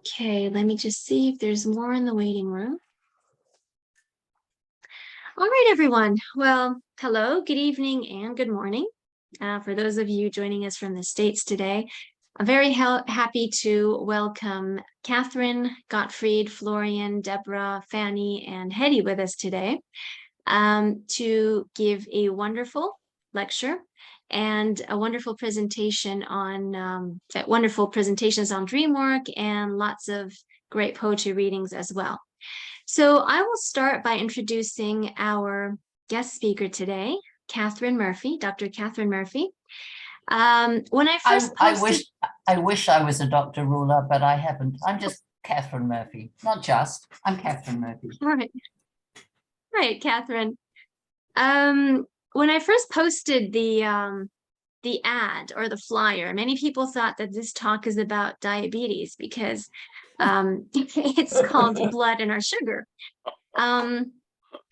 Okay, let me just see if there's more in the waiting room. All right, everyone. Well, hello, good evening, and good morning. For those of you joining us from the States today, I'm very happy to welcome Katherine, Gottfried, Florian, Deborah, Fanny, and Hetty with us today to give a wonderful lecture and a wonderful presentation on wonderful presentations on dream work and lots of great poetry readings as well. So I will start by introducing our guest speaker today, Katherine Murphy, Dr. Katherine Murphy. When I first posted... I wish I was a Dr. Ruler, but I haven't. I'm just Katherine Murphy. Not just, I'm Katherine Murphy. All right, Katherine. When I first posted the ad or the flyer, many people thought that this talk is about diabetes because it's called Blood in Our Sugar. And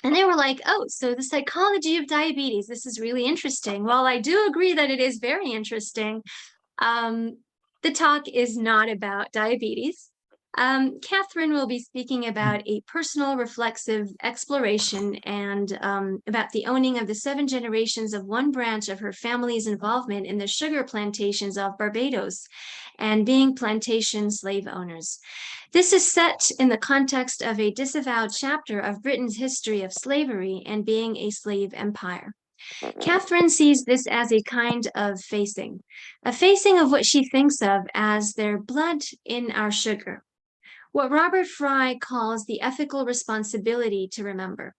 they were like, oh, so the psychology of diabetes, this is really interesting. While I do agree that it is very interesting, the talk is not about diabetes. Katherine will be speaking about a personal reflexive exploration and about the owning of the 7 generations of one branch of her family's involvement in the sugar plantations of Barbados and being plantation slave owners. This is set in the context of a disavowed chapter of Britain's history of slavery and being a slave empire. Katherine sees this as a kind of facing, a facing of what she thinks of as their blood in our sugar, what Robert Frie calls the ethical responsibility to remember.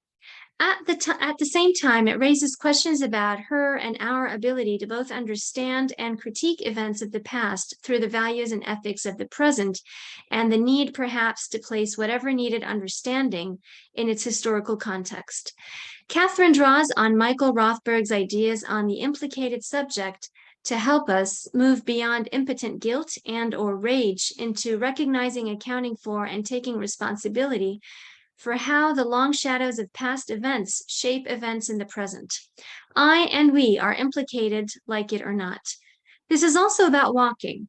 At the same time, it raises questions about her and our ability to both understand and critique events of the past through the values and ethics of the present, and the need perhaps to place whatever needed understanding in its historical context. Katherine draws on Micheal Rothberg's ideas on the implicated subject to help us move beyond impotent guilt and or rage into recognizing, accounting for, and taking responsibility for how the long shadows of past events shape events in the present. I and we are implicated, like it or not. This is also about walking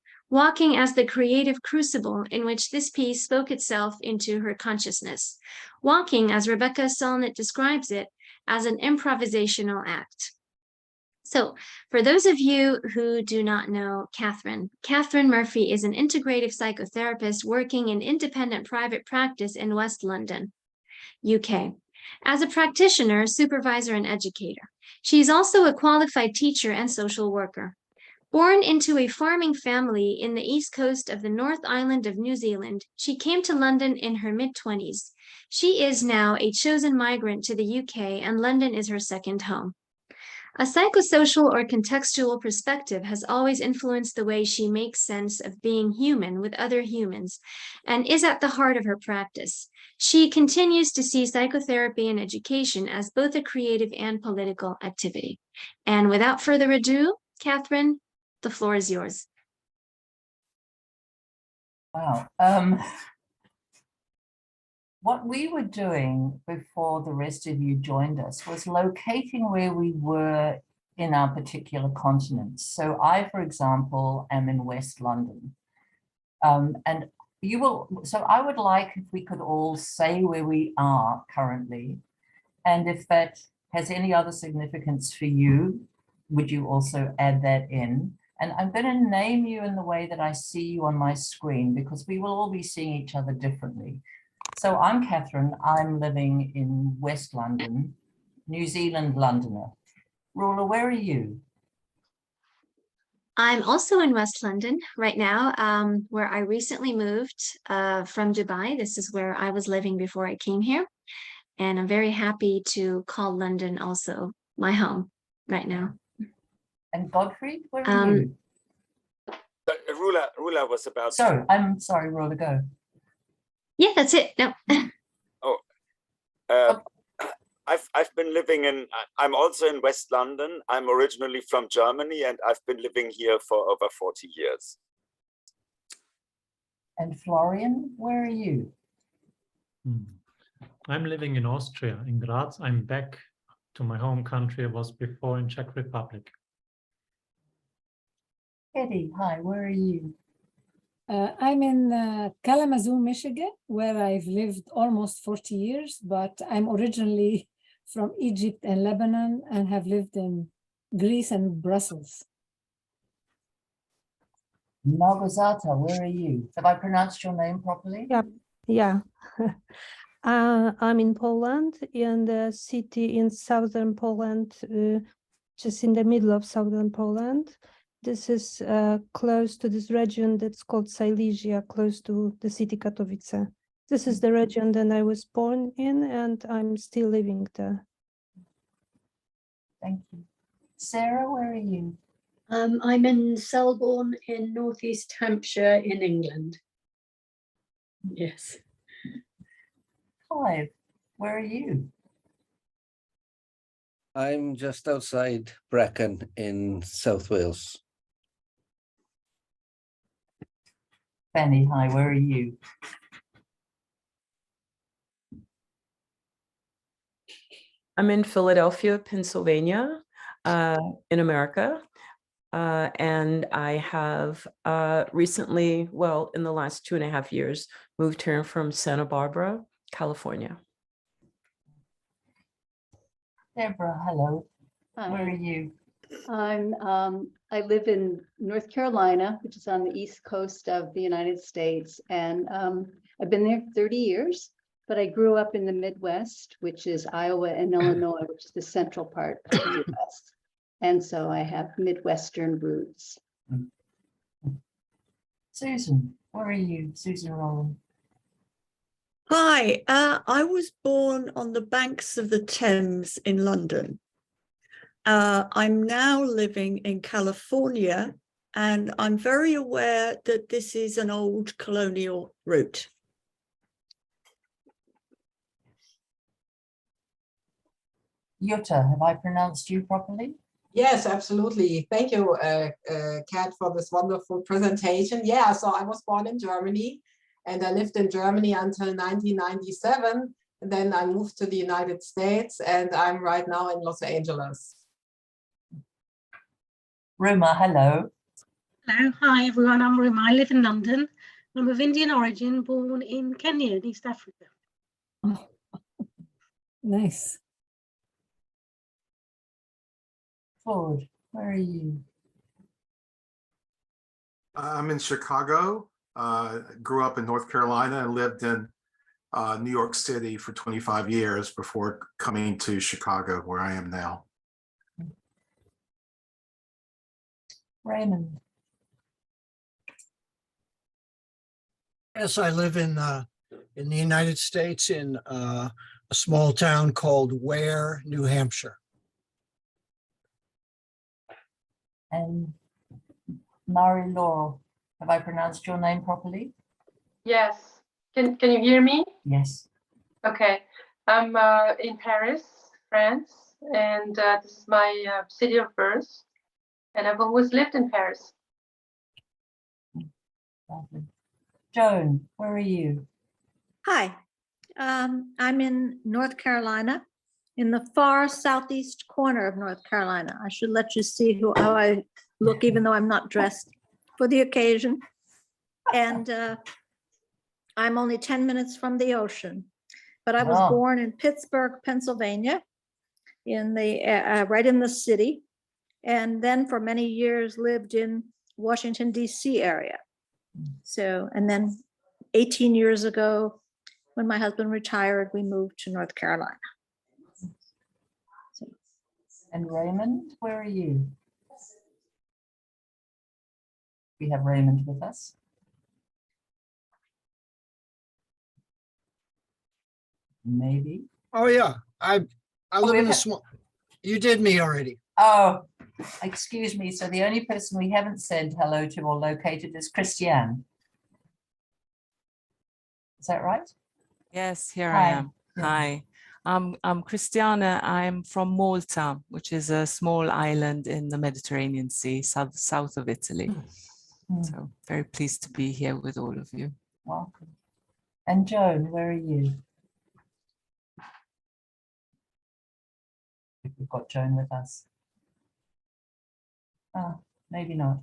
as the creative crucible in which this piece spoke itself into her consciousness. Walking, as Rebecca Solnit describes it, as an improvisational act. So for those of you who do not know Katherine Murphy is an integrative psychotherapist working in independent private practice in West London, UK. As a practitioner, supervisor, and educator, she is also a qualified teacher and social worker. Born into a farming family in the east coast of the North Island of New Zealand, she came to London in her mid-20s. She is now a chosen migrant to the UK, and London is her second home. A psychosocial or contextual perspective has always influenced the way she makes sense of being human with other humans and is at the heart of her practice. She continues to see psychotherapy and education as both a creative and political activity. And without further ado, Katherine, the floor is yours. Wow. What we were doing before the rest of you joined us was locating where we were in our particular continents. So I, for example, am in West London. And you will, so I would like if we could all say where we are currently, and if that has any other significance for you, would you also add that in? And I'm going to name you in the way that I see you on my screen, because we will all be seeing each other differently. So I'm Katherine, I'm living in West London, New Zealand Londoner. Rula, where are you? I'm also in West London right now, where I recently moved from Dubai. This is where I was living before I came here. And I'm very happy to call London also my home right now. And Godfrey, where are you? Rula was about... Sorry, I'm sorry, Rula, go. Yeah, that's it. No. I've been living in, I'm also in West London. I'm originally from Germany and I've been living here for over 40 years. And Florian, where are you? I'm living in Austria, in Graz. I'm back to my home country. I was before in Czech Republic. Eddie, hi, where are you? I'm in Kalamazoo, Michigan, where I've lived almost 40 years, but I'm originally from Egypt and Lebanon and have lived in Greece and Brussels. Małgorzata, where are you? Have I pronounced your name properly? Yeah. I'm in Poland, in the city in southern Poland, just in the middle of southern Poland. This is close to this region that's called Silesia, close to the city Katowice. This is the region that I was born in, and I'm still living there. Thank you. Sarah, where are you? I'm in Selborne in Northeast Hampshire in England. Yes. Clive, where are you? I'm just outside Brecon in South Wales. Benny, hi, where are you? I'm in Philadelphia, Pennsylvania, in America. And I have recently, well, in the last 2.5 years, moved here from Santa Barbara, California. Deborah, hello. Hi. Where are you? I live in North Carolina, which is on the East Coast of the United States. And I've been there 30 years, but I grew up in the Midwest, which is Iowa and Illinois, which is the central part of the US. And so I have Midwestern roots. Susan, where are you? Susan Rowland. Hi, I was born on the banks of the Thames in London. I'm now living in California, and I'm very aware that this is an old colonial route. Jutta, have I pronounced you properly? Yes, absolutely. Thank you, Kat, for this wonderful presentation. Yeah, so I was born in Germany, and I lived in Germany until 1997. And then I moved to the United States, and I'm right now in Los Angeles. Ruma, hello. Hello, hi everyone. I'm Rima. I live in London. I'm of Indian origin, born in Kenya, in East Africa. Oh, nice. Claude, where are you? I'm in Chicago. Grew up in North Carolina and lived in New York City for 25 years before coming to Chicago, where I am now. Raymond. Yes, I live in the United States in a small town called Ware, New Hampshire. And Mari Laurel, have I pronounced your name properly? Yes. Can you hear me? Yes. Okay. I'm in Paris, France, and this is my city of birth. And I've always lived in Paris. Lovely. Joan, where are you? Hi, I'm in North Carolina, in the far southeast corner of North Carolina. I should let you see how I look, even though I'm not dressed for the occasion. And I'm only 10 minutes from the ocean, but I was born in Pittsburgh, Pennsylvania, in the right in the city, and then for many years lived in Washington, D.C. area. So, and then 18 years ago, when my husband retired, we moved to North Carolina. So. And Raymond, where are you? We have Raymond with us. Maybe. Oh yeah, I live in a small. You did me already. Oh, excuse me. So the only person we haven't said hello to or located is Christiane. Is that right? Yes, here Hi. I am. Yeah. Hi, I'm Christiana. I'm from Malta, which is a small island in the Mediterranean Sea, south of Italy. So very pleased to be here with all of you. Welcome. And Joan, where are you? We've got Joan with us. Oh, maybe not.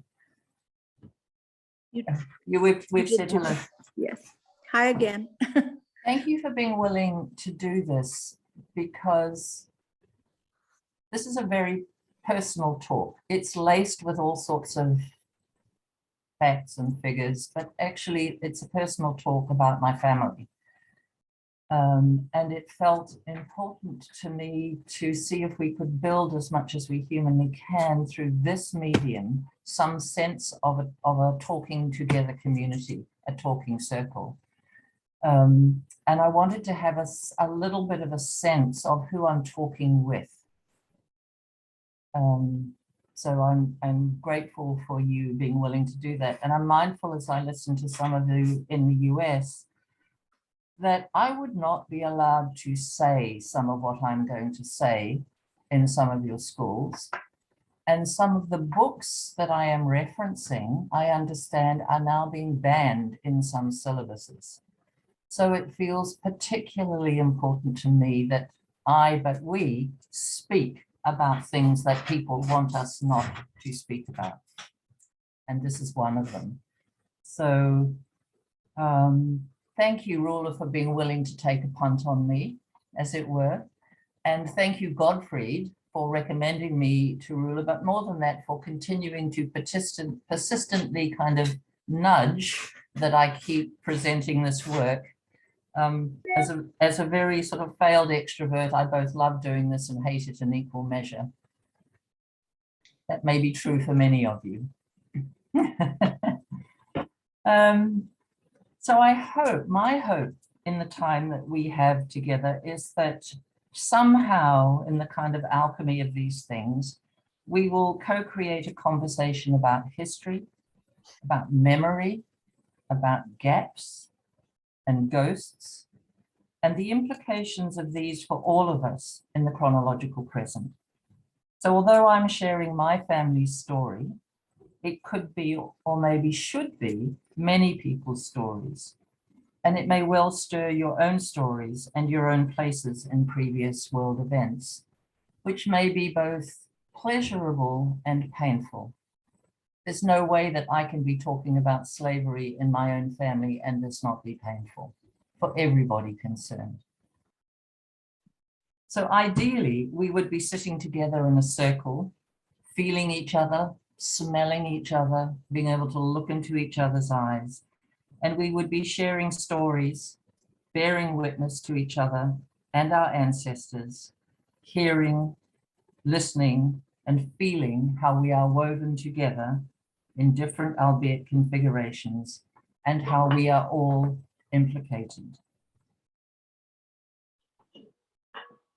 We've did said do hello. that. Yes. Hi again. Thank you for being willing to do this, because this is a very personal talk. It's laced with all sorts of facts and figures, but actually it's a personal talk about my family. And it felt important to me to see if we could build, as much as we humanly can through this medium, some sense of a talking together community, a talking circle. And I wanted to have a little bit of a sense of who I'm talking with. So I'm grateful for you being willing to do that. And I'm mindful, as I listen to some of you in the US, that I would not be allowed to say some of what I'm going to say in some of your schools. And some of the books that I am referencing, I understand, are now being banned in some syllabuses. So it feels particularly important to me that we speak about things that people want us not to speak about. And this is one of them. So thank you, Rula, for being willing to take a punt on me, as it were. And thank you, Godfried, for recommending me to Rula, but more than that, for continuing to persistently kind of nudge that I keep presenting this work. As a very sort of failed extrovert, I both love doing this and hate it in equal measure. That may be true for many of you. So my hope in the time that we have together is that somehow, in the kind of alchemy of these things, we will co-create a conversation about history, about memory, about gaps and ghosts, and the implications of these for all of us in the chronological present. So although I'm sharing my family's story, it could be, or maybe should be, many people's stories. And it may well stir your own stories and your own places in previous world events, which may be both pleasurable and painful. There's no way that I can be talking about slavery in my own family and this not be painful for everybody concerned. So ideally, we would be sitting together in a circle, feeling each other, smelling each other, being able to look into each other's eyes, and we would be sharing stories, bearing witness to each other and our ancestors, hearing, listening, and feeling how we are woven together in different, albeit configurations, and how we are all implicated.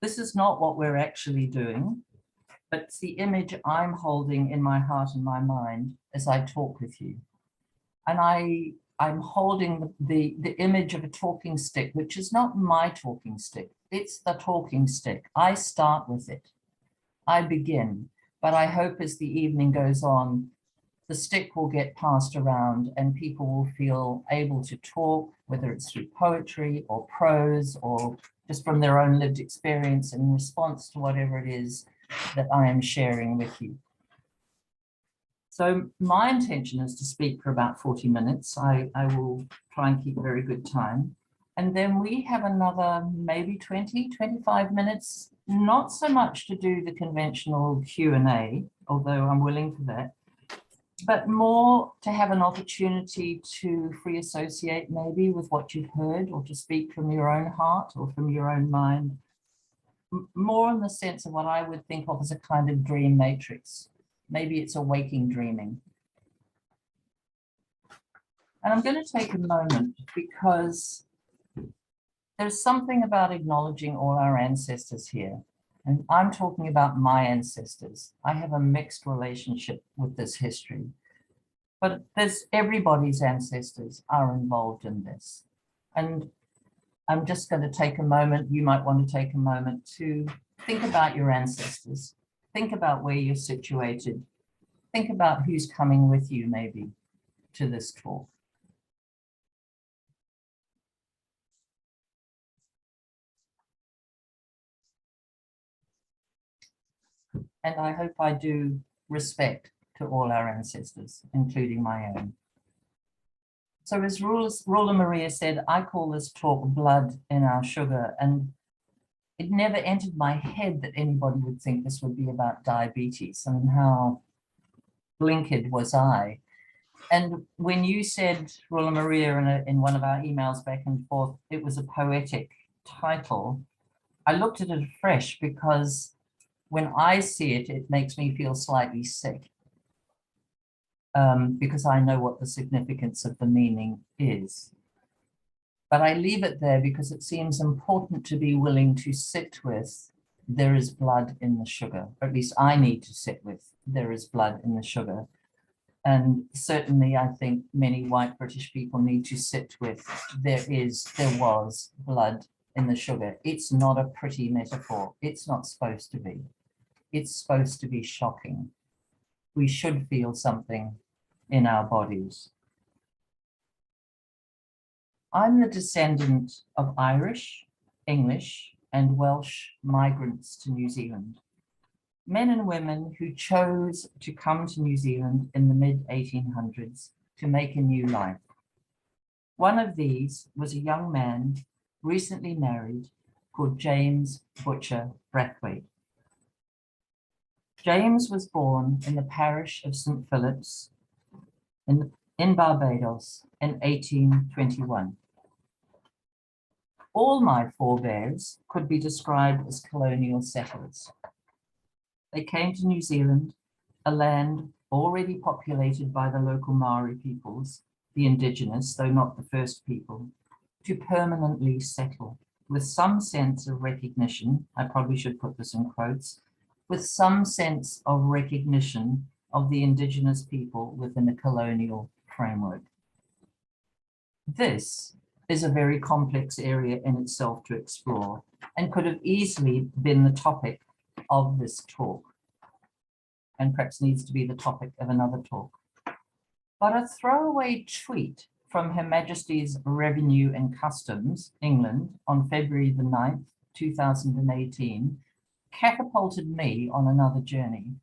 This is not what we're actually doing, but it's the image I'm holding in my heart and my mind as I talk with you. And I'm holding the image of a talking stick, which is not my talking stick, it's the talking stick. I start with it, I begin, but I hope as the evening goes on, the stick will get passed around and people will feel able to talk, whether it's through poetry or prose or just from their own lived experience in response to whatever it is that I am sharing with you. So my intention is to speak for about 40 minutes. I will try and keep very good time. And then we have another maybe 20, 25 minutes, not so much to do the conventional Q&A, although I'm willing for that, but more to have an opportunity to free associate maybe with what you've heard, or to speak from your own heart or from your own mind, more in the sense of what I would think of as a kind of dream matrix. Maybe it's a waking dreaming. And I'm going to take a moment because there's something about acknowledging all our ancestors here. And I'm talking about my ancestors. I have a mixed relationship with this history, but everybody's ancestors are involved in this. And I'm just going to take a moment, you might want to take a moment to think about your ancestors. Think about where you're situated. Think about who's coming with you maybe to this talk. And I hope I do respect to all our ancestors, including my own. So as Rula Maria said, I call this talk blood in our sugar, and it never entered my head that anybody would think this would be about diabetes. I mean, how blinkered was I? And when you said, Rula Maria, in one of our emails back and forth, it was a poetic title, I looked at it afresh because when I see it, it makes me feel slightly sick. Because I know what the significance of the meaning is. But I leave it there because it seems important to be willing to sit with there is blood in the sugar, or at least I need to sit with there is blood in the sugar. And certainly I think many white British people need to sit with there was blood in the sugar. It's not a pretty metaphor. It's not supposed to be. It's supposed to be shocking. We should feel something in our bodies. I'm the descendant of Irish, English, and Welsh migrants to New Zealand. Men and women who chose to come to New Zealand in the mid-1800s to make a new life. One of these was a young man recently married called James Butcher Brathwaite. James was born in the parish of St. Philip's in Barbados in 1821. All my forebears could be described as colonial settlers. They came to New Zealand, a land already populated by the local Maori peoples, the indigenous, though not the first people, to permanently settle with some sense of recognition, I probably should put this in quotes, with some sense of recognition of the indigenous people within a colonial framework. This is a very complex area in itself to explore and could have easily been the topic of this talk, and perhaps needs to be the topic of another talk. But a throwaway tweet from Her Majesty's Revenue and Customs, England, on February the 9th, 2018, catapulted me on another journey.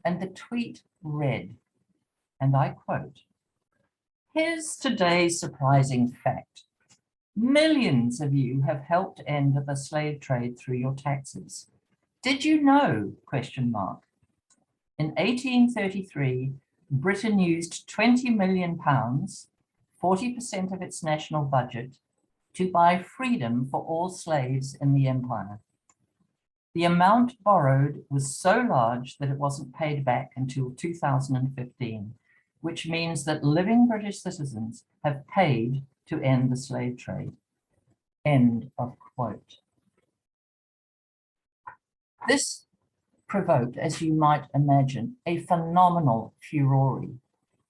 And the tweet read, and I quote, "Here's today's surprising fact. Millions of you have helped end the slave trade through your taxes. Did you know, ? In 1833, Britain used £20 million, 40% of its national budget, to buy freedom for all slaves in the empire. The amount borrowed was so large that it wasn't paid back until 2015, which means that living British citizens have paid to end the slave trade." End of quote. This provoked, as you might imagine, a phenomenal furore.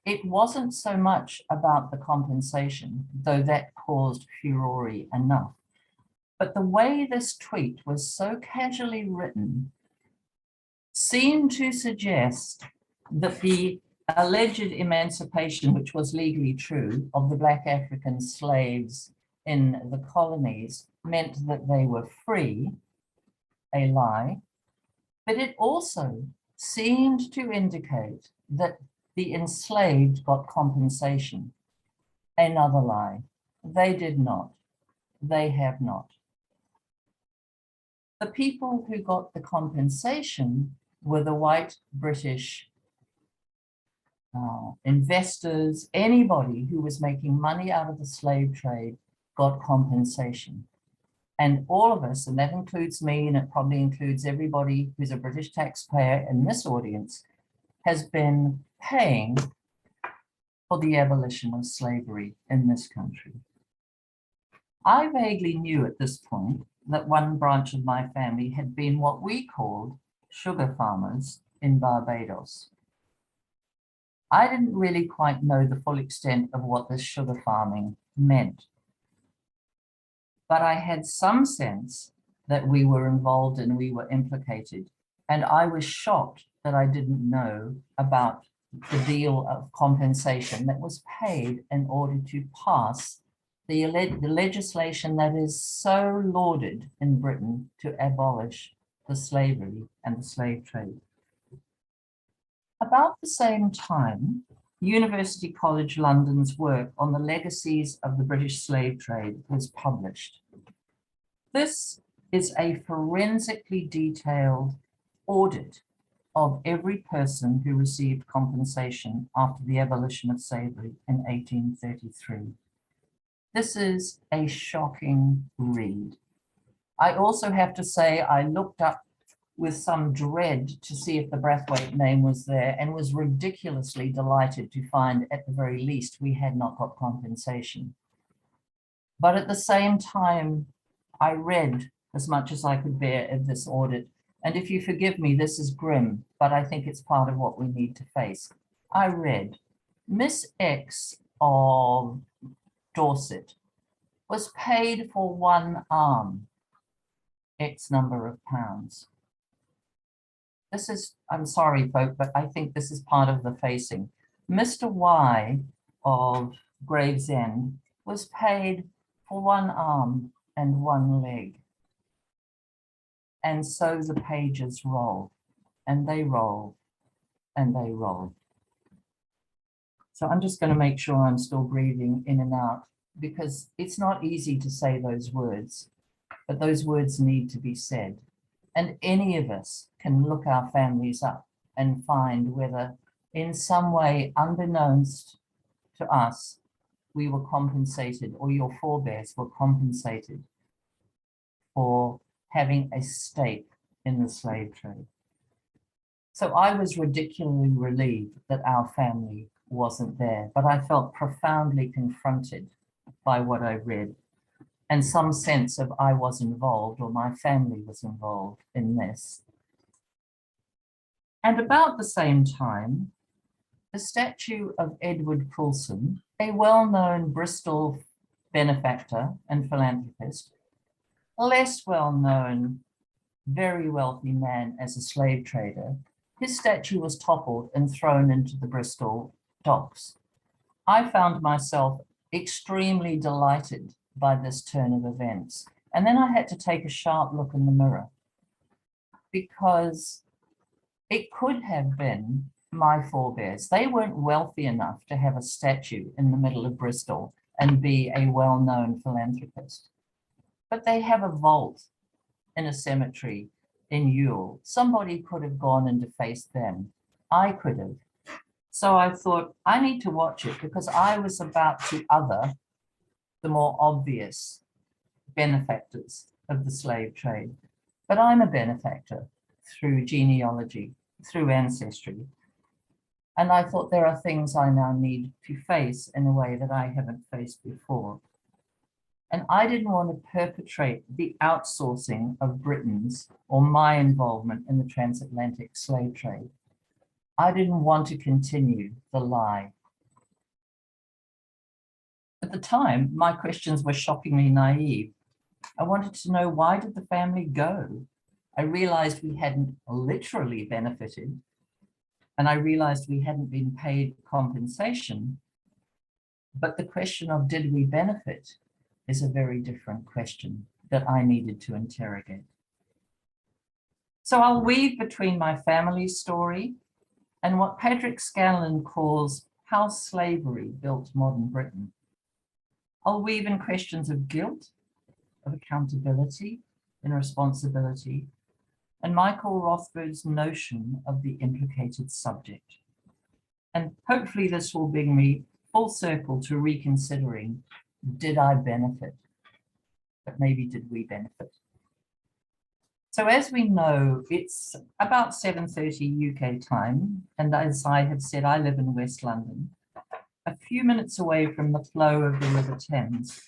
It wasn't so much about the compensation, though that caused furore enough. But the way this tweet was so casually written seemed to suggest that the alleged emancipation, which was legally true, of the Black African slaves in the colonies meant that they were free, a lie, but it also seemed to indicate that the enslaved got compensation, another lie. They did not. They have not. The people who got the compensation were the white British investors. Anybody who was making money out of the slave trade got compensation. And all of us, and that includes me, and it probably includes everybody who's a British taxpayer in this audience, has been paying for the abolition of slavery in this country. I vaguely knew at this point that one branch of my family had been what we called sugar farmers in Barbados. I didn't really quite know the full extent of what this sugar farming meant, but I had some sense that we were involved and we were implicated, and I was shocked that I didn't know about the deal of compensation that was paid in order to pass the legislation that is so lauded in Britain to abolish the slavery and the slave trade. About the same time, University College London's work on the legacies of the British slave trade was published. This is a forensically detailed audit of every person who received compensation after the abolition of slavery in 1833. This is a shocking read. I also have to say I looked up with some dread to see if the Brathwaite name was there and was ridiculously delighted to find at the very least we had not got compensation. But at the same time, I read as much as I could bear of this audit. And if you forgive me, this is grim, but I think it's part of what we need to face. I read, Miss X of Dorset was paid for one arm, X number of pounds. This is, I'm sorry, folk, but I think this is part of the facing. Mr. Y of Gravesend was paid for one arm and one leg. And so the pages roll, and they roll, and they roll. So I'm just going to make sure I'm still breathing in and out, because it's not easy to say those words, but those words need to be said. And any of us can look our families up and find whether in some way, unbeknownst to us, we were compensated, or your forebears were compensated for having a stake in the slave trade. So I was ridiculously relieved that our family wasn't there, but I felt profoundly confronted by what I read, and some sense of I was involved, or my family was involved in this. And about the same time, the statue of Edward Coulson, a well-known Bristol benefactor and philanthropist, a less well-known, very wealthy man as a slave trader, his statue was toppled and thrown into the Bristol docks. I found myself extremely delighted by this turn of events. And then I had to take a sharp look in the mirror, because it could have been my forebears. They weren't wealthy enough to have a statue in the middle of Bristol and be a well-known philanthropist. But they have a vault in a cemetery in Ewell. Somebody could have gone and defaced them. I could have. So I thought, I need to watch it, because I was about to other the more obvious benefactors of the slave trade. But I'm a benefactor through genealogy, through ancestry. And I thought there are things I now need to face in a way that I haven't faced before. And I didn't want to perpetrate the outsourcing of Britain's or my involvement in the transatlantic slave trade. I didn't want to continue the lie. At the time, my questions were shockingly naive. I wanted to know, why did the family go? I realized we hadn't literally benefited, and I realized we hadn't been paid compensation. But the question of did we benefit is a very different question that I needed to interrogate. So I'll weave between my family story and what Patrick Scanlon calls how slavery built modern Britain. I'll weave in questions of guilt, of accountability, and responsibility, and Micheal Rothberg's notion of the implicated subject. And hopefully this will bring me full circle to reconsidering, did I benefit? But maybe did we benefit? So as we know, it's about 7:30 UK time, and as I have said, I live in West London, a few minutes away from the flow of the River Thames,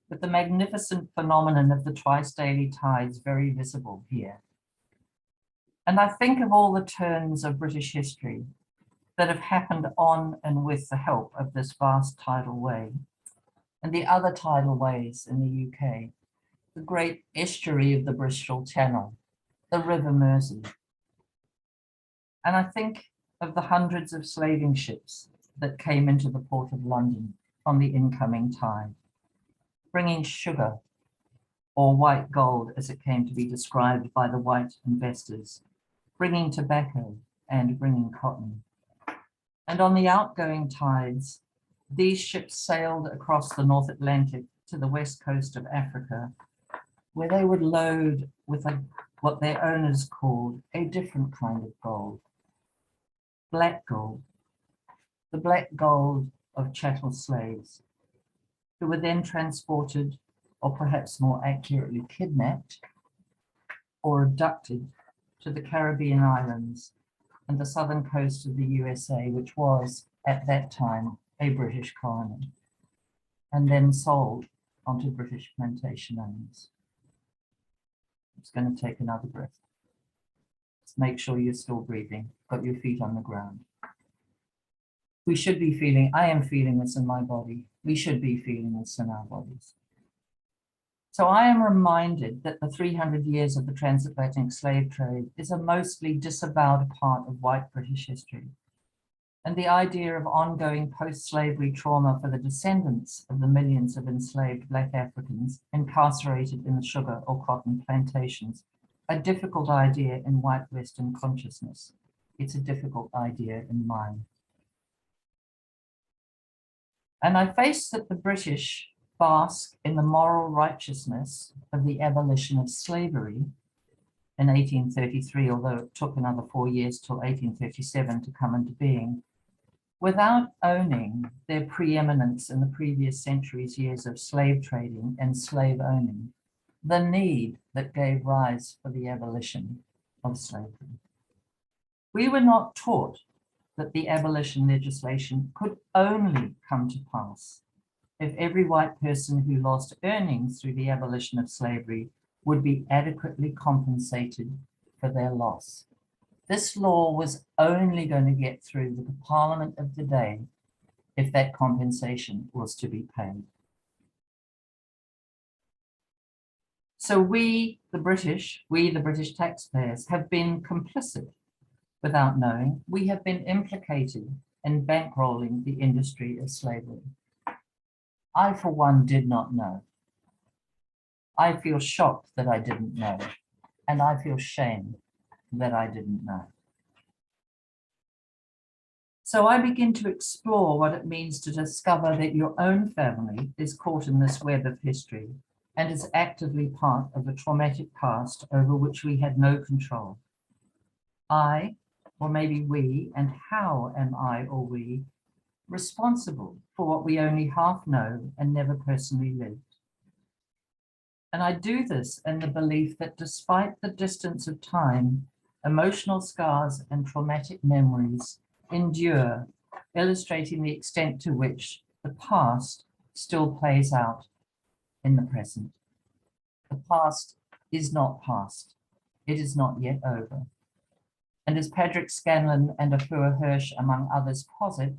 with the magnificent phenomenon of the twice-daily tides very visible here. And I think of all the turns of British history that have happened on and with the help of this vast tidal way, and the other tidal ways in the UK, the great estuary of the Bristol Channel, the River Mersey. And I think of the hundreds of slaving ships that came into the port of London on the incoming tide, bringing sugar, or white gold as it came to be described by the white investors, bringing tobacco and bringing cotton. And on the outgoing tides, these ships sailed across the North Atlantic to the west coast of Africa, where they would load with what their owners called a different kind of gold, black gold, the black gold of chattel slaves, who were then transported, or perhaps more accurately kidnapped, or abducted to the Caribbean islands and the southern coast of the USA, which was, at that time, a British colony, and then sold onto British plantation owners. I'm just going to take another breath. Let's make sure you're still breathing, got your feet on the ground. We should be feeling, I am feeling this in my body. We should be feeling this in our bodies. So I am reminded that the 300 years of the transatlantic slave trade is a mostly disavowed part of white British history. And the idea of ongoing post-slavery trauma for the descendants of the millions of enslaved Black Africans incarcerated in the sugar or cotton plantations, a difficult idea in white Western consciousness. It's a difficult idea in mine. And I face that the British bask in the moral righteousness of the abolition of slavery in 1833, although it took another 4 years till 1837 to come into being, without owning their preeminence in the previous century's years of slave trading and slave owning, the need that gave rise for the abolition of slavery. We were not taught that the abolition legislation could only come to pass if every white person who lost earnings through the abolition of slavery would be adequately compensated for their loss. This law was only going to get through the Parliament of the day if that compensation was to be paid. So we, the British taxpayers, have been complicit without knowing. We have been implicated in bankrolling the industry of slavery. I, for one, did not know. I feel shocked that I didn't know, and I feel shame that I didn't know. So I begin to explore what it means to discover that your own family is caught in this web of history and is actively part of a traumatic past over which we had no control. I, or maybe we, and how am I or we responsible for what we only half know and never personally lived? And I do this in the belief that despite the distance of time, emotional scars and traumatic memories endure, illustrating the extent to which the past still plays out in the present. The past is not past. It is not yet over. And as Patrick Scanlon and Afua Hirsch, among others, posit,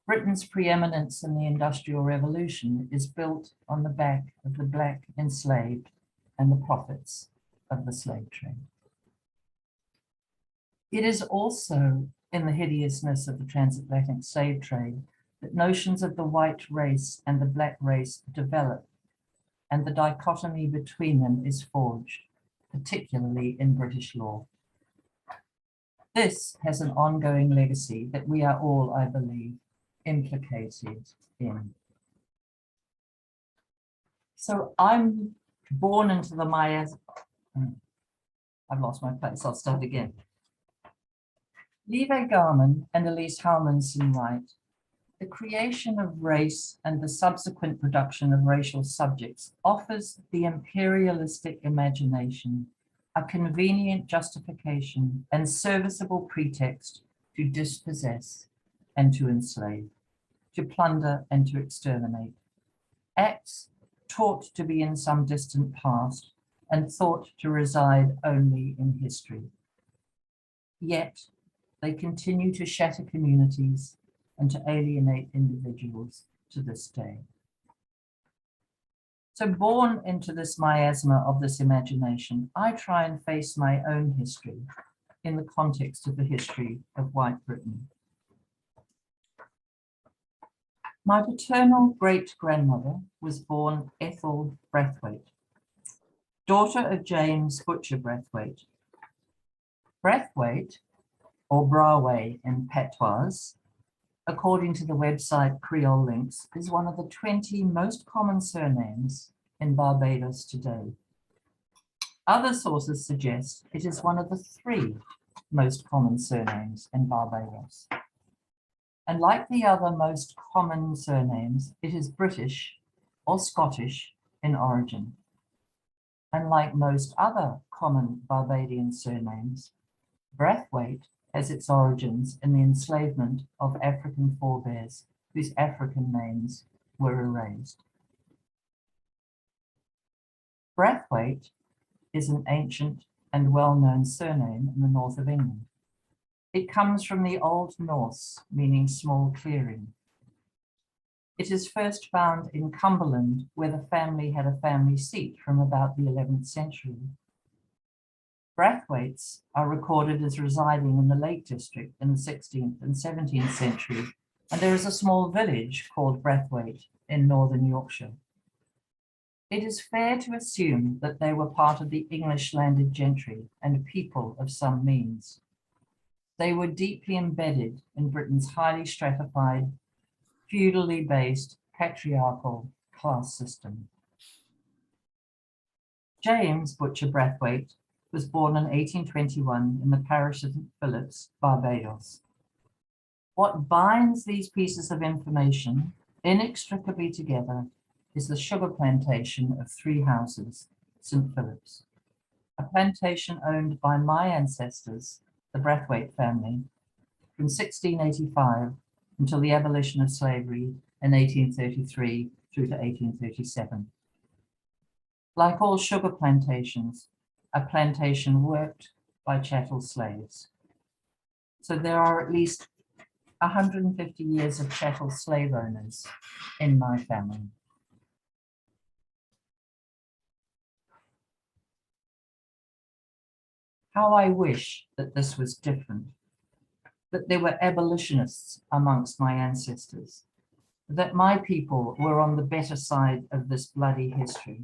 Britain's preeminence in the Industrial Revolution is built on the back of the Black enslaved and the profits of the slave trade. It is also in the hideousness of the transatlantic slave trade that notions of the white race and the Black race develop, and the dichotomy between them is forged, particularly in British law. This has an ongoing legacy that we are all, I believe, implicated in. So I'm born into the miasma. I've lost my place, I'll start again. Lieve Garman and Elise Halmanson write, the creation of race and the subsequent production of racial subjects offers the imperialistic imagination a convenient justification and serviceable pretext to dispossess and to enslave, to plunder and to exterminate. Acts taught to be in some distant past and thought to reside only in history. Yet they continue to shatter communities and to alienate individuals to this day. So born into this miasma of this imagination, I try and face my own history in the context of the history of white Britain. My paternal great-grandmother was born Ethel Brathwaite, daughter of James Butcher Brathwaite. Brathwaite, or Braway in patois, according to the website Creole Links, is one of the 20 most common surnames in Barbados today. Other sources suggest it is one of the 3 most common surnames in Barbados. And like the other most common surnames, it is British or Scottish in origin. And like most other common Barbadian surnames, Brathwaite has its origins in the enslavement of African forebears whose African names were erased. Brathwaite is an ancient and well-known surname in the north of England. It comes from the Old Norse, meaning small clearing. It is first found in Cumberland, where the family had a family seat from about the 11th century. Brathwaites are recorded as residing in the Lake District in the 16th and 17th century, and there is a small village called Brathwaite in northern Yorkshire. It is fair to assume that they were part of the English landed gentry and people of some means. They were deeply embedded in Britain's highly stratified, feudally based, patriarchal class system. James Butcher Brathwaite was born in 1821 in the parish of St. Phillips, Barbados. What binds these pieces of information inextricably together is the sugar plantation of 3 houses, St. Phillips, a plantation owned by my ancestors, the Brathwaite family, from 1685 until the abolition of slavery in 1833 through to 1837. Like all sugar plantations, a plantation worked by chattel slaves. So there are at least 150 years of chattel slave owners in my family. How I wish that this was different, that there were abolitionists amongst my ancestors, that my people were on the better side of this bloody history.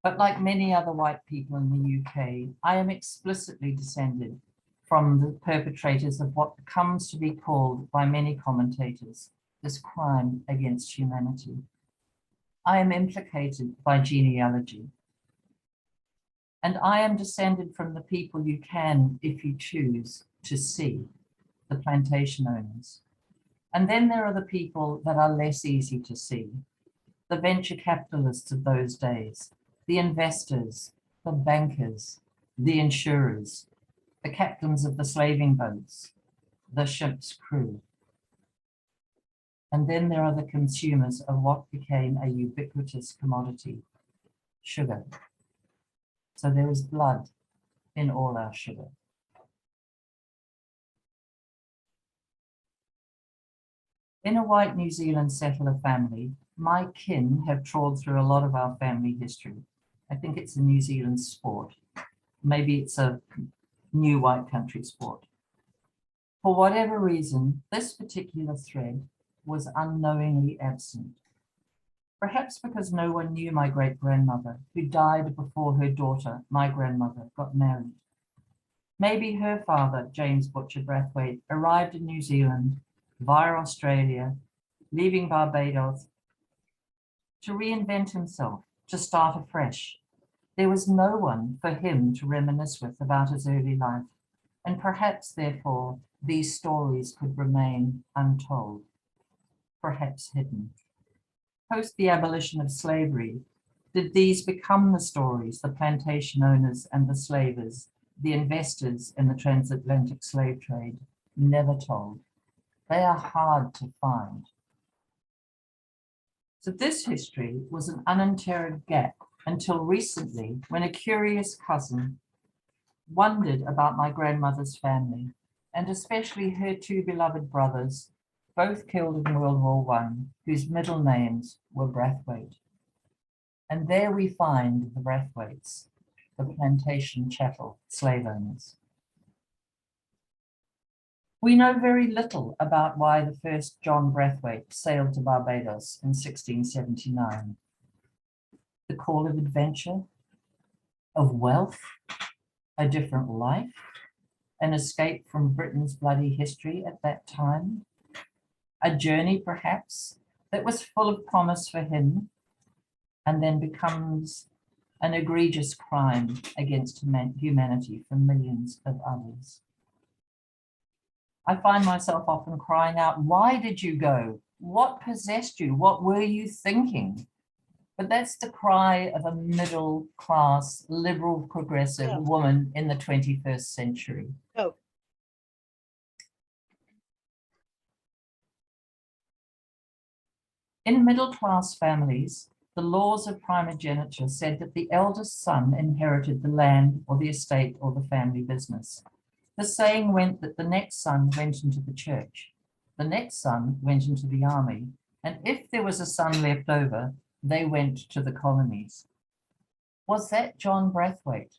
But like many other white people in the UK, I am explicitly descended from the perpetrators of what comes to be called by many commentators this crime against humanity. I am implicated by genealogy. And I am descended from the people you can, if you choose, to see, the plantation owners. And then there are the people that are less easy to see, the venture capitalists of those days, the investors, the bankers, the insurers, the captains of the slaving boats, the ship's crew. And then there are the consumers of what became a ubiquitous commodity, sugar. So there is blood in all our sugar. In a white New Zealand settler family, my kin have trawled through a lot of our family history. I think it's a New Zealand sport. Maybe it's a new white country sport. For whatever reason, this particular thread was unknowingly absent. Perhaps because no one knew my great-grandmother, who died before her daughter, my grandmother, got married. Maybe her father, James Butcher Brathwaite, arrived in New Zealand via Australia, leaving Barbados to reinvent himself, to start afresh. There was no one for him to reminisce with about his early life, and perhaps, therefore, these stories could remain untold, perhaps hidden. Post the abolition of slavery, did these become the stories the plantation owners and the slavers, the investors in the transatlantic slave trade, never told? They are hard to find. So this history was an uninterred gap until recently, when a curious cousin wondered about my grandmother's family, and especially her 2 beloved brothers, both killed in World War I, whose middle names were Brathwaite. And there we find the Brathwaites, the plantation chattel slave owners. We know very little about why the first John Brathwaite sailed to Barbados in 1679. The call of adventure, of wealth, a different life, an escape from Britain's bloody history at that time, a journey perhaps that was full of promise for him and then becomes an egregious crime against humanity for millions of others. I find myself often crying out, why did you go? What possessed you? What were you thinking? But that's the cry of a middle class, liberal, progressive woman in the 21st century. Oh. In middle class families, the laws of primogeniture said that the eldest son inherited the land or the estate or the family business. The saying went that the next son went into the church, the next son went into the army, and if there was a son left over, they went to the colonies. Was that John Brathwaite?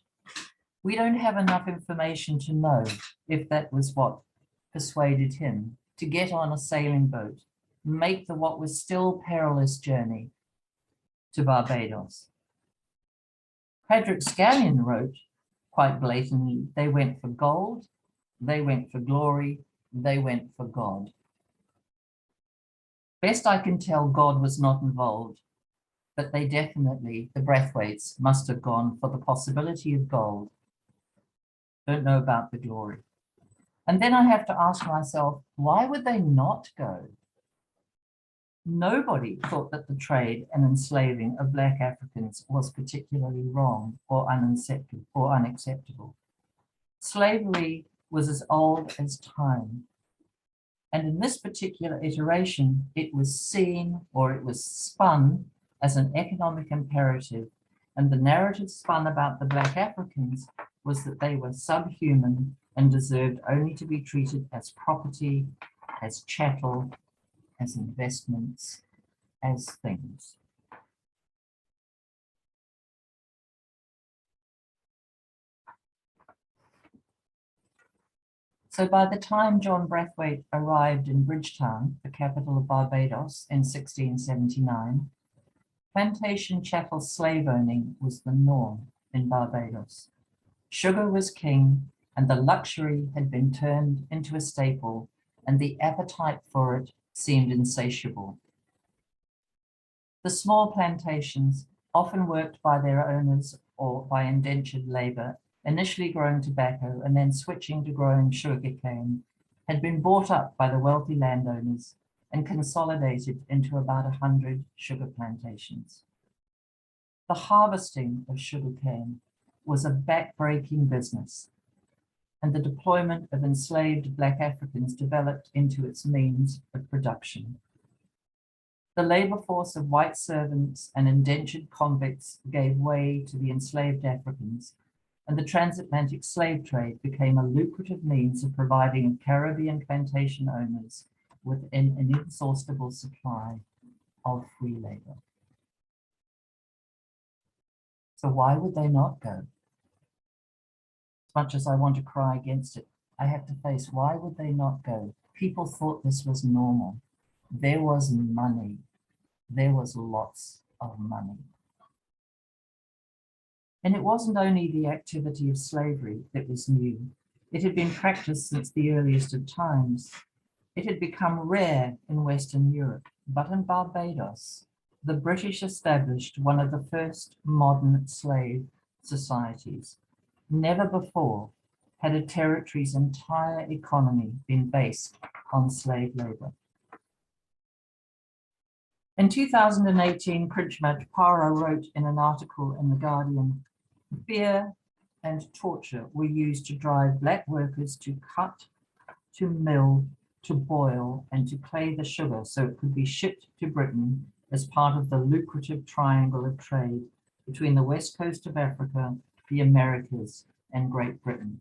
We don't have enough information to know if that was what persuaded him to get on a sailing boat, make the what was still perilous journey to Barbados. Patrick Scallion wrote quite blatantly, they went for gold, they went for glory, they went for God. Best I can tell, God was not involved, but they definitely, the Brathwaites, must have gone for the possibility of gold. Don't know about the glory. And then I have to ask myself, why would they not go? Nobody thought that the trade and enslaving of Black Africans was particularly wrong or unacceptable. Slavery was as old as time. And in this particular iteration, it was seen or it was spun as an economic imperative. And the narrative spun about the Black Africans was that they were subhuman and deserved only to be treated as property, as chattel, as investments, as things. So by the time John Brathwaite arrived in Bridgetown, the capital of Barbados, in 1679, plantation chattel slave owning was the norm in Barbados. Sugar was king, and the luxury had been turned into a staple, and the appetite for it seemed insatiable. The small plantations, often worked by their owners or by indentured labor, initially growing tobacco and then switching to growing sugarcane, had been bought up by the wealthy landowners and consolidated into about 100 sugar plantations. The harvesting of sugarcane was a back-breaking business, and the deployment of enslaved Black Africans developed into its means of production. The labor force of white servants and indentured convicts gave way to the enslaved Africans, and the transatlantic slave trade became a lucrative means of providing Caribbean plantation owners with an inexhaustible supply of free labor. So why would they not go? As much as I want to cry against it, I have to face, why would they not go? People thought this was normal. There was money. There was lots of money. And it wasn't only the activity of slavery that was new. It had been practiced since the earliest of times. It had become rare in Western Europe, but in Barbados, the British established one of the first modern slave societies. Never before had a territory's entire economy been based on slave labor. In 2018, Krishna Para wrote in an article in The Guardian, fear and torture were used to drive Black workers to cut, to mill, to boil, and to clay the sugar so it could be shipped to Britain as part of the lucrative triangle of trade between the west coast of Africa, the Americas, and Great Britain.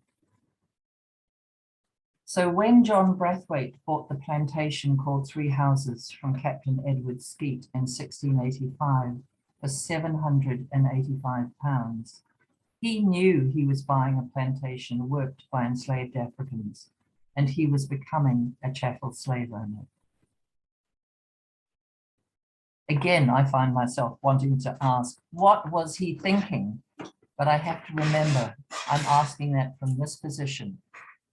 So when John Brathwaite bought the plantation called Three Houses from Captain Edward Skeet in 1685 for £785, he knew he was buying a plantation worked by enslaved Africans, and he was becoming a chattel slave owner. Again, I find myself wanting to ask, what was he thinking? But I have to remember, I'm asking that from this position.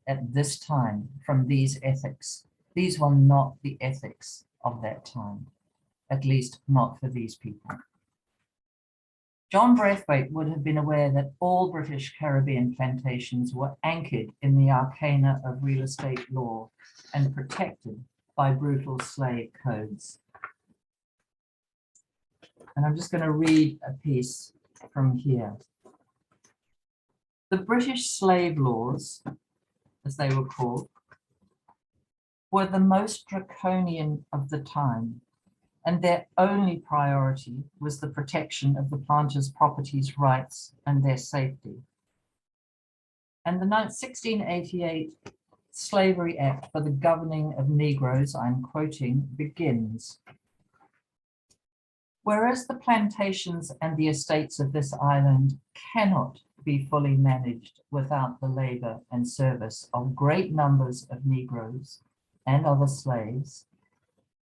at this time from these ethics. These were not the ethics of that time, at least not for these people. John Braithwaite would have been aware that all British Caribbean plantations were anchored in the arcana of real estate law and protected by brutal slave codes. And I'm just going to read a piece from here. The British slave laws, as they were called, were the most draconian of the time, and their only priority was the protection of the planters' properties, rights, and their safety. And the 1688 Slavery Act for the governing of Negroes, I'm quoting, begins. Whereas the plantations and the estates of this island cannot be fully managed without the labor and service of great numbers of Negroes and other slaves,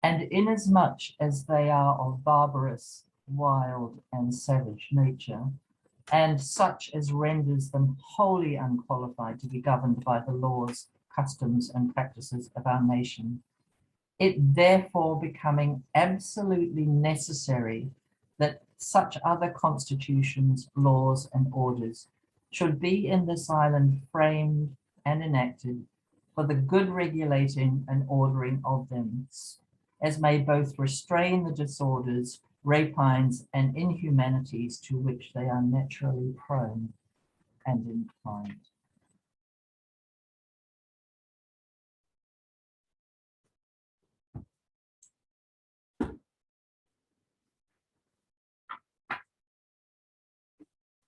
and inasmuch as they are of barbarous, wild, and savage nature, and such as renders them wholly unqualified to be governed by the laws, customs, and practices of our nation, it therefore becoming absolutely necessary that such other constitutions, laws, and orders should be in this island framed and enacted for the good regulating and ordering of them, as may both restrain the disorders, rapines, and inhumanities to which they are naturally prone and inclined.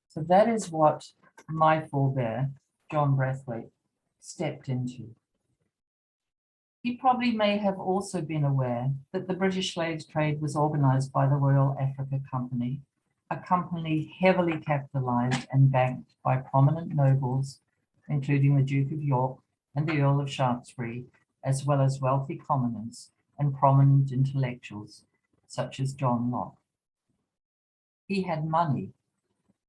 So that is what my forebear, John Braithwaite, stepped into. He probably may have also been aware that the British slave trade was organized by the Royal Africa Company, a company heavily capitalized and banked by prominent nobles, including the Duke of York and the Earl of Shaftesbury, as well as wealthy commoners and prominent intellectuals, such as John Locke. He had money.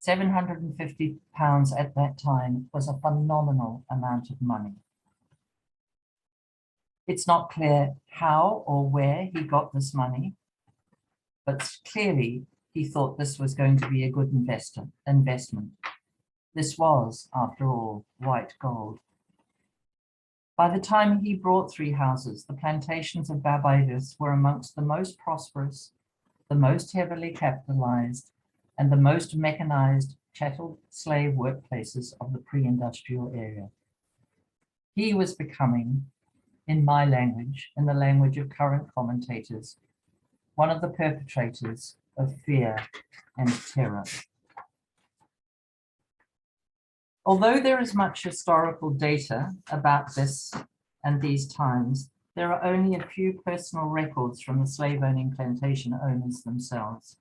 £750 at that time was a phenomenal amount of money. It's not clear how or where he got this money, but clearly he thought this was going to be a good investment. This was, after all, white gold. By the time he brought 3 houses, the plantations of Barbados were amongst the most prosperous, the most heavily capitalized, and the most mechanized chattel slave workplaces of the pre-industrial era. He was becoming, in my language, in the language of current commentators, one of the perpetrators of fear and terror. Although there is much historical data about this and these times, there are only a few personal records from the slave-owning plantation owners themselves,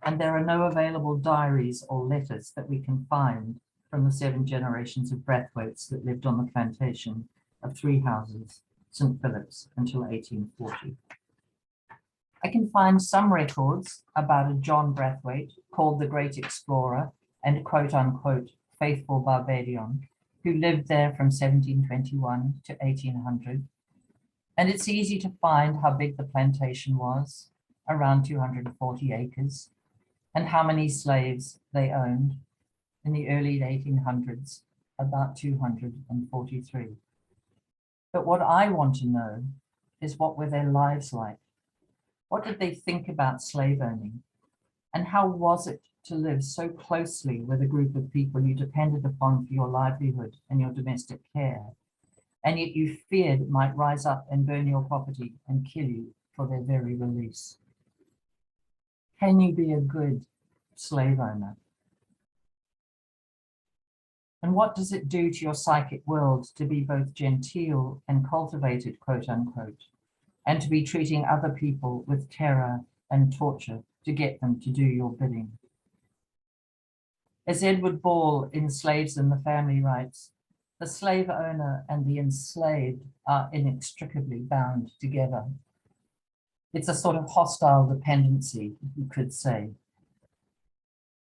and there are no available diaries or letters that we can find from the 7 generations of Braithwaites that lived on the plantation of 3 houses, St. Philip's, until 1840. I can find some records about a John Braithwaite called the Great Explorer and quote unquote faithful Barbadian, who lived there from 1721 to 1800. And it's easy to find how big the plantation was, around 240 acres, and how many slaves they owned. In the early 1800s, about 243. But what I want to know is, what were their lives like? What did they think about slave owning? And how was it to live so closely with a group of people you depended upon for your livelihood and your domestic care, and yet you feared it might rise up and burn your property and kill you for their very release? Can you be a good slave owner? And what does it do to your psychic world to be both genteel and cultivated, quote unquote, and to be treating other people with terror and torture to get them to do your bidding? As Edward Ball in Slaves and the Family writes, the slave owner and the enslaved are inextricably bound together. It's a sort of hostile dependency, you could say.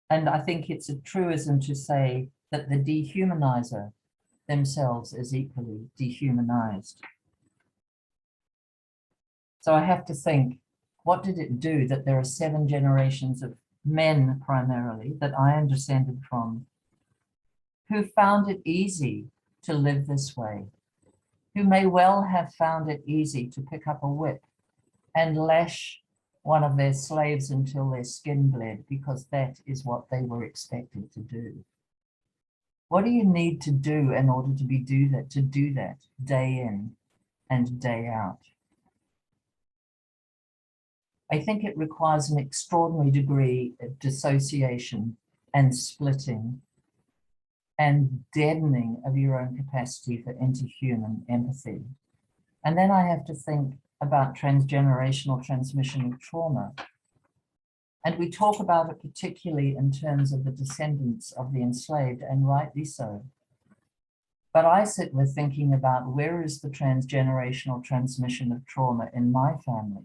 And I think it's a truism to say that the dehumanizer themselves as equally dehumanized. So I have to think, what did it do that there are 7 generations of men primarily that I am descended from who found it easy to live this way, who may well have found it easy to pick up a whip and lash one of their slaves until their skin bled because that is what they were expected to do. What do you need to do in order to do that day in and day out? I think it requires an extraordinary degree of dissociation and splitting and deadening of your own capacity for interhuman empathy. And then I have to think about transgenerational transmission of trauma. And we talk about it particularly in terms of the descendants of the enslaved, and rightly so. But I sit with thinking about where is the transgenerational transmission of trauma in my family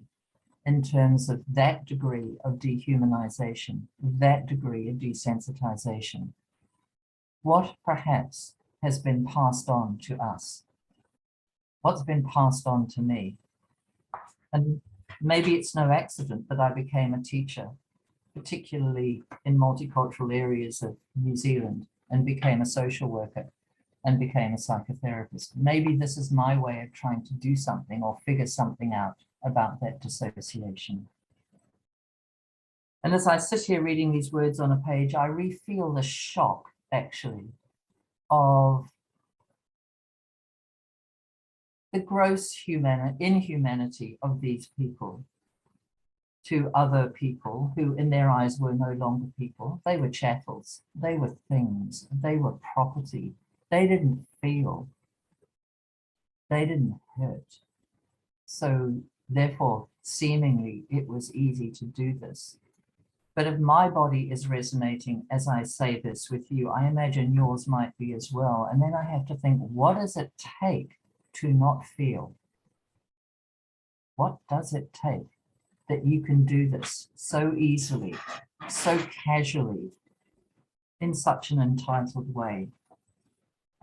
in terms of that degree of dehumanization, that degree of desensitization. What perhaps has been passed on to us? What's been passed on to me? And maybe it's no accident that I became a teacher, particularly in multicultural areas of New Zealand, and became a social worker and became a psychotherapist. Maybe this is my way of trying to do something or figure something out about that dissociation. And as I sit here reading these words on a page, I re-feel the shock, actually, of the gross inhumanity of these people to other people who in their eyes were no longer people. They were chattels, they were things, they were property. They didn't feel, they didn't hurt. So therefore, seemingly it was easy to do this. But if my body is resonating as I say this with you, I imagine yours might be as well. And then I have to think, what does it take to not feel? What does it take that you can do this so easily, so casually, in such an entitled way?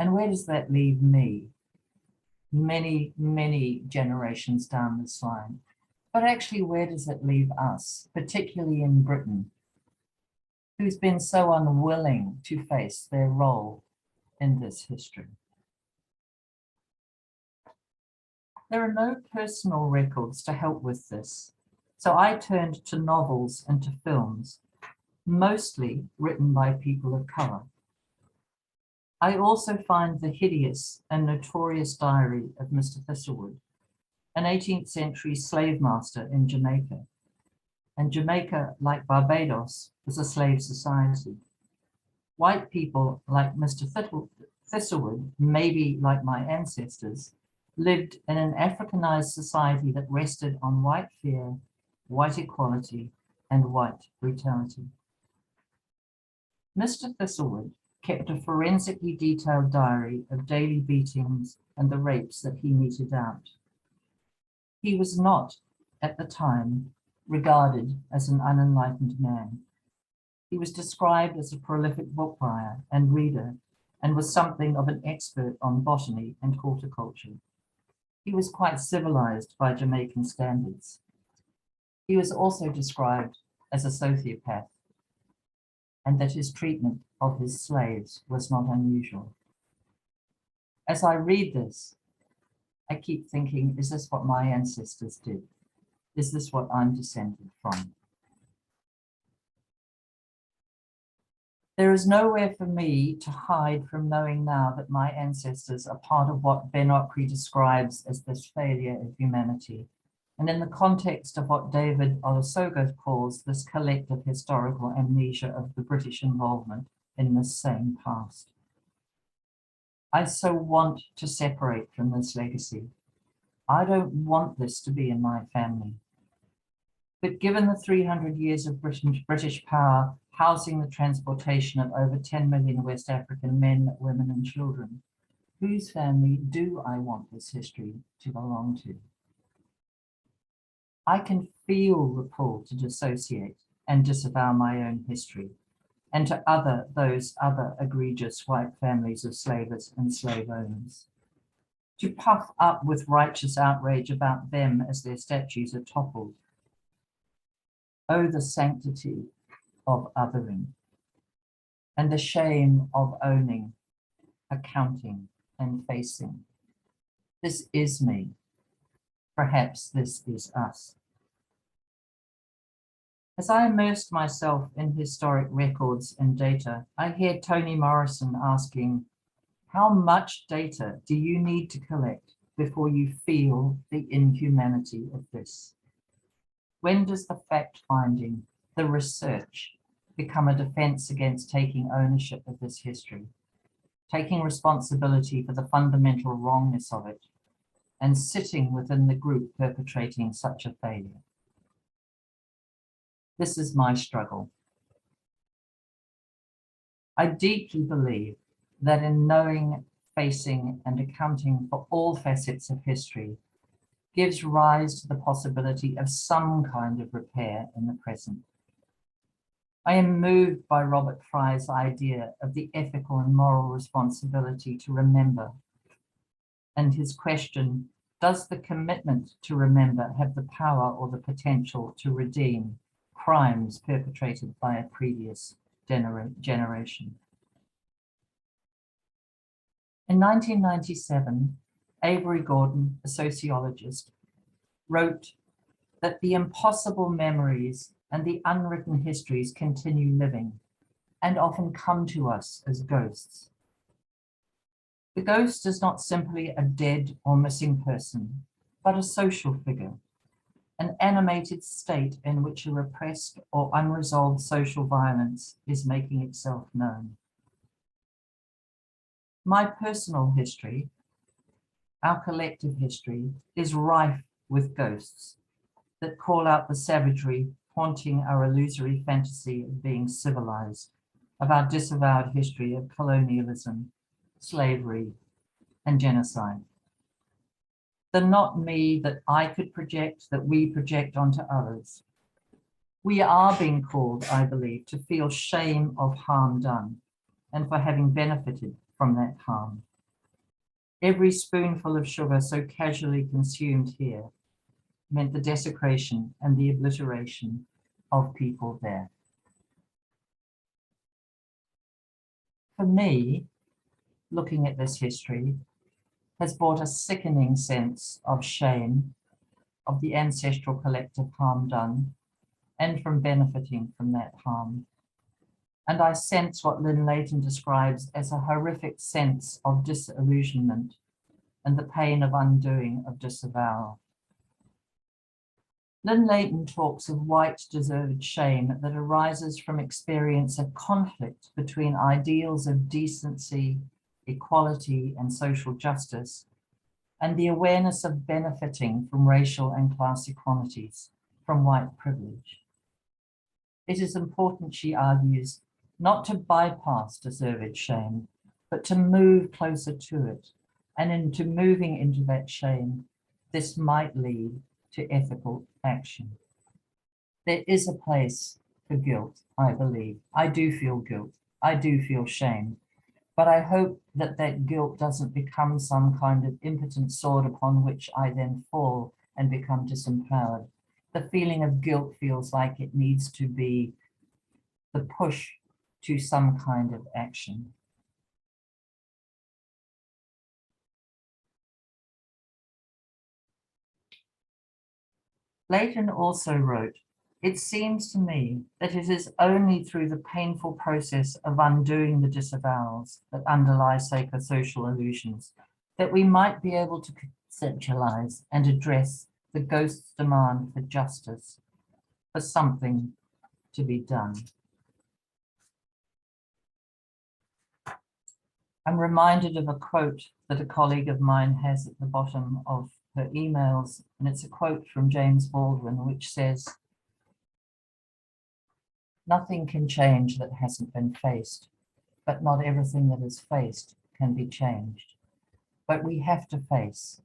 And where does that leave me? Many, many generations down this line. But actually, where does it leave us, particularly in Britain, who's been so unwilling to face their role in this history? There are no personal records to help with this, so I turned to novels and to films, mostly written by people of color. I also find the hideous and notorious diary of Mr. Thistlewood, an 18th century slave master in Jamaica. And Jamaica, like Barbados, was a slave society. White people like Mr. Thistlewood, maybe like my ancestors, lived in an Africanized society that rested on white fear, white equality, and white brutality. Mr. Thistlewood kept a forensically detailed diary of daily beatings and the rapes that he meted out. He was not, at the time, regarded as an unenlightened man. He was described as a prolific book buyer and reader, and was something of an expert on botany and horticulture. He was quite civilized by Jamaican standards. He was also described as a sociopath, and that his treatment of his slaves was not unusual. As I read this, I keep thinking, is this what my ancestors did? Is this what I'm descended from? There is nowhere for me to hide from knowing now that my ancestors are part of what Ben Okri describes as this failure of humanity, and in the context of what David Olusoga calls this collective historical amnesia of the British involvement in this same past. I so want to separate from this legacy. I don't want this to be in my family. But given the 300 years of British power housing the transportation of over 10 million West African men, women, and children, whose family do I want this history to belong to? I can feel the pull to dissociate and disavow my own history, and to those other egregious white families of slavers and slave owners. To puff up with righteous outrage about them as their statues are toppled. Oh, the sanctity of othering, and the shame of owning, accounting, and facing. This is me. Perhaps this is us. As I immersed myself in historic records and data, I hear Toni Morrison asking, how much data do you need to collect before you feel the inhumanity of this? When does the fact-finding, the research, become a defense against taking ownership of this history, taking responsibility for the fundamental wrongness of it, and sitting within the group perpetrating such a failure? This is my struggle. I deeply believe that in knowing, facing, and accounting for all facets of history gives rise to the possibility of some kind of repair in the present. I am moved by Robert Frie's idea of the ethical and moral responsibility to remember, and his question, does the commitment to remember have the power or the potential to redeem crimes perpetrated by a previous generation? In 1997, Avery Gordon, a sociologist, wrote that the impossible memories and the unwritten histories continue living and often come to us as ghosts. The ghost is not simply a dead or missing person, but a social figure, an animated state in which a repressed or unresolved social violence is making itself known. My personal history, our collective history, is rife with ghosts that call out the savagery haunting our illusory fantasy of being civilized, of our disavowed history of colonialism, slavery, and genocide. The not me that I could project, that we project onto others. We are being called, I believe, to feel shame of harm done and for having benefited from that harm. Every spoonful of sugar so casually consumed here meant the desecration and the obliteration of people there. For me, looking at this history has brought a sickening sense of shame of the ancestral collective harm done and from benefiting from that harm. And I sense what Lynn Layton describes as a horrific sense of disillusionment and the pain of undoing, of disavowal. Lynn Layton talks of white deserved shame that arises from experience of conflict between ideals of decency, equality, and social justice, and the awareness of benefiting from racial and class equalities, from white privilege. It is important, she argues, not to bypass deserved shame, but to move closer to it. And into moving into that shame, this might lead to ethical action. There is a place for guilt, I believe. I do feel guilt. I do feel shame. But I hope that that guilt doesn't become some kind of impotent sword upon which I then fall and become disempowered. The feeling of guilt feels like it needs to be the push to some kind of action. Layton also wrote, "It seems to me that it is only through the painful process of undoing the disavowals that underlie psychosocial illusions that we might be able to conceptualize and address the ghost's demand for justice, for something to be done." I'm reminded of a quote that a colleague of mine has at the bottom of her emails, and it's a quote from James Baldwin, which says, "Nothing can change that hasn't been faced, but not everything that is faced can be changed. But we have to face.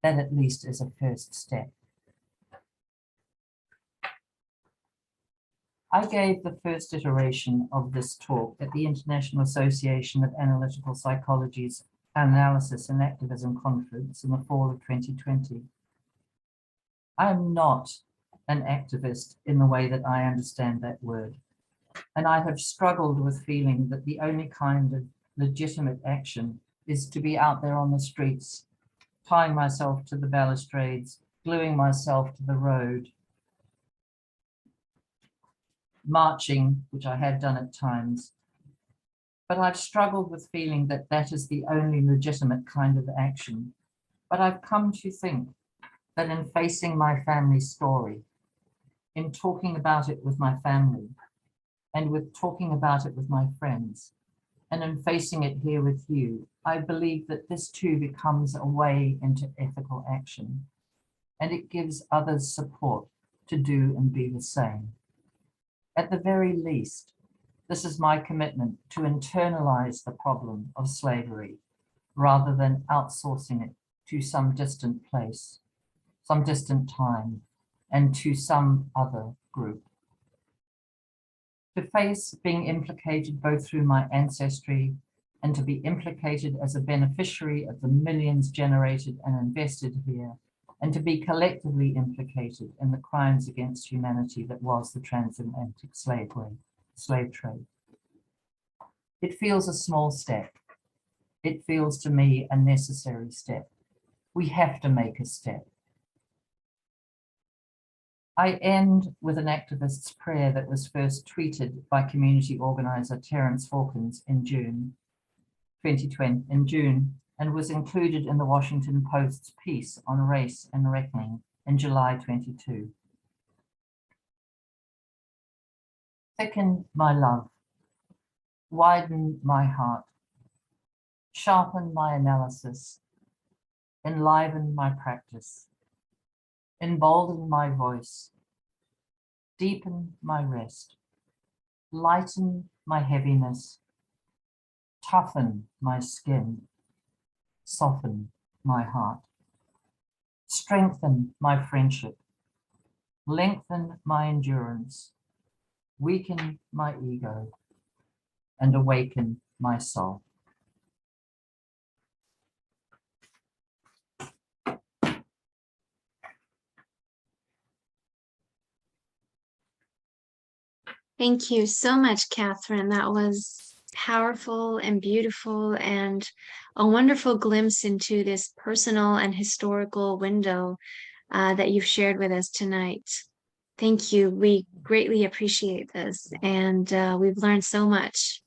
That at least is a first step." I gave the first iteration of this talk at the International Association of Analytical Psychology's Analysis and Activism Conference in the fall of 2020. I am not an activist in the way that I understand that word, and I have struggled with feeling that the only kind of legitimate action is to be out there on the streets, tying myself to the balustrades, gluing myself to the road, marching, which I had done at times. But I've struggled with feeling that that is the only legitimate kind of action. But I've come to think that in facing my family story, in talking about it with my family, and with talking about it with my friends, and in facing it here with you, I believe that this too becomes a way into ethical action, and it gives others support to do and be the same. At the very least, this is my commitment to internalize the problem of slavery rather than outsourcing it to some distant place, some distant time, and to some other group. To face being implicated both through my ancestry and to be implicated as a beneficiary of the millions generated and invested here, and to be collectively implicated in the crimes against humanity that was the transatlantic slave trade. It feels a small step. It feels to me a necessary step. We have to make a step. I end with an activist's prayer that was first tweeted by community organizer Terence Hawkins in June 2020, and was included in the Washington Post's piece on race and reckoning in July 22. Thicken my love, widen my heart, sharpen my analysis, enliven my practice, embolden my voice, deepen my rest, lighten my heaviness, toughen my skin, soften my heart, strengthen my friendship, lengthen my endurance, weaken my ego, and awaken my soul. Thank you so much, Katherine. That was powerful and beautiful and a wonderful glimpse into this personal and historical window that you've shared with us tonight. Thank you. We greatly appreciate this. And we've learned so much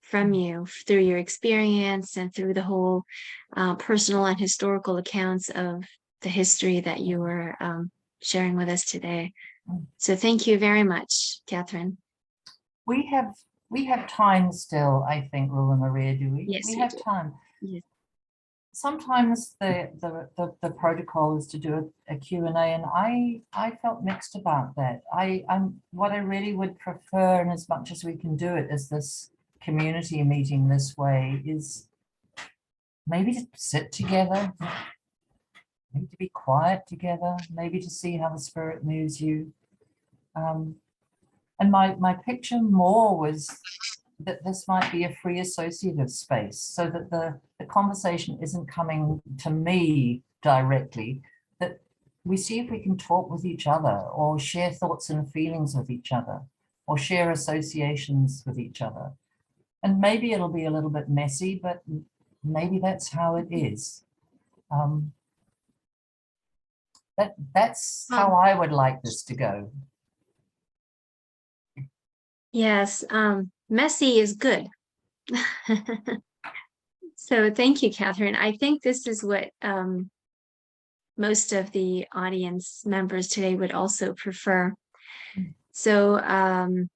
from you through your experience and through the whole personal and historical accounts of the history that you were sharing with us today. So thank you very much, Katherine. We have time still, I think, Rula Maria, do we? Yes, we have time. Yes. Sometimes the protocol is to do a Q&A, and I felt mixed about that. What I really would prefer, and as much as we can do it as this community meeting this way, is maybe to sit together, maybe to be quiet together, maybe to see how the spirit moves you. And my picture more was that this might be a free associative space, so that the conversation isn't coming to me directly, that we see if we can talk with each other or share thoughts and feelings with each other or share associations with each other. And maybe it'll be a little bit messy, but maybe that's how it is. That's how I would like this to go. Yes, messy is good. So thank you, Katherine. I think this is what most of the audience members today would also prefer. So on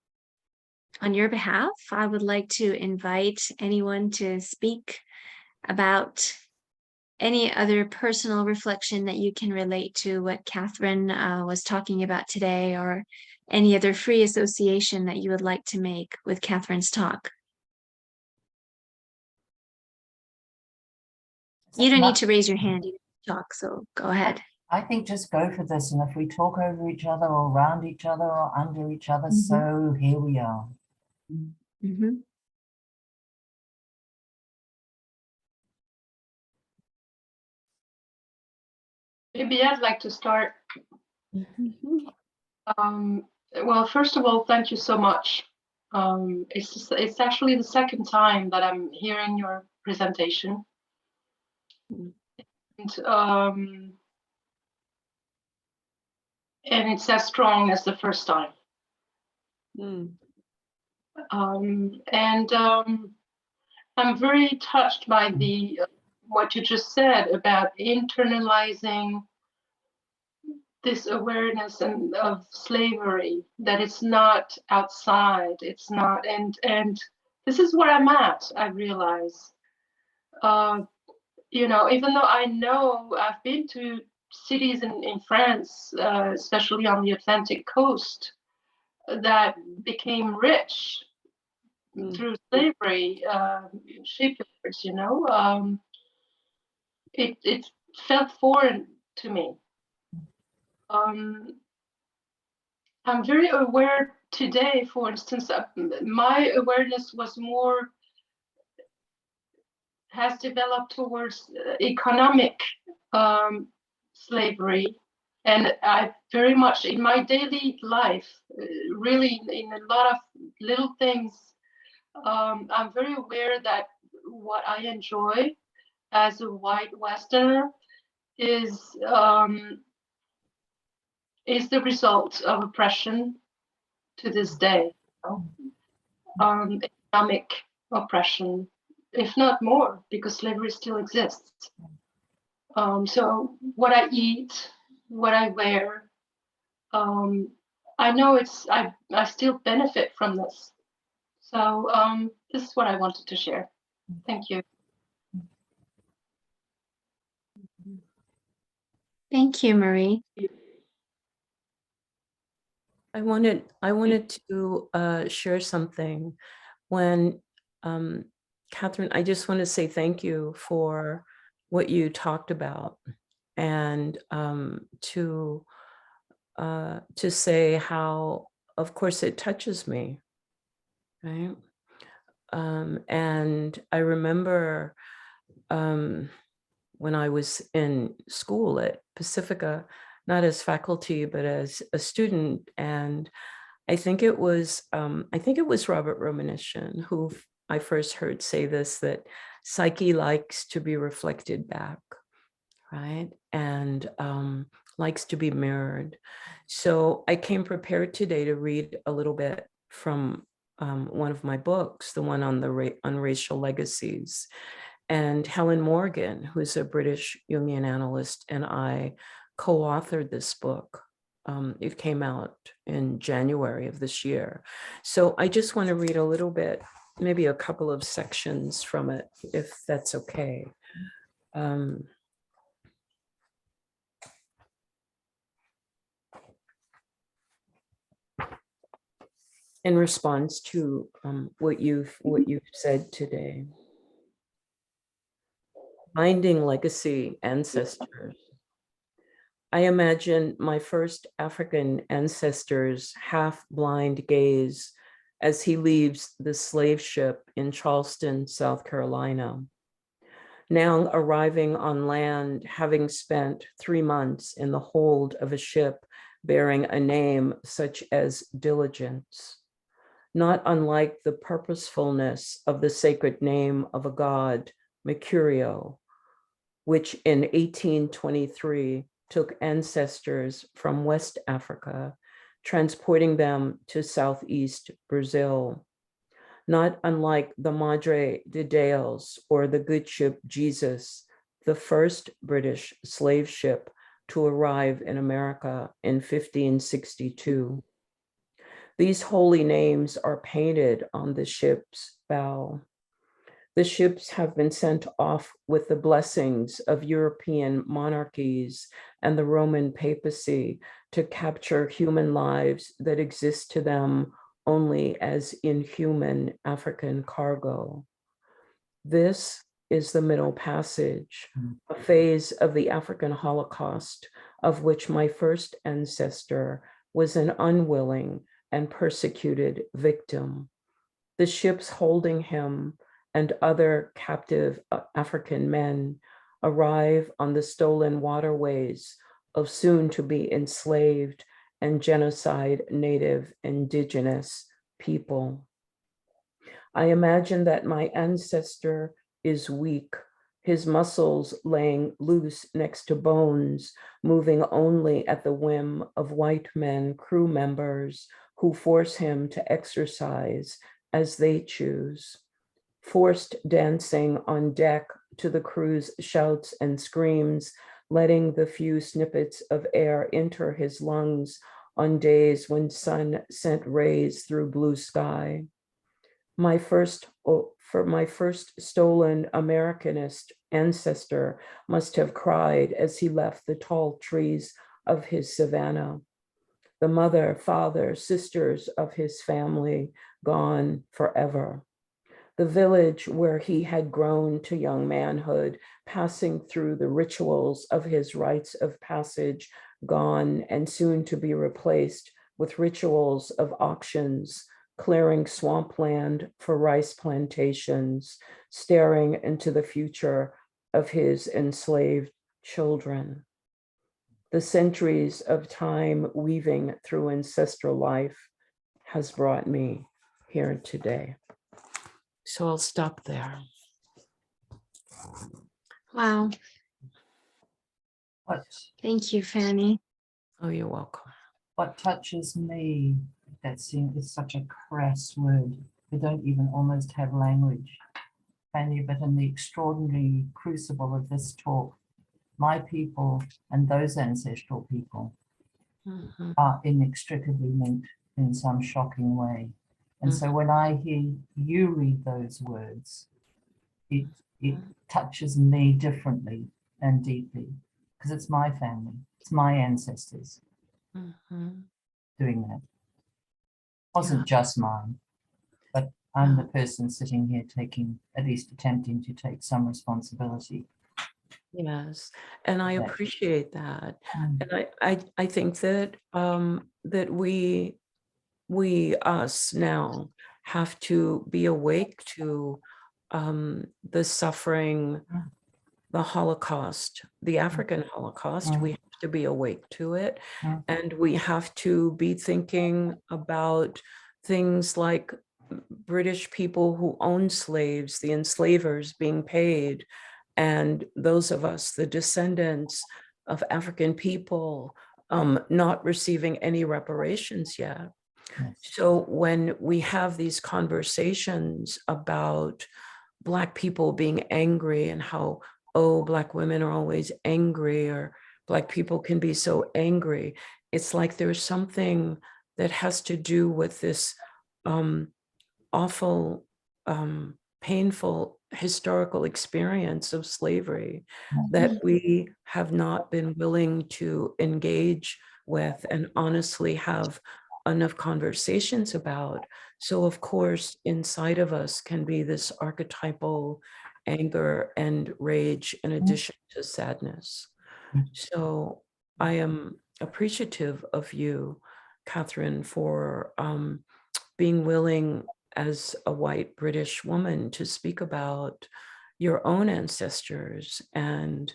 your behalf, I would like to invite anyone to speak about any other personal reflection that you can relate to what Katherine was talking about today, or any other free association that you would like to make with Katherine's talk. You don't need to raise your hand, you can talk, so go ahead. I think just go for this. And if we talk over each other or around each other or under each other, so here we are. Maybe I'd like to start. Well, first of all, thank you so much. It's actually the second time that I'm hearing your presentation. And it's as strong as the first time. I'm very touched by what you just said about internalizing this awareness of slavery, that it's not outside, it's not, and this is where I'm at, I realize. You know, even though I know I've been to cities in France, especially on the Atlantic coast, that became rich through slavery, shipyards, you know, it felt foreign to me. I'm very aware today, for instance, my awareness was more, has developed towards economic slavery. And I very much in my daily life, really in a lot of little things, I'm very aware that what I enjoy as a white Westerner is the result of oppression to this day. You know? Economic oppression, if not more, because slavery still exists. So what I eat, what I wear, I know I still benefit from this. So this is what I wanted to share. Thank you. Thank you, Marie. I wanted to share something. When Katherine, I just want to say thank you for what you talked about, and to say how, of course, it touches me, right? And I remember when I was in school at Pacifica, not as faculty, but as a student. And I think it was Robert Romanishin who I first heard say this, that psyche likes to be reflected back, right? And likes to be mirrored. So I came prepared today to read a little bit from one of my books, the one on on racial legacies. And Helen Morgan, who's a British Jungian analyst, and I co-authored this book. It came out in January of this year. So I just want to read a little bit, maybe a couple of sections from it, if that's okay. In response to what you've said today. Finding legacy ancestors. I imagine my first African ancestor's half-blind gaze as he leaves the slave ship in Charleston, South Carolina. Now arriving on land, having spent 3 months in the hold of a ship bearing a name such as Diligence, not unlike the purposefulness of the sacred name of a god, Mercurio, which in 1823 took ancestors from West Africa, transporting them to Southeast Brazil, not unlike the Madre de Deus or the good ship Jesus, the first British slave ship to arrive in America in 1562. These holy names are painted on the ship's bow. The ships have been sent off with the blessings of European monarchies and the Roman papacy to capture human lives that exist to them only as inhuman African cargo. This is the Middle Passage, a phase of the African Holocaust of which my first ancestor was an unwilling and persecuted victim. The ships holding him and other captive African men arrive on the stolen waterways of soon to be enslaved and genocide native indigenous people. I imagine that my ancestor is weak, his muscles laying loose next to bones, moving only at the whim of white men, crew members, who force him to exercise as they choose. Forced dancing on deck to the crew's shouts and screams, letting the few snippets of air enter his lungs on days when sun sent rays through blue sky. My first stolen Americanist ancestor must have cried as he left the tall trees of his savanna. The mother, father, sisters of his family gone forever. The village where he had grown to young manhood, passing through the rituals of his rites of passage, gone and soon to be replaced with rituals of auctions, clearing swampland for rice plantations, staring into the future of his enslaved children. The centuries of time weaving through ancestral life has brought me here today. So I'll stop there. Wow. What, Thank you, Fanny. Oh, you're welcome. what touches me, that seems is such a crass word. We don't even almost have language, Fanny, but in the extraordinary crucible of this talk, my people and those ancestral people are inextricably linked in some shocking way. And so when I hear you read those words, it touches me differently and deeply, because it's my family, it's my ancestors doing that. It wasn't just mine, but I'm the person sitting here taking, at least attempting to take some responsibility. Yes, and I appreciate that. And I think that that we us now have to be awake to the suffering, the Holocaust, the African Holocaust. We have to be awake to it, and we have to be thinking about things like British people who owned slaves, the enslavers being paid, and those of us, the descendants of African people, not receiving any reparations yet. So when we have these conversations about Black people being angry and how, oh, Black women are always angry, or Black people can be so angry, it's like there's something that has to do with this awful, painful historical experience of slavery that we have not been willing to engage with and honestly have enough conversations about. So of course, inside of us can be this archetypal anger and rage in addition to sadness. So I am appreciative of you, Katherine, for being willing as a white British woman to speak about your own ancestors and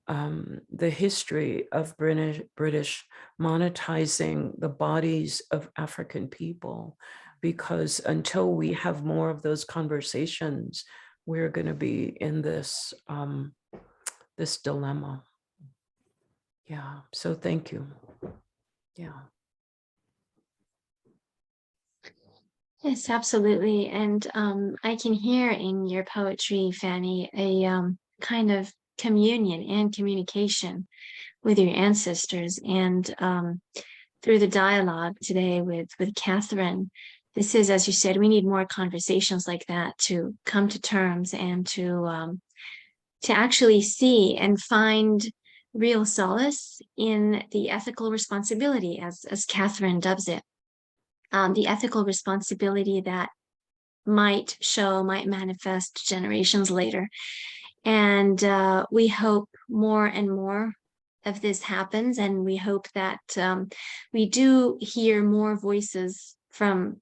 the history of British monetizing the bodies of African people, because until we have more of those conversations, we're going to be in this this dilemma. Yeah, so thank you. Yeah. Yes, absolutely. And I can hear in your poetry, Fanny, a kind of communion and communication with your ancestors. And through the dialogue today with Katherine, this is, as you said, we need more conversations like that to come to terms and to actually see and find real solace in the ethical responsibility, as Katherine dubs it. The ethical responsibility that might manifest generations later. And we hope more and more of this happens, and we hope that we do hear more voices from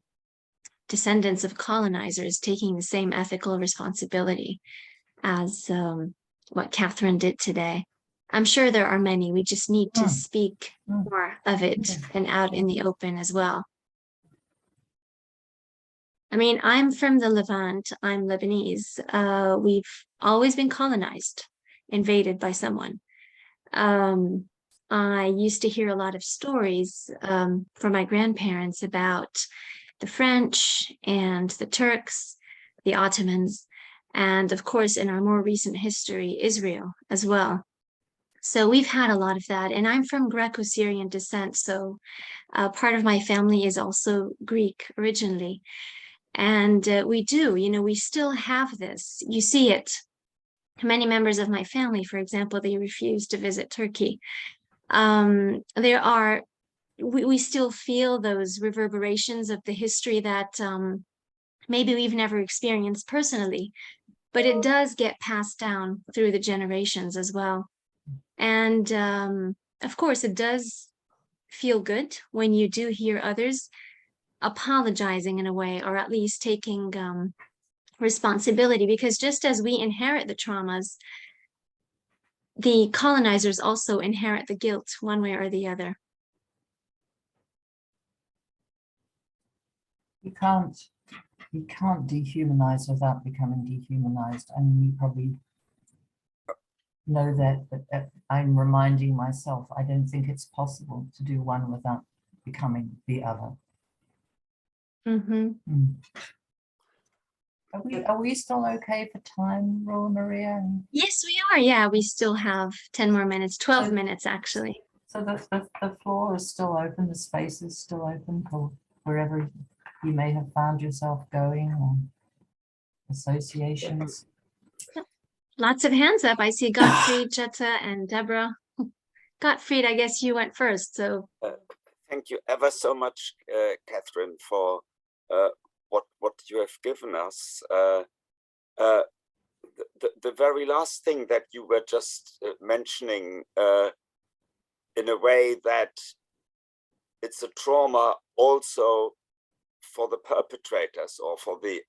descendants of colonizers taking the same ethical responsibility as what Katherine did today. I'm sure there are many. We just need to speak more of it and out in the open as well. I mean, I'm from the Levant. I'm Lebanese. We've always been colonized, invaded by someone. I used to hear a lot of stories from my grandparents about the French and the Turks, the Ottomans, and of course, in our more recent history, Israel as well. So we've had a lot of that. And I'm from Greco-Syrian descent. So part of my family is also Greek originally. And we do, we still have this. You see it. Many members of my family, for example, they refuse to visit Turkey. We still feel those reverberations of the history that maybe we've never experienced personally, but it does get passed down through the generations as well. And of course, it does feel good when you do hear others apologizing in a way, or at least taking responsibility, because just as we inherit the traumas, the colonizers also inherit the guilt one way or the other. You can't dehumanize without becoming dehumanized. I mean, you probably know that, but I'm reminding myself, I don't think it's possible to do one without becoming the other. Are we still okay for time, Rola Maria? Yes, we are. Yeah, we still have 10 more minutes, 12 minutes actually. So the floor is still open, the space is still open for wherever you may have found yourself going, or associations. Lots of hands up. I see Gottfried, Jetta, and Deborah. Gottfried, I guess you went first. So thank you ever so much, Katherine, for what you have given us. The very last thing that you were just mentioning, in a way that it's a trauma also for the perpetrators or for the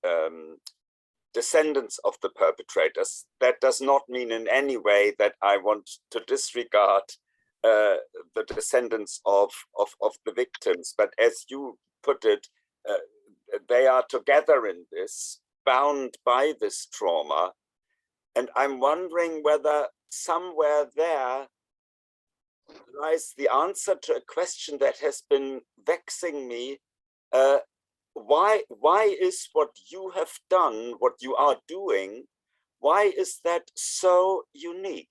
descendants of the perpetrators. That does not mean in any way that I want to disregard the descendants of the victims, but as you put it, they are together in this, bound by this trauma. And I'm wondering whether somewhere there lies the answer to a question that has been vexing me. Why is what you have done, what you are doing, why is that so unique?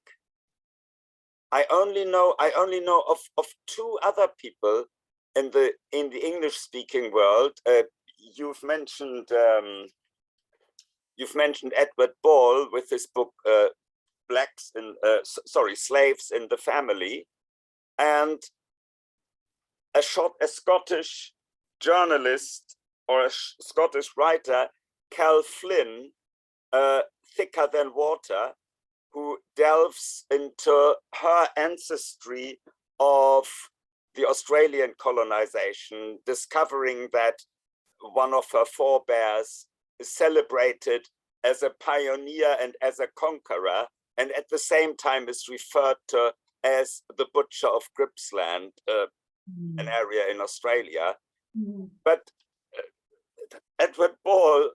I only know of two other people in the English-speaking world. You've mentioned Edward Ball with his book Slaves in the Family, and a Scottish journalist or a Scottish writer, Cal Flynn, Thicker Than Water, who delves into her ancestry of the Australian colonization, discovering that one of her forebears is celebrated as a pioneer and as a conqueror, and at the same time is referred to as the Butcher of Gippsland, an area in Australia. But Edward Ball,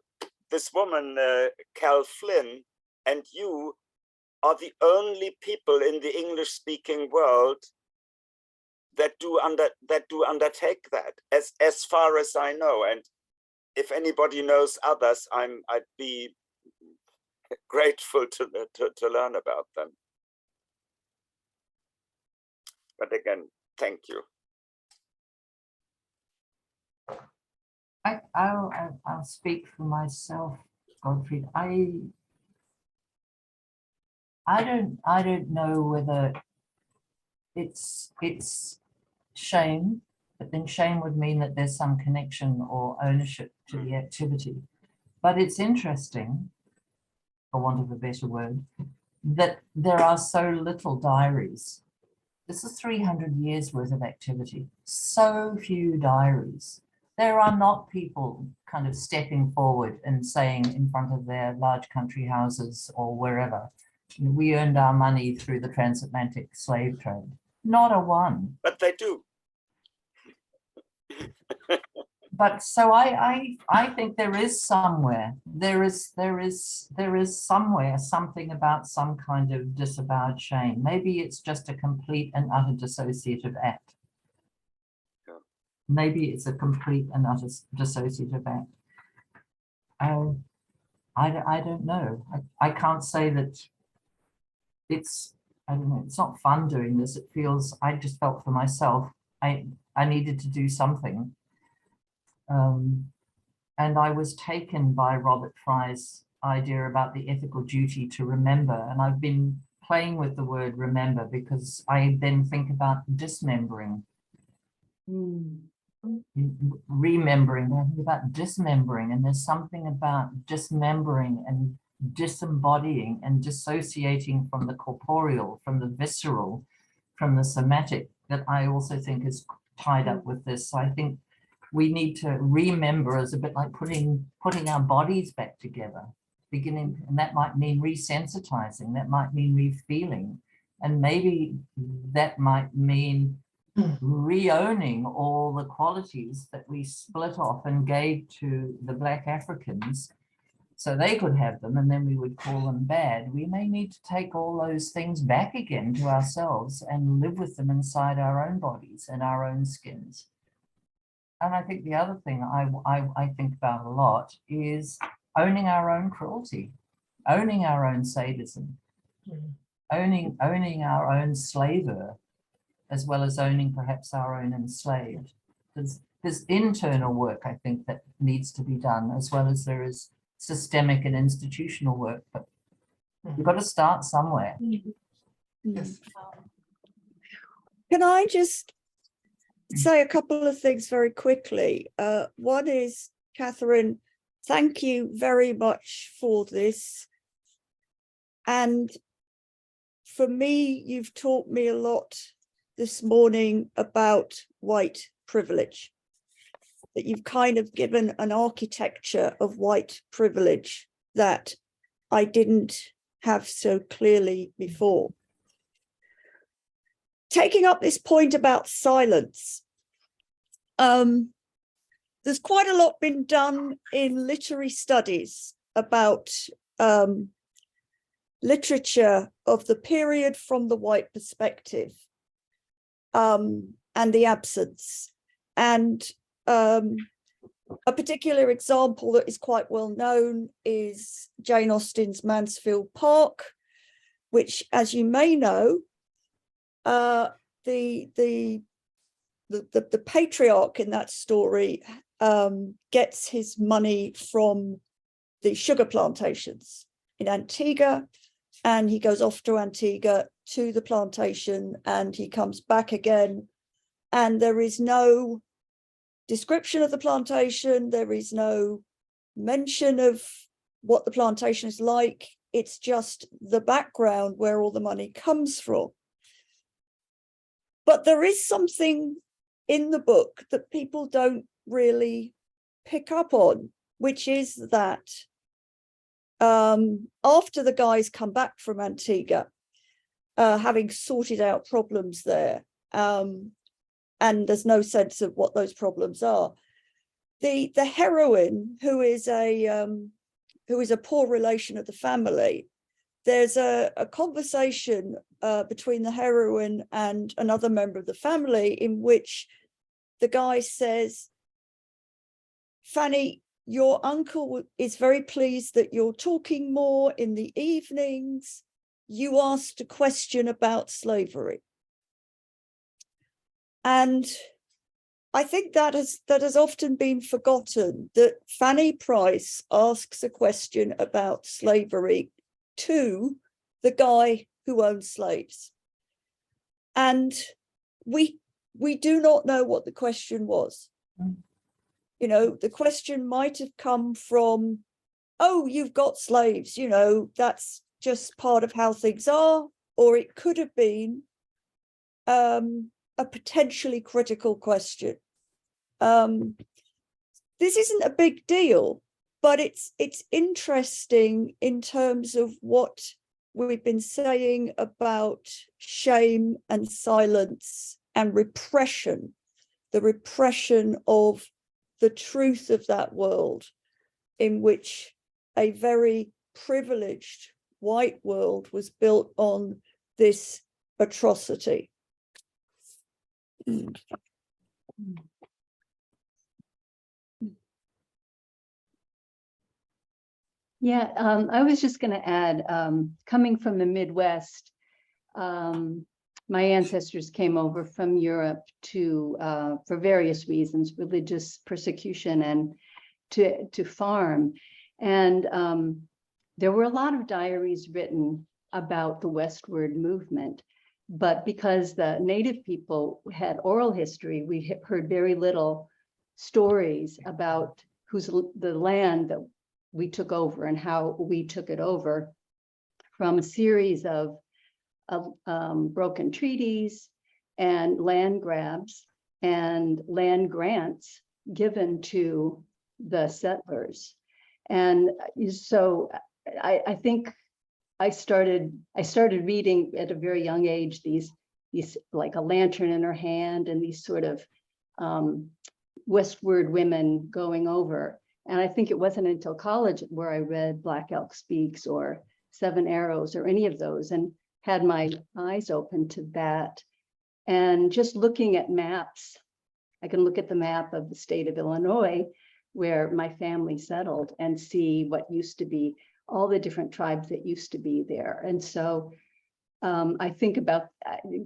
this woman, Cal Flynn, and you are the only people in the English-speaking world that do undertake that, as far as I know. And if anybody knows others, I'd be grateful to learn about them. But again, thank you. I'll speak for myself, Gottfried. I don't know whether it's shame, but then shame would mean that there's some connection or ownership to the activity. But it's interesting, for want of a better word, that there are so little diaries This is 300 years worth of activity. So few diaries. There are not people kind of stepping forward and saying in front of their large country houses or wherever, we earned our money through the transatlantic slave trade. Not a one. But they do. But so I think there is somewhere, there is somewhere something about some kind of disavowed shame. Maybe it's just a complete and utter dissociative act. Maybe it's a complete and utter dissociative act. I don't know. I can't say that it's, I don't know, it's not fun doing this. It feels, I just felt for myself, I needed to do something. And I was taken by Robert Frie's idea about the ethical duty to remember. And I've been playing with the word remember because I then think about dismembering. Remembering, I think about dismembering, and there's something about dismembering and disembodying and dissociating from the corporeal, from the visceral, from the somatic, that I also think is tied up with this. So I think we need to remember as a bit like putting our bodies back together, beginning, and that might mean resensitizing, that might mean refeeling, and maybe that might mean re-owning all the qualities that we split off and gave to the Black Africans so they could have them, and then we would call them bad. We may need to take all those things back again to ourselves and live with them inside our own bodies and our own skins. And I think the other thing I think about a lot is owning our own cruelty, owning our own sadism, owning our own slaver, as well as owning perhaps our own enslaved. There's internal work, I think, that needs to be done, as well as there is systemic and institutional work, but you've got to start somewhere. Yes. Can I just say a couple of things very quickly? One is, Katherine, thank you very much for this. And for me, you've taught me a lot this morning about white privilege, that you've kind of given an architecture of white privilege that I didn't have so clearly before. Taking up this point about silence, there's quite a lot been done in literary studies about literature of the period from the white perspective, and the absence. And a particular example that is quite well known is Jane Austen's Mansfield Park, which, as you may know, the patriarch in that story gets his money from the sugar plantations in Antigua, and he goes off to Antigua to the plantation, and he comes back again, and there is no description of the plantation, there is no mention of what the plantation is like. It's just the background where all the money comes from. But there is something in the book that people don't really pick up on, which is that after the guys come back from Antigua, having sorted out problems there, and there's no sense of what those problems are, the heroine, who is a poor relation of the family, there's a conversation between the heroine and another member of the family in which the guy says, Fanny, your uncle is very pleased that you're talking more in the evenings. You asked a question about slavery. And I think that has often been forgotten, that Fanny Price asks a question about slavery to the guy who owns slaves. And we do not know what the question was. You know, the question might have come from, oh, you've got slaves, you know, that's just part of how things are. Or it could have been, a potentially critical question. This isn't a big deal, but it's interesting in terms of what we've been saying about shame and silence and repression, the repression of the truth of that world in which a very privileged white world was built on this atrocity. Yeah, I was just going to add, coming from the Midwest, my ancestors came over from Europe to, for various reasons, religious persecution and to farm. And there were a lot of diaries written about the westward movement. But because the native people had oral history, we heard very little stories about the land that we took over and how we took it over, from a series of broken treaties and land grabs and land grants given to the settlers. And so I think I started reading at a very young age, these like a lantern in her hand and these sort of westward women going over. And I think it wasn't until college where I read Black Elk Speaks or Seven Arrows or any of those and had my eyes open to that. And just looking at maps, I can look at the map of the state of Illinois where my family settled and see what used to be, all the different tribes that used to be there. And so I think about,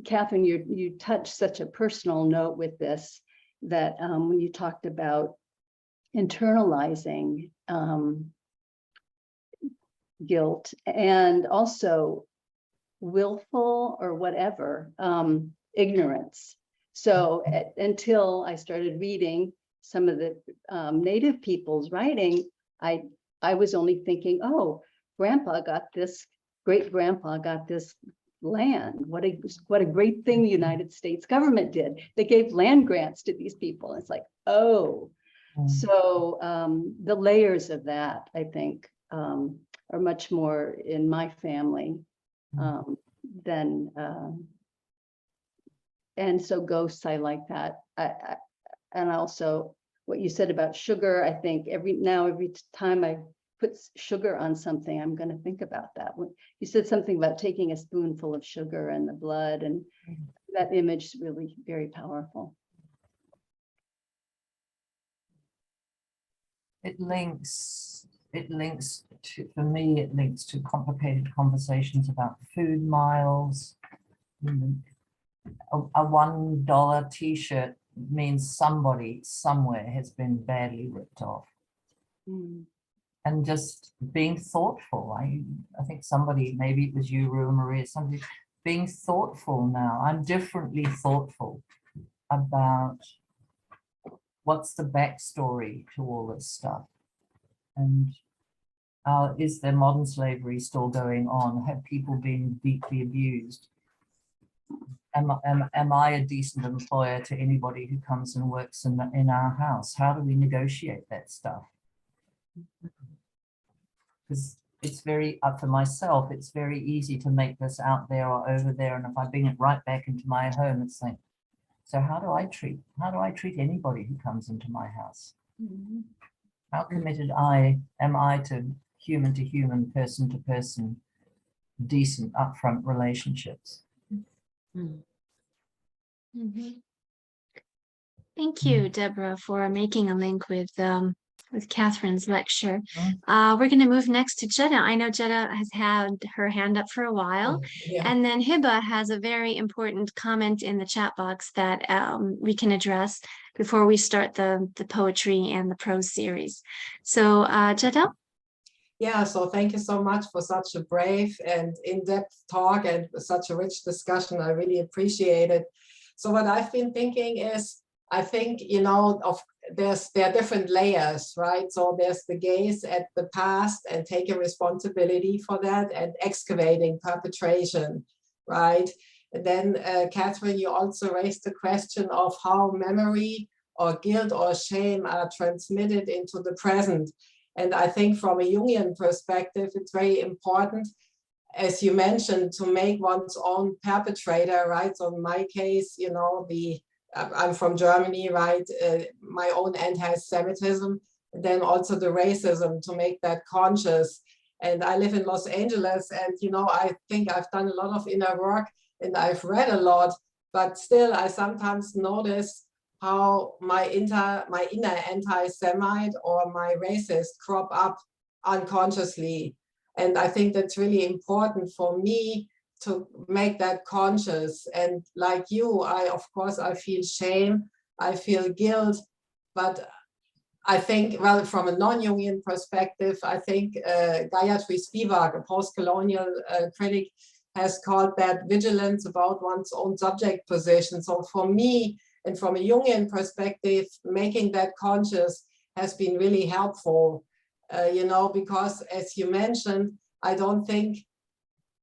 Katherine, you touched such a personal note with this, that when you talked about internalizing guilt and also willful or whatever ignorance. So until I started reading some of the native people's writing, I was only thinking, oh, grandpa got this, great grandpa got this land. What a great thing the United States government did. They gave land grants to these people. It's like, oh. So the layers of that, I think, are much more in my family than, and so ghosts, I like that. And also what you said about sugar, I think every time I put sugar on something, I'm going to think about that. When you said something about taking a spoonful of sugar and the blood, and that image is really very powerful. It links to, for me, it links to complicated conversations about food miles. A $1 t-shirt means somebody somewhere has been badly ripped off. And just being thoughtful. I think somebody, maybe it was you, Rue Maria, somebody being thoughtful now. I'm differently thoughtful about what's the backstory to all this stuff. And is there modern slavery still going on? Have people been deeply abused? Am I a decent employer to anybody who comes and works in our house? How do we negotiate that stuff? Because it's very, for myself, it's very easy to make this out there or over there. And if I bring it right back into my home, it's like, so how do I treat anybody who comes into my house? How committed am I to human, person to person, decent upfront relationships? Thank you, Deborah, for making a link with Katherine's lecture. We're going to move next to Jetta. I know Jetta has had her hand up for a while, and then Hiba has a very important comment in the chat box that we can address before we start the poetry and the prose series. So Jetta? Yeah, so thank you so much for such a brave and in-depth talk and such a rich discussion. I really appreciate it. So what I've been thinking is, I think, you know, there are different layers, right? So there's the gaze at the past and taking responsibility for that and excavating perpetration, right? Then, Katherine, you also raised the question of how memory or guilt or shame are transmitted into the present. And I think from a Jungian perspective, it's very important, as you mentioned, to make one's own perpetrator, right? So in my case, you know, I'm from Germany, right? My own anti-Semitism, then also the racism, to make that conscious. And I live in Los Angeles, and, you know, I think I've done a lot of inner work and I've read a lot, but still I sometimes notice how my inner anti-Semite or my racist crop up unconsciously. And I think that's really important for me to make that conscious. And like you, of course, I feel shame, I feel guilt, but I think, well, from a non-Jungian perspective, I think Gayatri Spivak, a post-colonial critic, has called that vigilance about one's own subject position. So for me, and from a Jungian perspective, making that conscious has been really helpful, you know, because as you mentioned, I think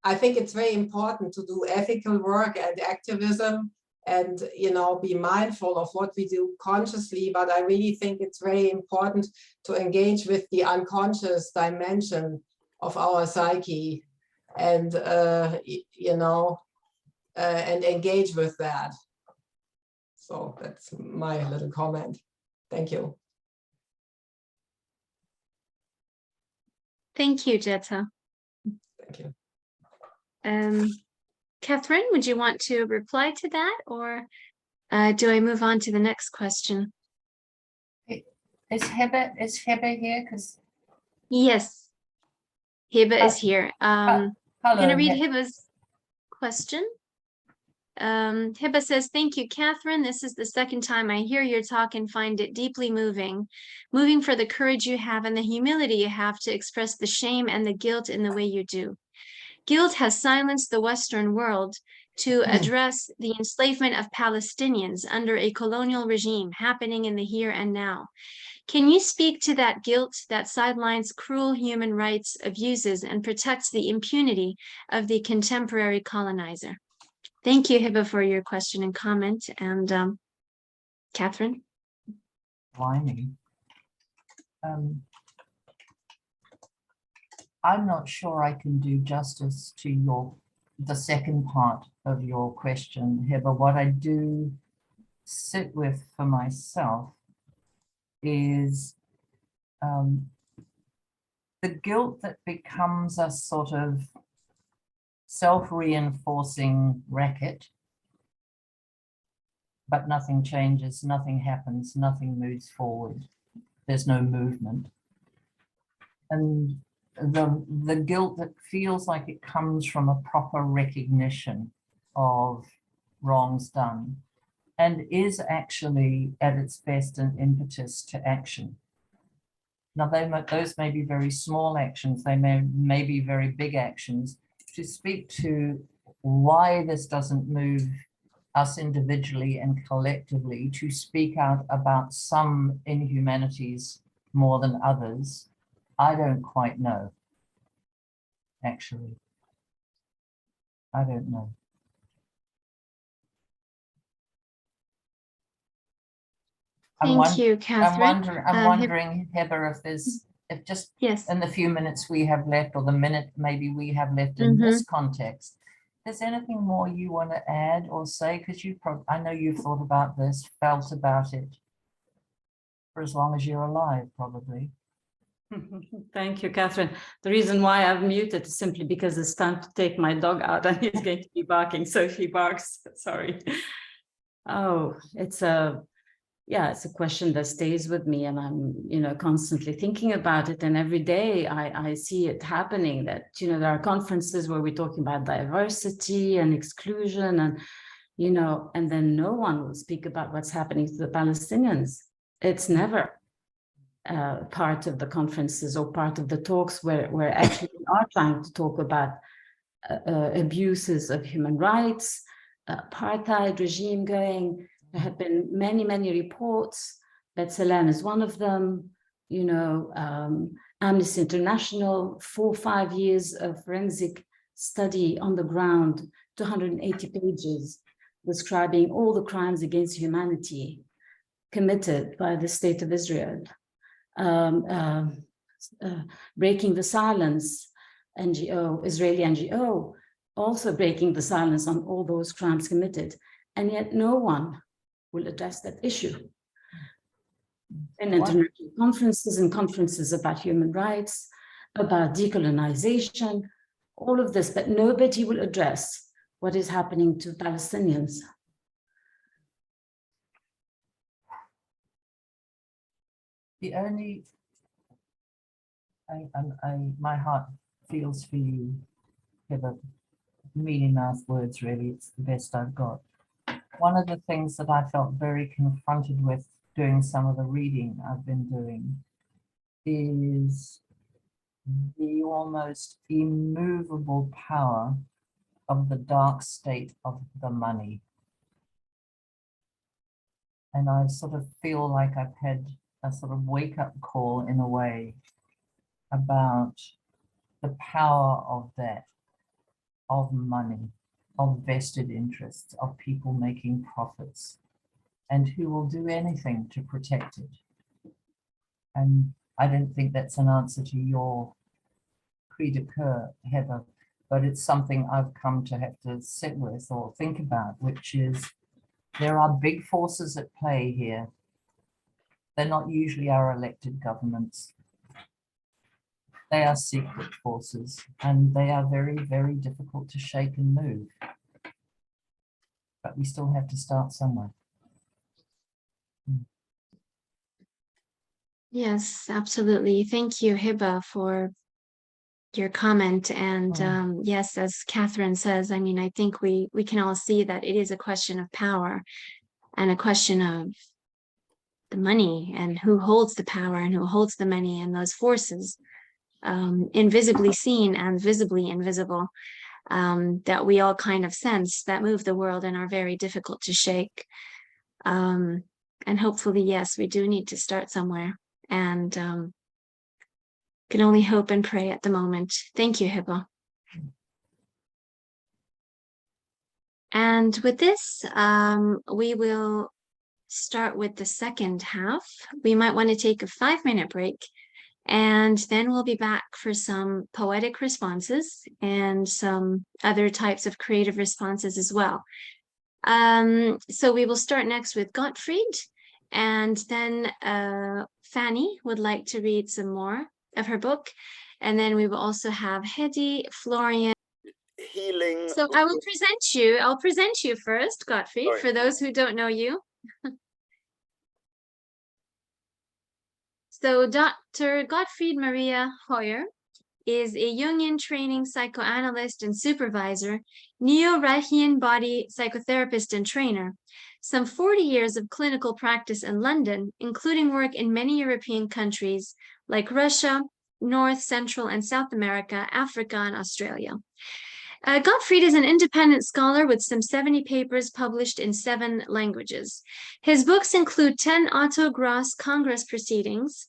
it's very important to do ethical work and activism and, you know, be mindful of what we do consciously. But I really think it's very important to engage with the unconscious dimension of our psyche and, you know, and engage with that. So that's my little comment. Thank you. Thank you, Jetta. Thank you. Katherine, would you want to reply to that, or do I move on to the next question? Is Hebe here? Because yes, Hebe is here. Hello, I'm going to read Hebe's question. Heba says, thank you, Katherine. This is the second time I hear your talk and find it deeply moving for the courage you have and the humility you have to express the shame and the guilt in the way you do. Guilt has silenced the Western world to address the enslavement of Palestinians under a colonial regime happening in the here and now. Can you speak to that guilt that sidelines cruel human rights abuses and protects the impunity of the contemporary colonizer? Thank you, Heba, for your question and comment. And Katherine? Blimey. I'm not sure I can do justice to the second part of your question, Heba. What I do sit with for myself is the guilt that becomes a sort of self-reinforcing racket, but nothing changes, nothing happens, nothing moves forward. There's no movement. And the guilt that feels like it comes from a proper recognition of wrongs done and is actually at its best an impetus to action. Now, those may be very small actions, they may be very big actions. To speak to why this doesn't move us individually and collectively, to speak out about some inhumanities more than others, I don't quite know, actually. I don't know. Thank you, Katherine. I'm wondering, Heather, if just in the few minutes we have left, or the minute maybe we have left in this context, is there anything more you want to add or say? Because I know you've thought about this, felt about it for as long as you're alive, probably. Thank you, Katherine. The reason why I've muted is simply because it's time to take my dog out and he's going to be barking. So if he barks, sorry. Oh, it's a question that stays with me, and I'm, constantly thinking about it. And every day I see it happening that, there are conferences where we're talking about diversity and exclusion and, and then no one will speak about what's happening to the Palestinians. It's never part of the conferences or part of the talks where actually we are trying to talk about abuses of human rights, apartheid regime going. There have been many, many reports. B'Tselem is one of them. Amnesty International, 4 or 5 years of forensic study on the ground, 280 pages, describing all the crimes against humanity committed by the State of Israel, breaking the silence, Israeli NGO, also breaking the silence on all those crimes committed, and yet no one will address that issue. In international conferences and conferences about human rights, about decolonization, all of this, but nobody will address what is happening to Palestinians. The only, my heart feels for you, Heather. Mealy mouth words, really, it's the best I've got. One of the things that I felt very confronted with doing some of the reading I've been doing is the almost immovable power of the dark state of the money. And I sort of feel like I've had a sort of wake-up call in a way about the power of that, of money, of vested interests, of people making profits, and who will do anything to protect it. And I don't think that's an answer to your cri de coeur, Heather, but it's something I've come to have to sit with or think about, which is there are big forces at play here. They're not usually our elected governments. They are secret forces, and they are very, very difficult to shake and move. But we still have to start somewhere. Yes, absolutely. Thank you, Hiba, for your comment. And yes, as Katherine says, I mean, I think we can all see that it is a question of power and a question of the money and who holds the power and who holds the money and those forces, invisibly seen and visibly invisible, that we all kind of sense, that move the world and are very difficult to shake. And hopefully, yes, we do need to start somewhere, and can only hope and pray at the moment. Thank you, Hiba. And with this, we will start with the second half. We might want to take a 5-minute break, and then we'll be back for some poetic responses and some other types of creative responses as well. So we will start next with Gottfried, and then Fanny would like to read some more of her book. And then we will also have Hedy, Florian. Healing. So I'll present you first, Gottfried, for those who don't know you. So Dr. Gottfried Maria Hoyer is a Jungian training psychoanalyst and supervisor, Neo-Reichian body psychotherapist and trainer, some 40 years of clinical practice in London, including work in many European countries like Russia, North, Central, and South America, Africa, and Australia. Gottfried is an independent scholar with some 70 papers published in 7 languages. His books include 10 Otto Gross Congress proceedings,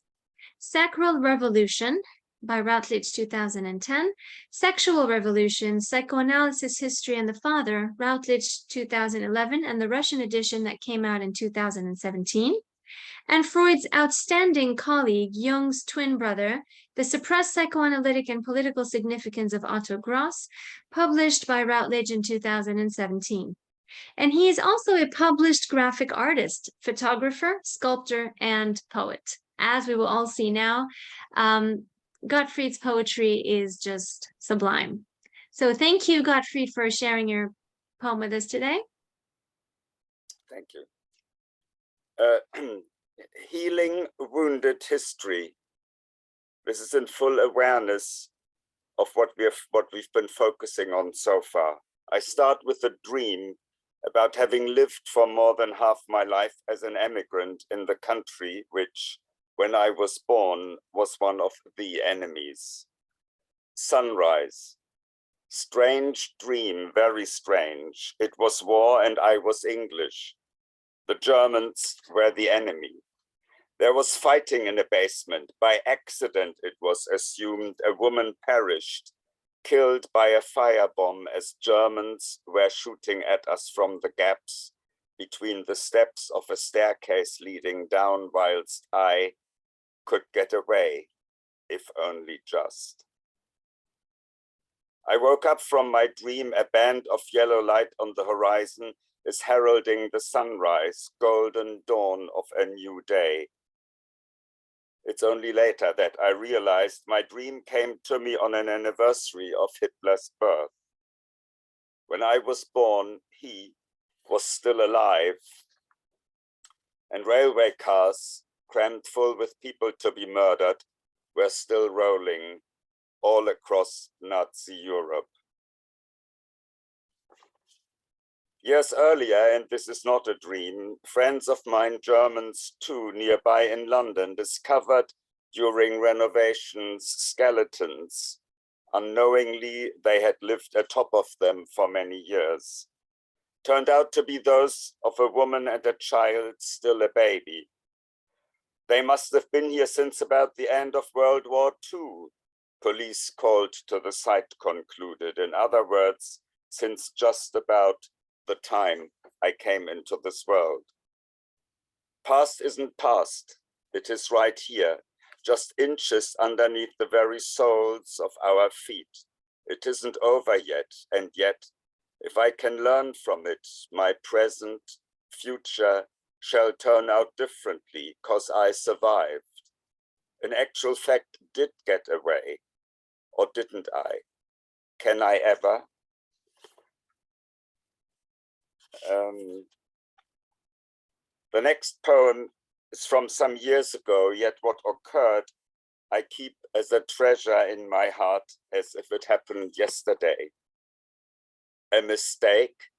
Sacral Revolution by Routledge 2010, Sexual Revolution, Psychoanalysis, History, and the Father, Routledge 2011, and the Russian edition that came out in 2017. And Freud's outstanding colleague, Jung's twin brother, The Suppressed Psychoanalytic and Political Significance of Otto Gross, published by Routledge in 2017. And he is also a published graphic artist, photographer, sculptor, and poet. As we will all see now, Gottfried's poetry is just sublime. So thank you, Gottfried, for sharing your poem with us today. Thank you. Healing wounded history. This is in full awareness of what we've been focusing on so far. I start with a dream about having lived for more than half my life as an emigrant in the country which, when I was born, was one of the enemies. Sunrise. Strange dream, very strange. It was war and I was English. The Germans were the enemy. There was fighting in a basement. By accident, it was assumed, a woman perished, killed by a firebomb as Germans were shooting at us from the gaps between the steps of a staircase leading down, whilst I could get away, if only just. I woke up from my dream. A band of yellow light on the horizon is heralding the sunrise, golden dawn of a new day. It's only later that I realized my dream came to me on an anniversary of Hitler's birth. When I was born, he was still alive, and railway cars crammed full with people to be murdered were still rolling all across Nazi Europe. Years earlier, and this is not a dream, friends of mine, Germans too, nearby in London, discovered during renovations skeletons. Unknowingly, they had lived atop of them for many years. Turned out to be those of a woman and a child, still a baby. They must have been here since about the end of World War II, police called to the site concluded. In other words, since just about the time I came into this world. Past isn't past, it is right here, just inches underneath the very soles of our feet. It isn't over yet, and yet, if I can learn from it, my present, future shall turn out differently, 'cause I survived. In actual fact, did get away, or didn't I? Can I ever? The next poem is from some years ago, yet what occurred I keep as a treasure in my heart, as if it happened yesterday. A mistake.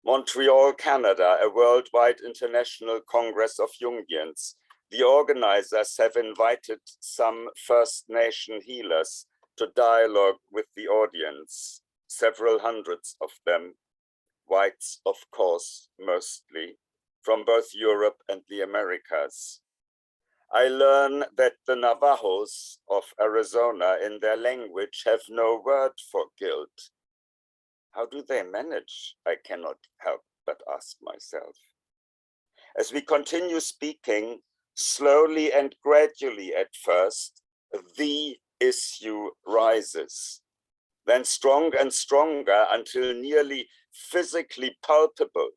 Montreal, Canada, a worldwide international congress of Jungians. The organizers have invited some First Nation healers to dialogue with the audience, several hundreds of them, whites, of course, mostly, from both Europe and the Americas. I learn that the Navajos of Arizona in their language have no word for guilt. How do they manage? I cannot help but ask myself. As we continue speaking, slowly and gradually at first, the issue rises, then strong and stronger until nearly physically palpable,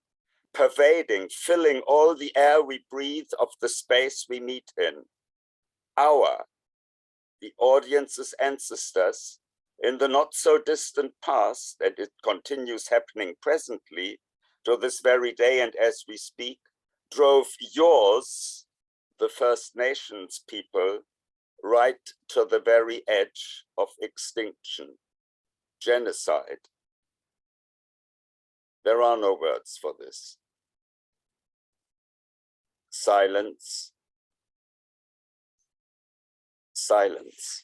pervading, filling all the air we breathe of the space we meet in. The audience's ancestors, in the not so distant past, and it continues happening presently to this very day and as we speak, drove yours, the First Nations people, right to the very edge of extinction, genocide. There are no words for this. Silence. Silence.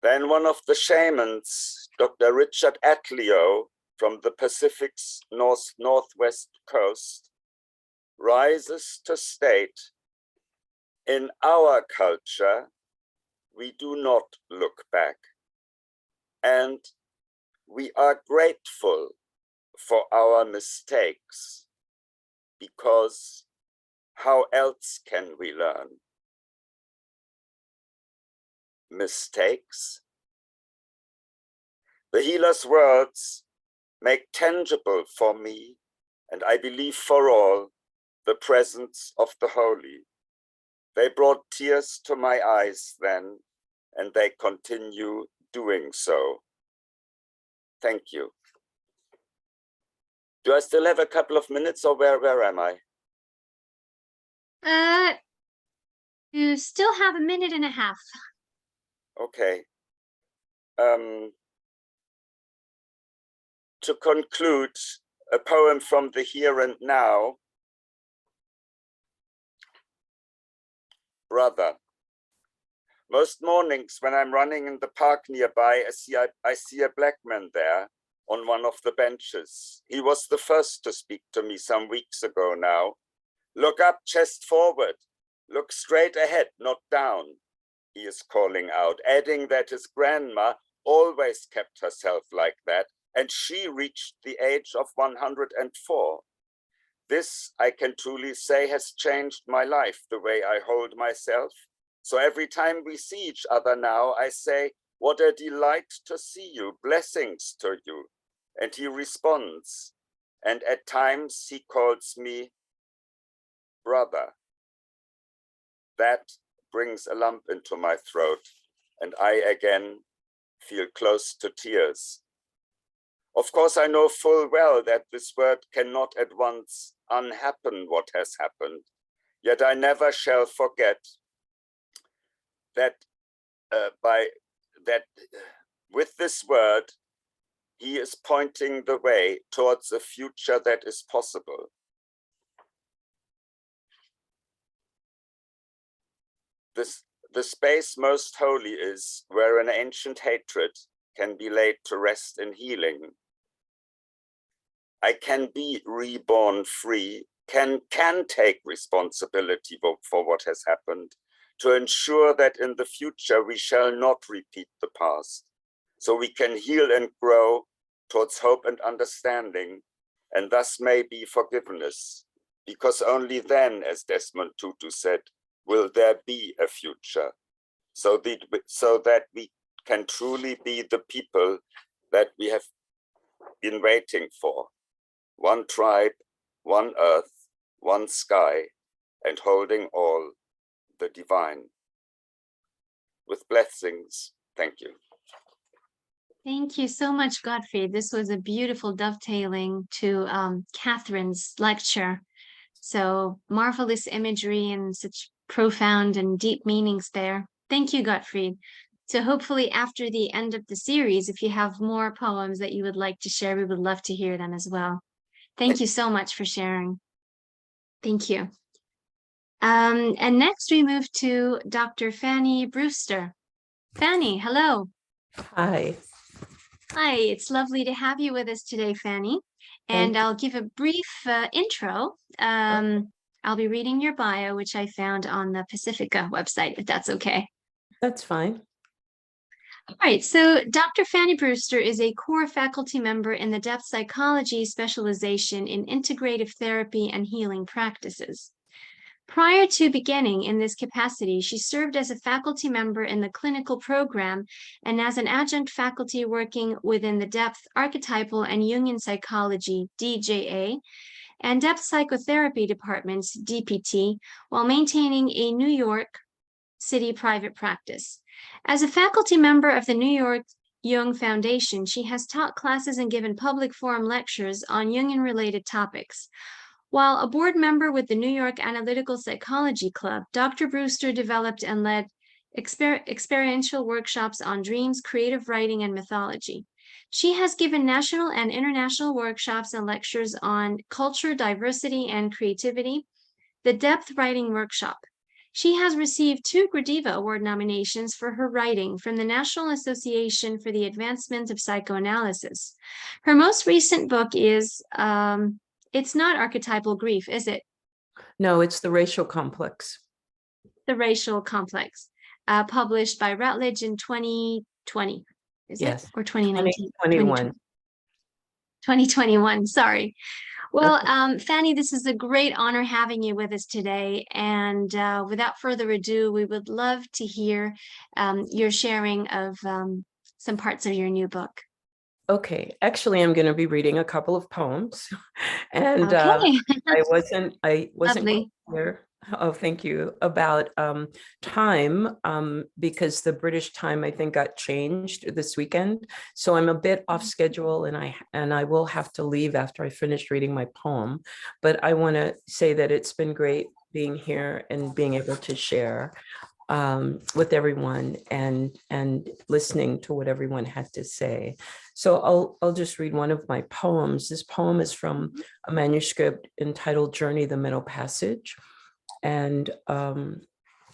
Then one of the shamans, Dr. Richard Atleo from the Pacific's northwest coast, rises to state, in our culture, we do not look back. And we are grateful for our mistakes, because how else can we learn? Mistakes? The healer's words make tangible for me, and I believe for all, the presence of the holy. They brought tears to my eyes then, and they continue doing so. Thank you. Do I still have a couple of minutes, or where am I? You still have a minute and a half. Okay. To conclude, a poem from the here and now. Brother. Most mornings when I'm running in the park nearby, I see a black man there on one of the benches. He was the first to speak to me some weeks ago now. Look up, chest forward. Look straight ahead, not down, he is calling out, adding that his grandma always kept herself like that, and she reached the age of 104. This, I can truly say, has changed my life, the way I hold myself. So every time we see each other now, I say, what a delight to see you, blessings to you. And he responds, and at times he calls me brother. That brings a lump into my throat, and I again feel close to tears. Of course, I know full well that this word cannot at once unhappen what has happened, yet I never shall forget that with this word, he is pointing the way towards a future that is possible. The space most holy is where an ancient hatred can be laid to rest in healing. I can be reborn free, can take responsibility for what has happened, to ensure that in the future we shall not repeat the past, so we can heal and grow towards hope and understanding, and thus maybe forgiveness, because only then, as Desmond Tutu said, will there be a future, so that we can truly be the people that we have been waiting for. One tribe, one earth, one sky, and holding all the divine. With blessings, thank you. Thank you so much, Godfrey. This was a beautiful dovetailing to Catherine's lecture. So marvelous imagery and such profound and deep meanings there. Thank you, Gottfried. So hopefully after the end of the series, if you have more poems that you would like to share, we would love to hear them as well. Thank you so much for sharing. Thank you. And next we move to Dr. Fanny Brewster. Fanny, hello. Hi. Hi, it's lovely to have you with us today, Fanny. And I'll give a brief intro. I'll be reading your bio, which I found on the Pacifica website, if that's okay. That's fine. All right, so Dr. Fanny Brewster is a core faculty member in the depth psychology specialization in integrative therapy and healing practices. Prior to beginning in this capacity, she served as a faculty member in the clinical program and as an adjunct faculty working within the depth archetypal and Jungian psychology, DJA, and depth psychotherapy departments, DPT, while maintaining a New York City private practice. As a faculty member of the New York Jung Foundation, she has taught classes and given public forum lectures on Jungian-related topics. While a board member with the New York Analytical Psychology Club, Dr. Brewster developed and led experiential workshops on dreams, creative writing, and mythology. She has given national and international workshops and lectures on culture, diversity, and creativity, the Depth Writing Workshop. She has received 2 Gradiva Award nominations for her writing from the National Association for the Advancement of Psychoanalysis. Her most recent book is, it's not Archetypal Grief, is it? No, it's The Racial Complex. The Racial Complex, published by Routledge in 2020, is it? Or 2019? 2021. 2021, sorry. Well, Fanny, this is a great honor having you with us today. And without further ado, we would love to hear your sharing of some parts of your new book. Okay, actually, I'm going to be reading a couple of poems, and Okay. I wasn't Lovely. clear. Oh, thank you. About time, because the British time I think got changed this weekend, so I'm a bit off schedule, and I will have to leave after I finish reading my poem. But I want to say that it's been great being here and being able to share with everyone and listening to what everyone had to say. So I'll just read one of my poems. This poem is from a manuscript entitled Journey the Middle Passage. And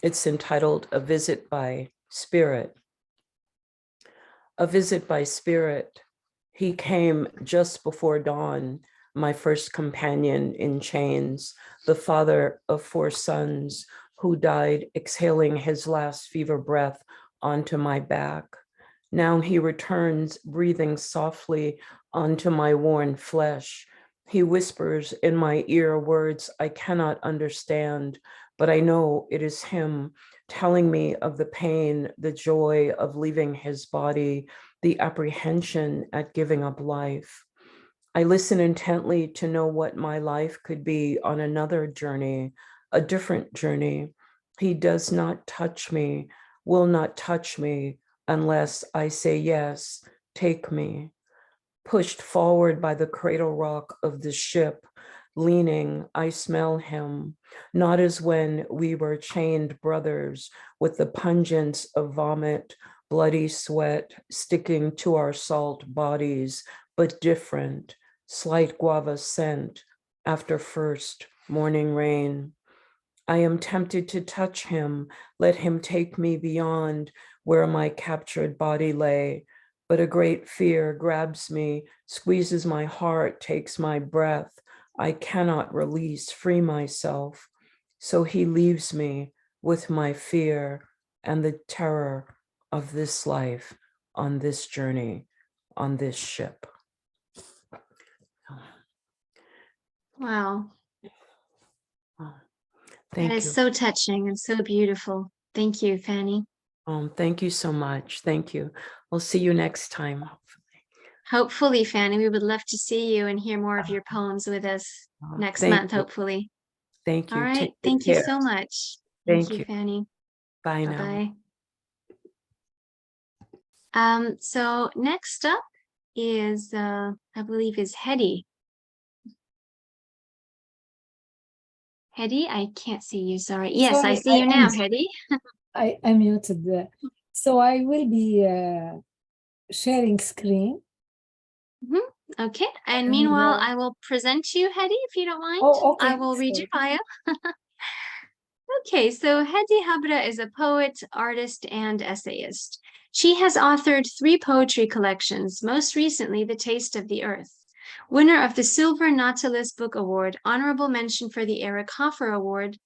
it's entitled A Visit by Spirit. A visit by spirit. He came just before dawn, my first companion in chains, the father of 4 sons who died exhaling his last fever breath onto my back. Now he returns, breathing softly onto my worn flesh. He whispers in my ear words I cannot understand, but I know it is him telling me of the pain, the joy of leaving his body, the apprehension at giving up life. I listen intently to know what my life could be on another journey, a different journey. He does not touch me, will not touch me unless I say yes, take me. Pushed forward by the cradle rock of the ship, leaning, I smell him, not as when we were chained brothers with the pungence of vomit, bloody sweat sticking to our salt bodies, but different, slight guava scent after first morning rain. I am tempted to touch him, let him take me beyond where my captured body lay, but a great fear grabs me, squeezes my heart, takes my breath. I cannot release, free myself. So he leaves me with my fear and the terror of this life on this journey, on this ship. Wow. Thank That you. is so touching and so beautiful. Thank you, Fanny. Thank you so much. Thank you. We'll see you next time. Hopefully, Fanny, we would love to see you and hear more of your poems with us next thank month, you. hopefully. Thank you. All right. Take Thank you care. so much. Thank you, you. Fanny. Bye now. Bye-bye. So next up is, I believe, is Hedy. Hedy, I can't see you, sorry. Yes, I Sorry, see you now, Hedy. I muted the. So I will be sharing screen. Okay, and meanwhile, I will present you, Hedy, if you don't mind. Oh, okay. I will read your bio. Okay, so Hedy Habra is a poet, artist, and essayist. She has authored 3 poetry collections, most recently The Taste of the Earth. Winner of the Silver Nautilus Book Award, honorable mention for the Eric Hoffer Award,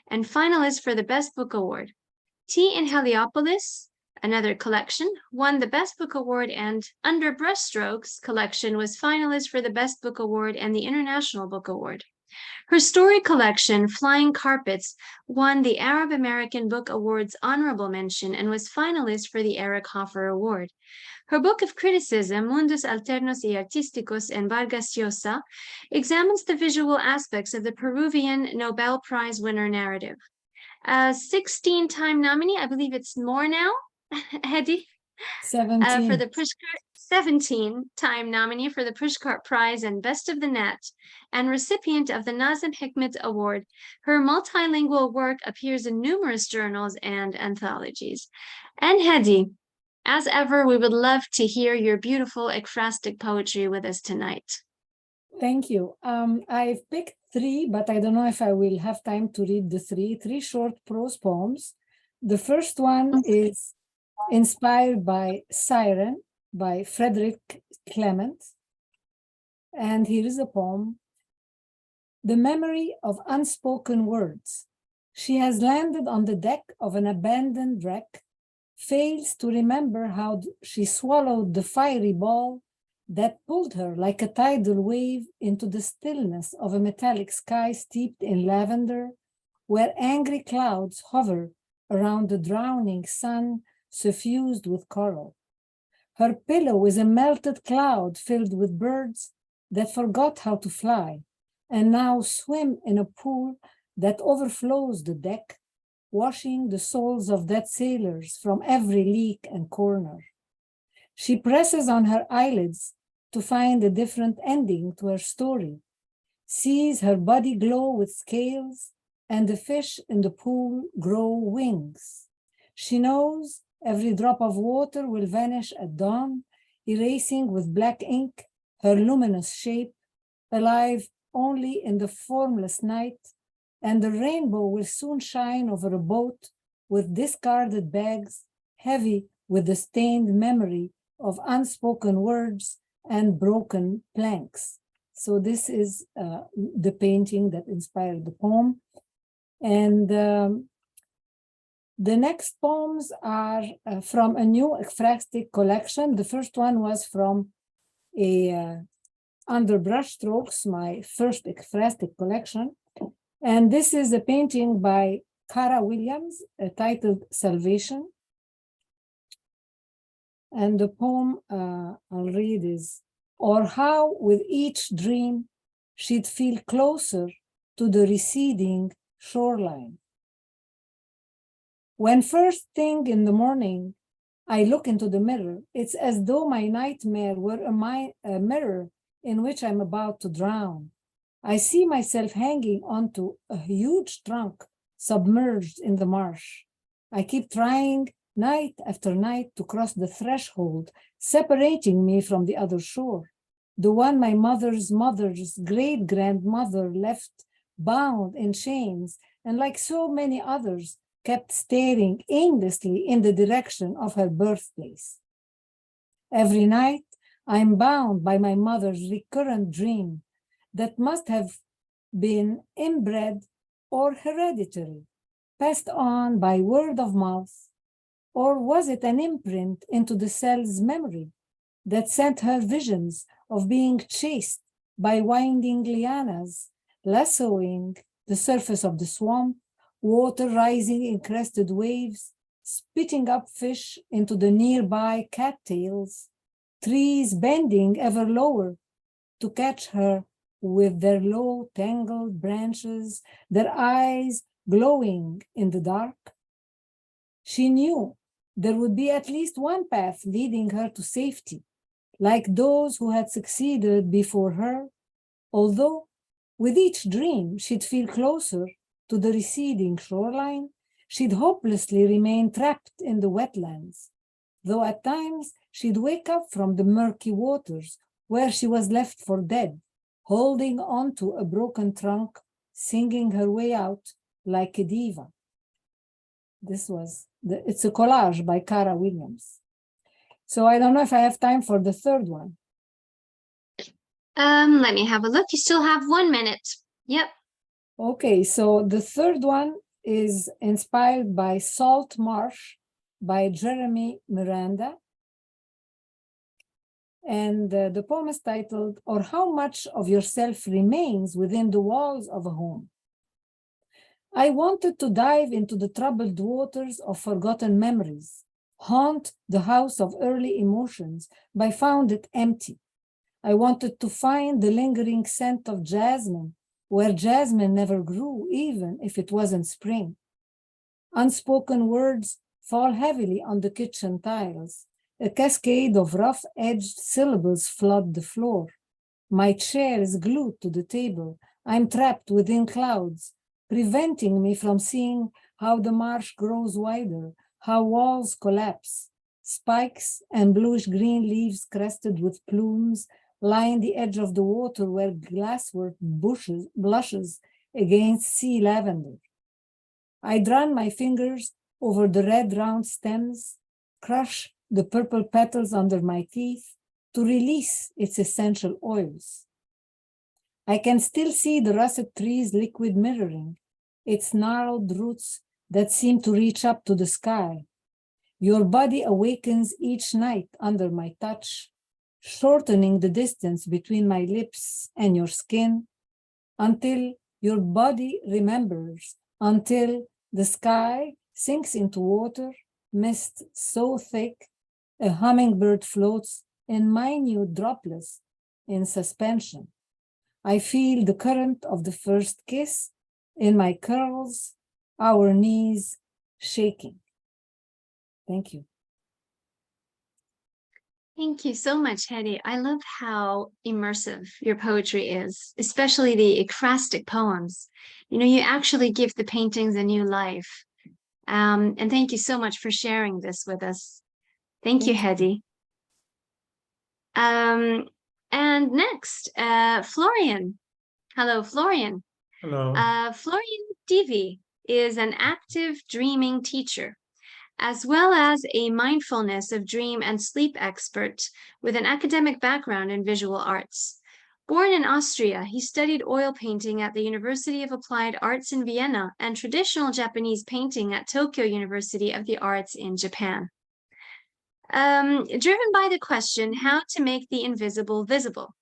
and finalist for the Best Book Award. Tea in Heliopolis, another collection, won the Best Book Award, and Under Brushstrokes collection was finalist for the Best Book Award and the International Book Award. Her story collection, Flying Carpets, won the Arab American Book Award's honorable mention and was finalist for the Eric Hoffer Award. Her book of criticism, Mundus Alternos y Artísticos en Vargas Llosa, examines the visual aspects of the Peruvian Nobel Prize winner narrative. A 16-time nominee, I believe it's more now, Hedy? 17. For the Pushcart, 17-time nominee for the Pushcart Prize and Best of the Net, and recipient of the Nazim Hikmet Award. Her multilingual work appears in numerous journals and anthologies. And Hedy, as ever, we would love to hear your beautiful ekphrastic poetry with us tonight. Thank you. I've picked 3, but I don't know if I will have time to read the 3 short prose poems. The first one is inspired by Siren by Frederick Clement. And here is a poem. The memory of unspoken words. She has landed on the deck of an abandoned wreck, fails to remember how she swallowed the fiery ball that pulled her like a tidal wave into the stillness of a metallic sky steeped in lavender, where angry clouds hover around the drowning sun suffused with coral. Her pillow is a melted cloud filled with birds that forgot how to fly and now swim in a pool that overflows the deck, washing the souls of dead sailors from every leak and corner. She presses on her eyelids to find a different ending to her story, sees her body glow with scales and the fish in the pool grow wings. She knows every drop of water will vanish at dawn, erasing with black ink her luminous shape, alive only in the formless night, and the rainbow will soon shine over a boat with discarded bags, heavy with the stained memory of unspoken words and broken planks. So this is the painting that inspired the poem. And The next poems are from a new ekphrastic collection. The first one was from Under Brushstrokes, my first ekphrastic collection. And this is a painting by Cara Williams titled Salvation. And the poem I'll read is, or how with each dream she'd feel closer to the receding shoreline. When first thing in the morning, I look into the mirror, it's as though my nightmare were a mirror in which I'm about to drown. I see myself hanging onto a huge trunk submerged in the marsh. I keep trying night after night to cross the threshold, separating me from the other shore, the one my mother's great-grandmother left bound in chains, and like so many others, kept staring aimlessly in the direction of her birthplace. Every night, I'm bound by my mother's recurrent dream that must have been inbred or hereditary, passed on by word of mouth, or was it an imprint into the cell's memory that sent her visions of being chased by winding lianas, lassoing the surface of the swamp, water rising in crested waves, spitting up fish into the nearby cattails, trees bending ever lower to catch her with their low tangled branches, their eyes glowing in the dark? She knew there would be at least one path leading her to safety, like those who had succeeded before her, although with each dream she'd feel closer to the receding shoreline, she'd hopelessly remain trapped in the wetlands, though at times she'd wake up from the murky waters where she was left for dead, holding onto a broken trunk, singing her way out like a diva. It's a collage by Cara Williams. So I don't know if I have time for the third one. Let me have a look. You still have 1 minute. Yep. Okay, so the third one is inspired by Salt Marsh by Jeremy Miranda. And the poem is titled, Or How Much of Yourself Remains Within the Walls of a Home. I wanted to dive into the troubled waters of forgotten memories, haunt the house of early emotions, but found it empty. I wanted to find the lingering scent of jasmine, where jasmine never grew, even if it wasn't spring. Unspoken words fall heavily on the kitchen tiles. A cascade of rough-edged syllables flood the floor. My chair is glued to the table. I'm trapped within clouds, preventing me from seeing how the marsh grows wider, how walls collapse. Spikes and bluish-green leaves crested with plumes line the edge of the water where glasswort blushes against sea lavender. I run my fingers over the red round stems, crush the purple petals under my teeth to release its essential oils. I can still see the russet tree's liquid mirroring, its gnarled roots that seem to reach up to the sky. Your body awakens each night under my touch, shortening the distance between my lips and your skin, until your body remembers, until the sky sinks into water, mist so thick, a hummingbird floats in minute droplets in suspension. I feel the current of the first kiss in my curls, our knees shaking. Thank you. Thank you so much, Hedy. I love how immersive your poetry is, especially the ekphrastic poems. You know, you actually give the paintings a new life. And thank you so much for sharing this with us. Thank you, Hedy. And next, Florian. Hello, Florian. Hello. Florian Divi is an active dreaming teacher, as well as a mindfulness of dream and sleep expert with an academic background in visual arts. Born in Austria, he studied oil painting at the University of Applied Arts in Vienna and traditional Japanese painting at Tokyo University of the Arts in Japan. Driven by the question, how to make the invisible visible,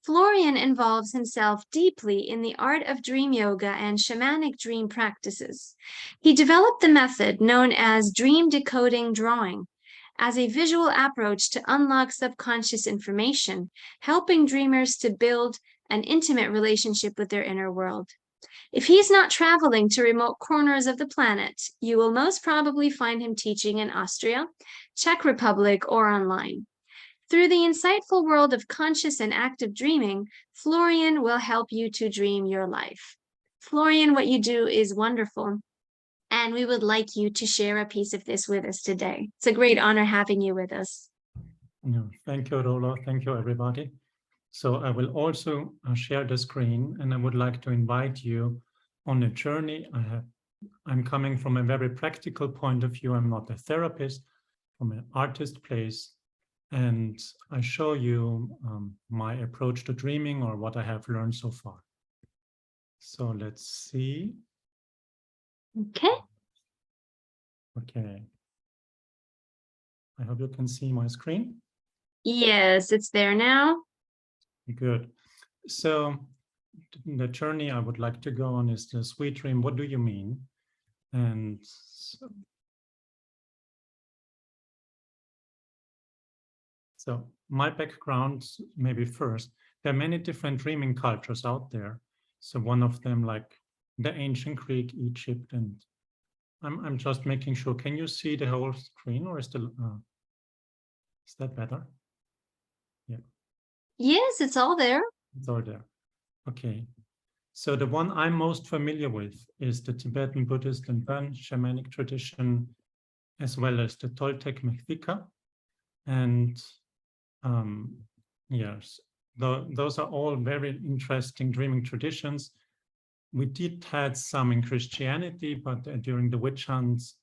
Florian involves himself deeply in the art of dream yoga and shamanic dream practices. He developed the method known as dream decoding drawing as a visual approach to unlock subconscious information, helping dreamers to build an intimate relationship with their inner world. If he's not traveling to remote corners of the planet, you will most probably find him teaching in Austria, Czech Republic, or online. Through the insightful world of conscious and active dreaming, Florian will help you to dream your life. Florian, what you do is wonderful, and we would like you to share a piece of this with us today. It's a great honor having you with us. Thank you, Rola. Thank you, everybody. So I will also share the screen, and I would like to invite you on a journey. I'm coming from a very practical point of view. I'm not a therapist, from an artist place. And I show you my approach to dreaming, or what I have learned so far. So let's see. Okay. Okay. I hope you can see my screen. Yes, it's there now. Good. So the journey I would like to go on is the sweet dream. What do you mean? And so my background, maybe first, there are many different dreaming cultures out there. So one of them, like the ancient Greek, Egypt, and I'm just making sure. Can you see the whole screen, or is that better? Yeah. Yes, it's all there. It's all there. Okay. So the one I'm most familiar with is the Tibetan Buddhist and Burn shamanic tradition, as well as the Toltec Mexica. And yes, those are all very interesting dreaming traditions. We did had some in Christianity, but during the witch hunts,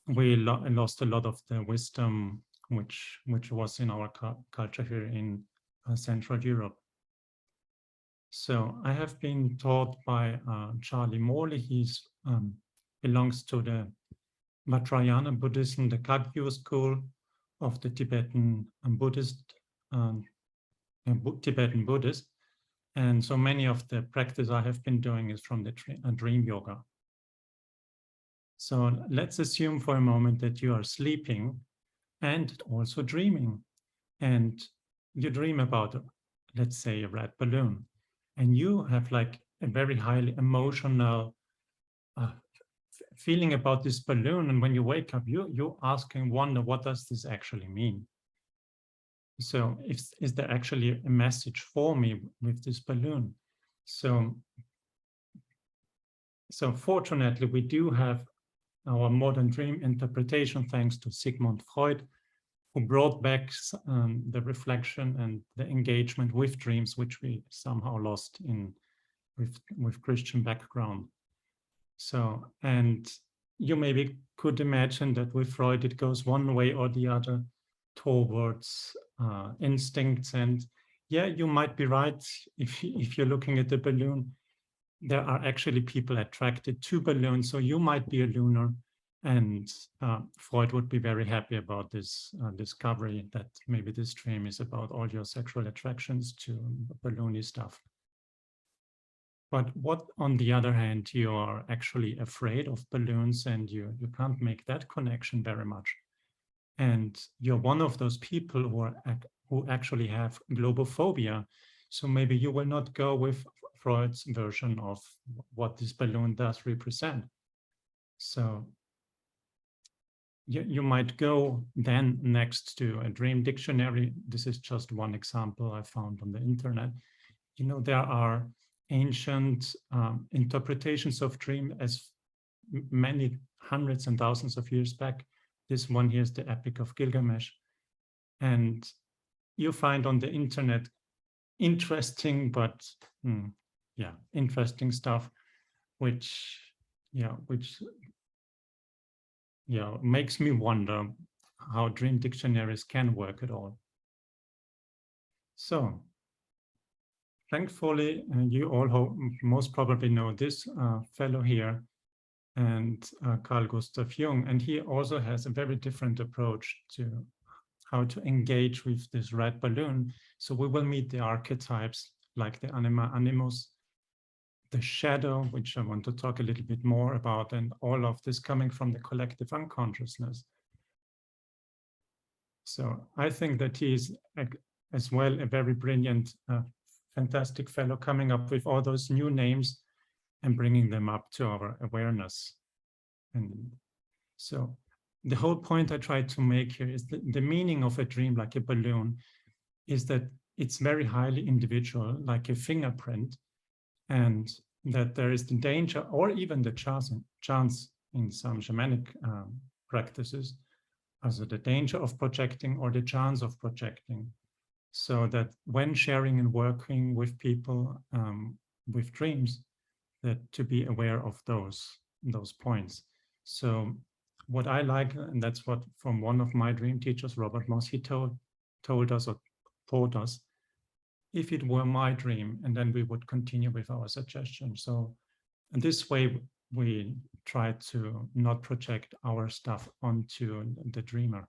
we lost a lot of the wisdom which was in our culture here in Central Europe. So I have been taught by Charlie Morley. He belongs to the Vajrayana Buddhism, the Kagyu school of the Tibetan Tibetan Buddhist. And so many of the practice I have been doing is from the dream yoga. So let's assume for a moment that you are sleeping and also dreaming. And you dream about, let's say, a red balloon. And you have like a very highly emotional feeling about this balloon. And when you wake up, you ask and wonder, what does this actually mean? So is there actually a message for me with this balloon? So fortunately, we do have our modern dream interpretation, thanks to Sigmund Freud, who brought back the reflection and the engagement with dreams, which we somehow lost with Christian background. So, and you maybe could imagine that with Freud, it goes one way or the other towards instincts. And yeah, you might be right. If you're looking at the balloon, there are actually people attracted to balloons. So you might be a lunar, and Freud would be very happy about this discovery that maybe this dream is about all your sexual attractions to balloony stuff. But what, on the other hand, you are actually afraid of balloons, and you can't make that connection very much. And you're one of those people who actually have globophobia. So maybe you will not go with Freud's version of what this balloon does represent. So you might go then next to a dream dictionary. This is just one example I found on the internet. You know, there are ancient interpretations of dream as many hundreds and thousands of years back. This one here is the Epic of Gilgamesh. And you find on the internet interesting, but interesting stuff, which makes me wonder how dream dictionaries can work at all. So thankfully, you all most probably know this fellow here, and Carl Gustav Jung, and he also has a very different approach to how to engage with this red balloon. So we will meet the archetypes like the anima animus, the shadow, which I want to talk a little bit more about, and all of this coming from the collective unconsciousness. So I think that he is as well a very brilliant, fantastic fellow, coming up with all those new names and bringing them up to our awareness. And so the whole point I tried to make here is the meaning of a dream, like a balloon, is that it's very highly individual, like a fingerprint, and that there is the danger or even the chance in some shamanic practices, also the danger of projecting or the chance of projecting. So that when sharing and working with people with dreams, that to be aware of those points. So what I like, and that's what from one of my dream teachers, Robert Moss, he told us or taught us, if it were my dream, and then we would continue with our suggestion. So in this way, we try to not project our stuff onto the dreamer.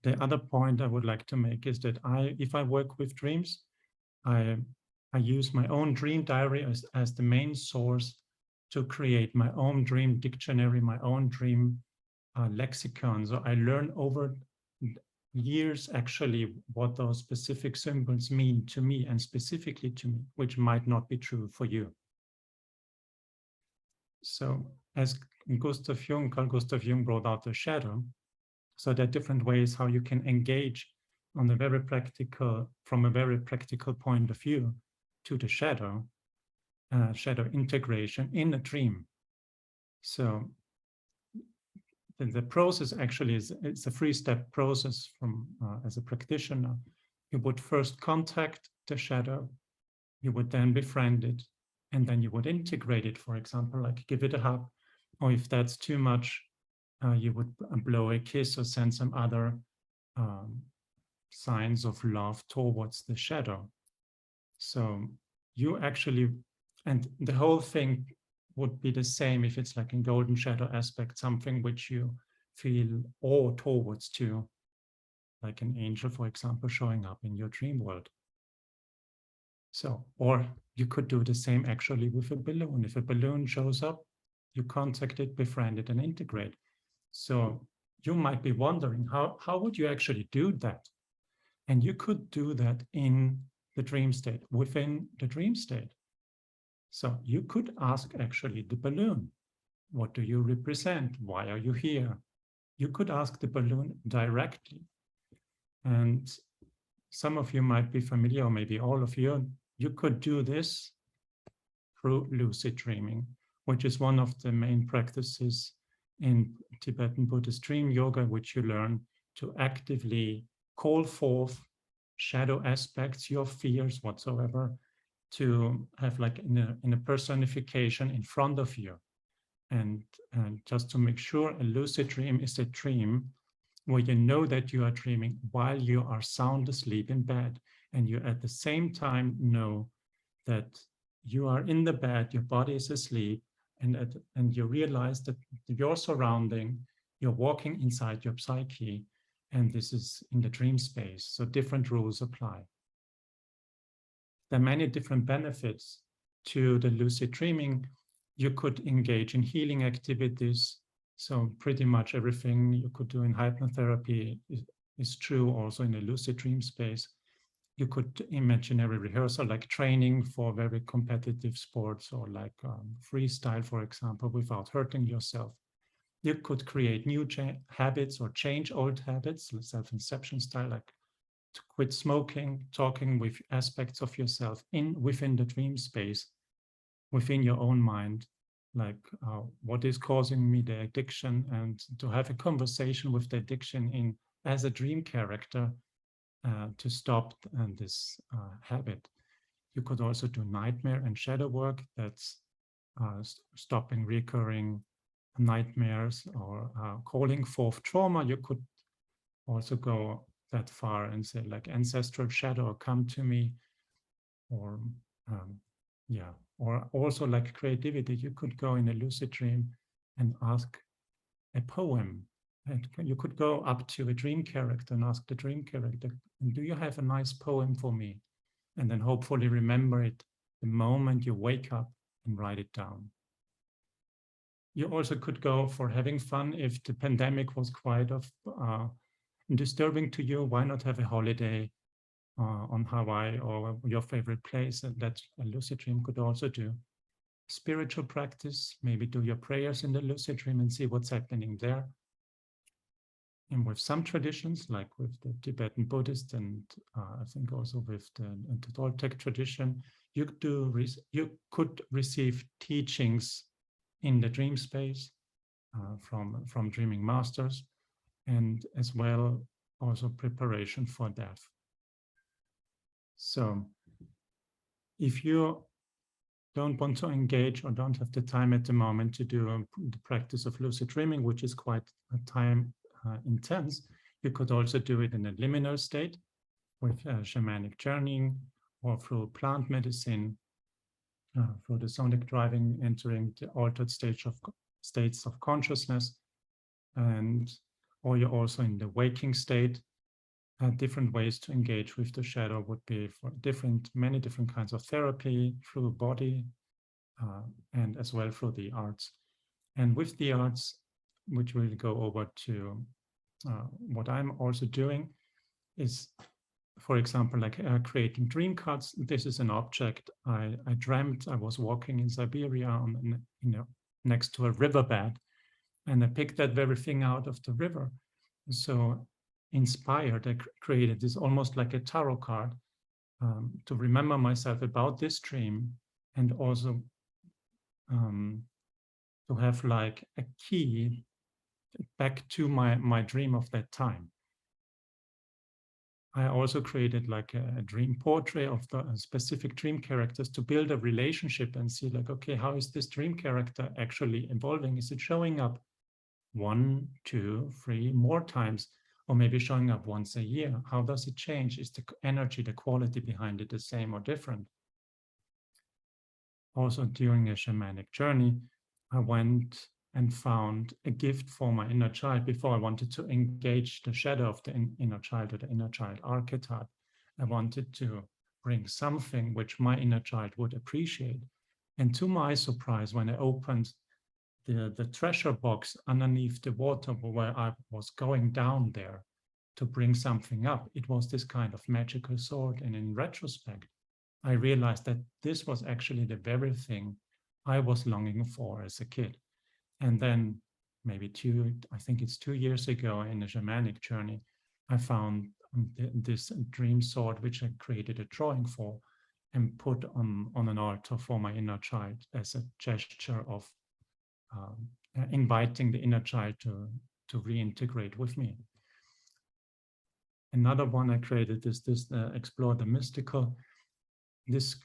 The other point I would like to make is that if I work with dreams, I use my own dream diary as the main source to create my own dream dictionary, my own dream lexicon. So I learn over years actually what those specific symbols mean to me and specifically to me, which might not be true for you. So as Carl Gustav Jung brought out the shadow, so there are different ways how you can engage on the very practical, from a very practical point of view to the shadow, shadow integration in a dream. So the process actually it's a 3-step process from as a practitioner. You would first contact the shadow, you would then befriend it, and then you would integrate it, for example, like give it a hug, or if that's too much, you would blow a kiss or send some other signs of love towards the shadow. So you actually, and the whole thing would be the same if it's like a golden shadow aspect, something which you feel awe towards to, like an angel, for example, showing up in your dream world. So, or you could do the same actually with a balloon. If a balloon shows up, you contact it, befriend it, and integrate. So you might be wondering, how would you actually do that? And you could do that in the dream state, within the dream state. So you could ask actually the balloon, what do you represent? Why are you here? You could ask the balloon directly. And some of you might be familiar, or maybe all of you, you could do this through lucid dreaming, which is one of the main practices in Tibetan Buddhist dream yoga, which you learn to actively call forth shadow aspects, your fears whatsoever, to have like in a personification in front of you. And just to make sure, a lucid dream is a dream where you know that you are dreaming while you are sound asleep in bed, and you at the same time know that you are in the bed, your body is asleep, and you realize that your surrounding, you're walking inside your psyche, and this is in the dream space. So different rules apply. There are many different benefits to the lucid dreaming. You could engage in healing activities. So pretty much everything you could do in hypnotherapy is true also in a lucid dream space. You could imaginary rehearsal, like training for very competitive sports, or like freestyle, for example, without hurting yourself. You could create new habits or change old habits, self-inception style, like to quit smoking, talking with aspects of yourself within the dream space, within your own mind, like what is causing me the addiction, and to have a conversation with the addiction as a dream character to stop this habit. You could also do nightmare and shadow work, that's stopping recurring nightmares or calling forth trauma. You could also go that far and say like ancestral shadow, come to me, yeah, or also like creativity. You could go in a lucid dream and ask a poem. And you could go up to a dream character and ask the dream character, do you have a nice poem for me? And then hopefully remember it the moment you wake up and write it down. You also could go for having fun. If the pandemic was quite disturbing to you, why not have a holiday on Hawaii or your favorite place? And that a lucid dream could also do. Spiritual practice, maybe do your prayers in the lucid dream and see what's happening there. And with some traditions, like with the Tibetan Buddhist and I think also with the Toltec tradition, you could receive teachings in the dream space from dreaming masters, and as well also preparation for death. So if you don't want to engage or don't have the time at the moment to do the practice of lucid dreaming, which is quite time intense, you could also do it in a liminal state with shamanic journeying or through plant medicine, through the sonic driving, entering the altered states of consciousness, or you're also in the waking state. Different ways to engage with the shadow would be for many different kinds of therapy through body and as well through the arts. And with the arts, which we'll go over to, what I'm also doing is, for example, like creating dream cards. This is an object I dreamt I was walking in Siberia next to a riverbed, and I picked that very thing out of the river. So inspired, I created this almost like a tarot card to remember myself about this dream, and also to have like a key back to my dream of that time. I also created like a dream portrait of the specific dream characters to build a relationship and see like, okay, how is this dream character actually evolving? Is it showing up 1, 2, 3 more times, or maybe showing up once a year? How does it change? Is the energy, the quality behind it the same or different? Also during a shamanic journey, I went and found a gift for my inner child. Before I wanted to engage the shadow of the inner child or the inner child archetype, I wanted to bring something which my inner child would appreciate. And to my surprise, when I opened the treasure box underneath the water where I was going down there to bring something up, it was this kind of magical sword. And in retrospect, I realized that this was actually the very thing I was longing for as a kid. And then maybe I think it's 2 years ago in a shamanic journey, I found this dream sword, which I created a drawing for and put on an altar for my inner child as a gesture of inviting the inner child to reintegrate with me. Another one I created is this Explore the Mystical. This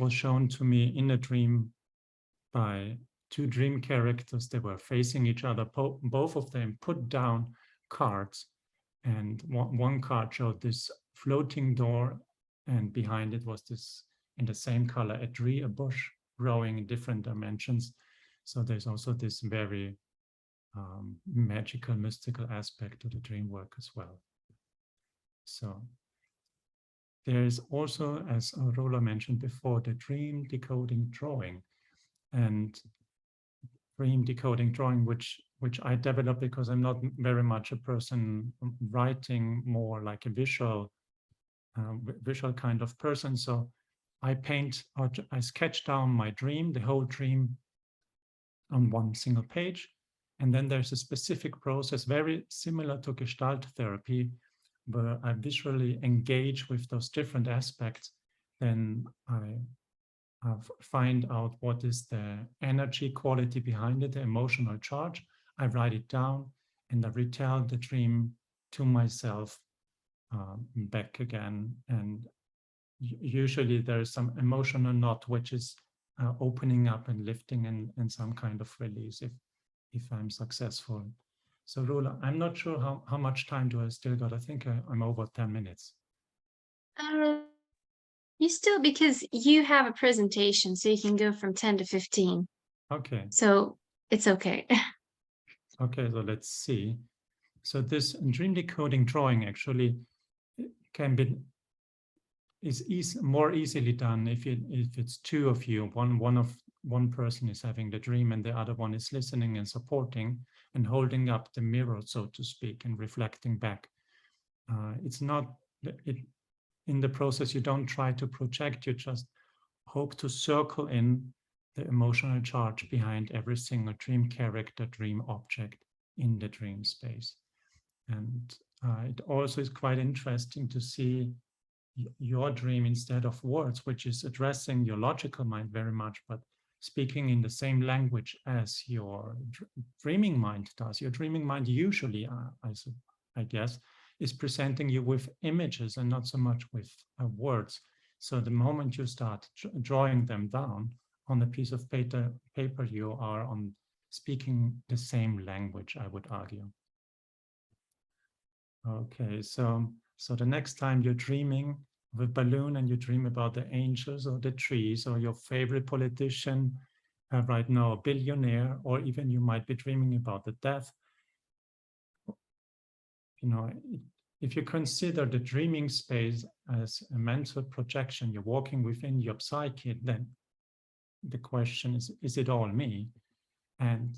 was shown to me in a dream by 2 dream characters. They were facing each other. Both of them put down cards, and one card showed this floating door, and behind it was this, in the same color, a tree, a bush growing in different dimensions. So there's also this very magical, mystical aspect to the dream work as well. So there is also, as Rola mentioned before, the dream decoding drawing. And dream decoding drawing, which I developed because I'm not very much a person writing, more like a visual kind of person. So I paint, or I sketch down my dream, the whole dream, on one single page. And then there's a specific process very similar to Gestalt therapy, where I visually engage with those different aspects. Then I find out what is the energy quality behind it, the emotional charge. I write it down and I retell the dream to myself back again. And usually there is some emotional knot which is opening up and lifting and some kind of release if I'm successful. So Rola, I'm not sure how much time do I still got. I think I'm over 10 minutes. You still, because you have a presentation, so you can go from 10 to 15. Okay. So it's okay. Okay, so let's see. So this dream decoding drawing actually can be more easily done if it's two of you. One person is having the dream and the other one is listening and supporting and holding up the mirror, so to speak, and reflecting back. It's not in the process. You don't try to project. You just hope to circle in the emotional charge behind every single dream character, dream object in the dream space. And it also is quite interesting to see your dream instead of words, which is addressing your logical mind very much, but speaking in the same language as your dreaming mind does. Your dreaming mind usually, I guess, is presenting you with images and not so much with words. So the moment you start drawing them down on a piece of paper, you are speaking the same language, I would argue. Okay, so the next time you're dreaming of a balloon and you dream about the angels or the trees or your favorite politician, right now a billionaire, or even you might be dreaming about the death, you know, if you consider the dreaming space as a mental projection, you're walking within your psyche, then the question is it all me? And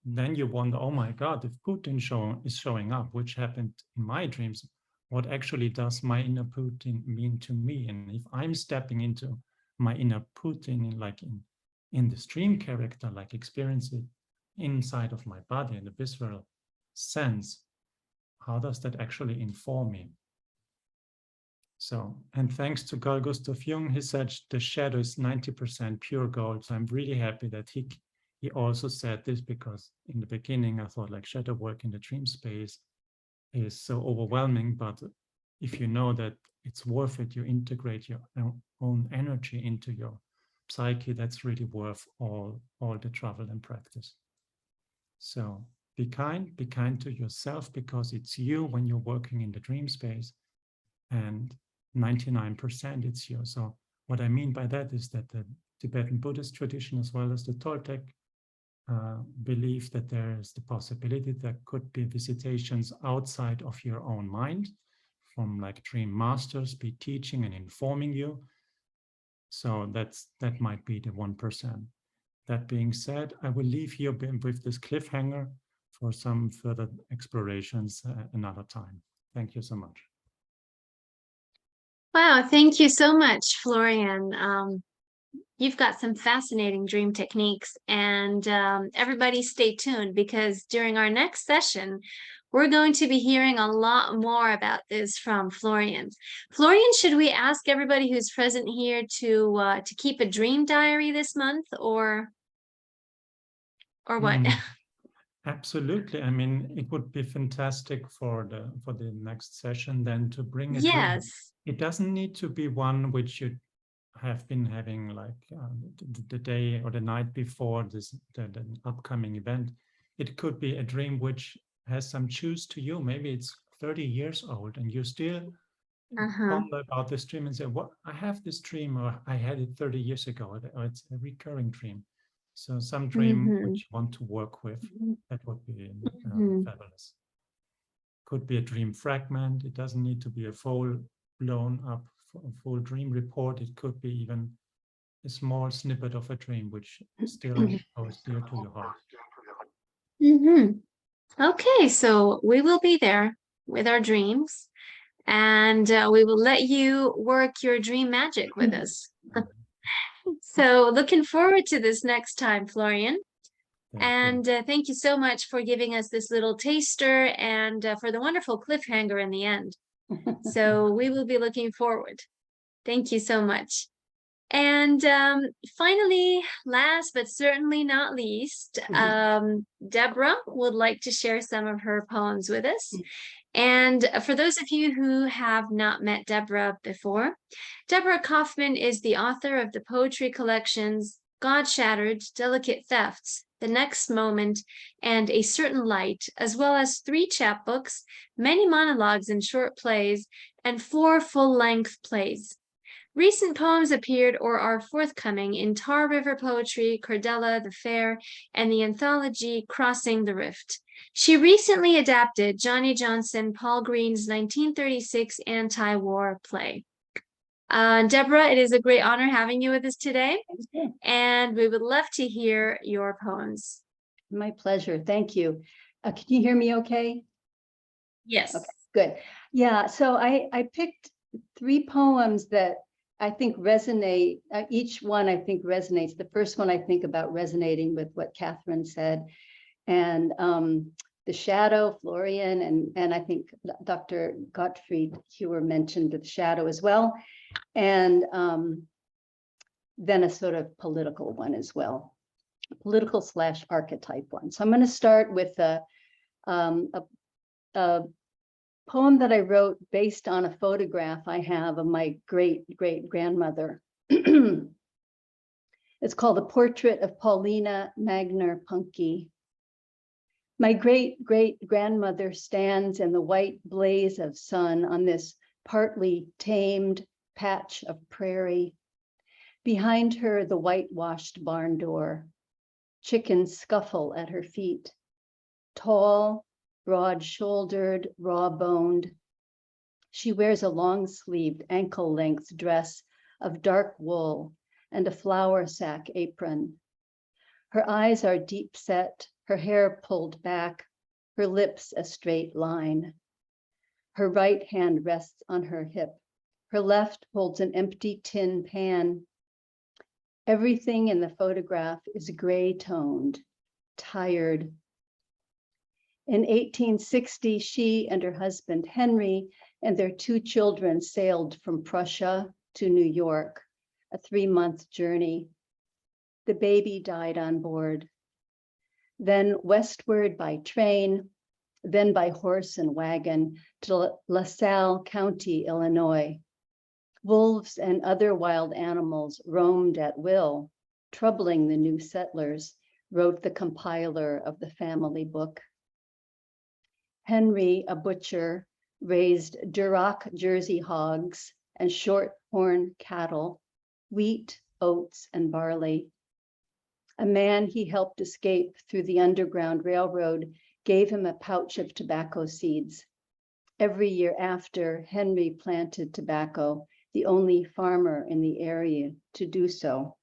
then you wonder, oh my God, if Putin is showing up, which happened in my dreams, what actually does my inner Putin mean to me? And if I'm stepping into my inner Putin, in the dream character, like experience it inside of my body in the visceral sense, how does that actually inform me? So, and thanks to Carl Gustav Jung, he said the shadow is 90% pure gold. So I'm really happy that he also said this, because in the beginning I thought like shadow work in the dream space is so overwhelming, but if you know that it's worth it, you integrate your own energy into your psyche, that's really worth all the travel and practice. So be kind to yourself, because it's you when you're working in the dream space, and 99% it's you. So what I mean by that is that the Tibetan Buddhist tradition, as well as the Toltec, believe that there is the possibility there could be visitations outside of your own mind, from like dream masters be teaching and informing you. So that might be the 1%. That being said, I will leave here with this cliffhanger for some further explorations another time. Thank you so much. Wow, thank you so much, Florian. You've got some fascinating dream techniques, and everybody stay tuned, because during our next session, we're going to be hearing a lot more about this from Florian. Florian, should we ask everybody who's present here to keep a dream diary this month, or what? Absolutely. I mean, it would be fantastic for the next session then to bring a dream. Yes. It doesn't need to be one which you have been having like the day or the night before the upcoming event. It could be a dream which has some choose to you. Maybe it's 30 years old and you still ponder about this dream and say, "What? I have this dream, or I had it 30 years ago," or it's a recurring dream. So some dream which you want to work with, that would be fabulous. Could be a dream fragment. It doesn't need to be a full blown up full dream report. It could be even a small snippet of a dream which still goes dear to your heart. Okay, so we will be there with our dreams, and we will let you work your dream magic with us. So looking forward to this next time, Florian. And thank you so much for giving us this little taster, and for the wonderful cliffhanger in the end. So we will be looking forward. Thank you so much. And finally, last but certainly not least, Deborah would like to share some of her poems with us. And for those of you who have not met Deborah before, Deborah Kaufman is the author of the poetry collections God Shattered, Delicate Thefts, The Next Moment, and A Certain Light, as well as 3 chapbooks, many monologues and short plays, and 4 full-length plays. Recent poems appeared or are forthcoming in Tar River Poetry, Cordella, The Fair, and the anthology Crossing the Rift. She recently adapted Johnny Johnson, Paul Green's 1936 anti-war play. Deborah, it is a great honor having you with us today, and we would love to hear your poems. My pleasure. Thank you. Can you hear me okay? Yes. Okay, good. Yeah, so I picked 3 poems that I think resonate. Each one I think resonates. The first one I think about resonating with what Katherine said, and the shadow, Florian, and I think Dr. Gottfried Hewer mentioned the shadow as well, and then a sort of political one as well, political / archetype one. So I'm going to start with a poem that I wrote based on a photograph I have of my great-great-grandmother. It's called The Portrait of Paulina Magner Punky. My great-great-grandmother stands in the white blaze of sun on this partly tamed patch of prairie. Behind her, the whitewashed barn door. Chickens scuffle at her feet. Tall, broad-shouldered, raw-boned. She wears a long-sleeved, ankle-length dress of dark wool and a flour sack apron. Her eyes are deep-set, her hair pulled back, her lips a straight line. Her right hand rests on her hip. Her left holds an empty tin pan. Everything in the photograph is gray-toned, tired. In 1860, she and her husband, Henry, and their 2 children sailed from Prussia to New York, a 3-month journey. The baby died on board. Then westward by train, then by horse and wagon to LaSalle County, Illinois. Wolves and other wild animals roamed at will, troubling the new settlers, wrote the compiler of the family book. Henry, a butcher, raised Duroc Jersey hogs and shorthorn cattle, wheat, oats, and barley. A man he helped escape through the Underground Railroad gave him a pouch of tobacco seeds. Every year after, Henry planted tobacco, the only farmer in the area to do so.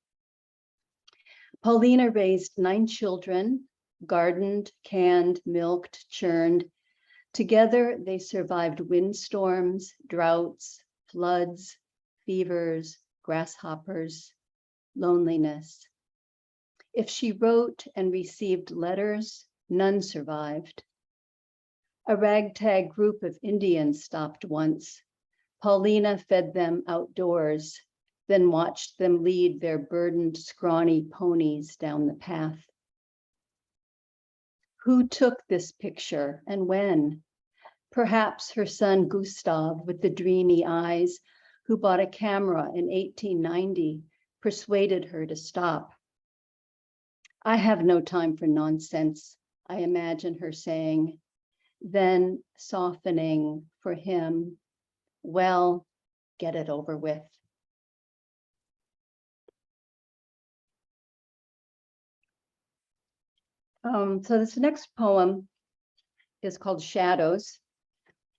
Paulina raised 9 children, gardened, canned, milked, churned. Together, they survived windstorms, droughts, floods, fevers, grasshoppers, loneliness. If she wrote and received letters, none survived. A ragtag group of Indians stopped once. Paulina fed them outdoors, then watched them lead their burdened, scrawny ponies down the path. Who took this picture and when? Perhaps her son Gustav with the dreamy eyes, who bought a camera in 1890, persuaded her to stop. I have no time for nonsense, I imagine her saying, then softening for him, well, get it over with. So this next poem is called Shadows,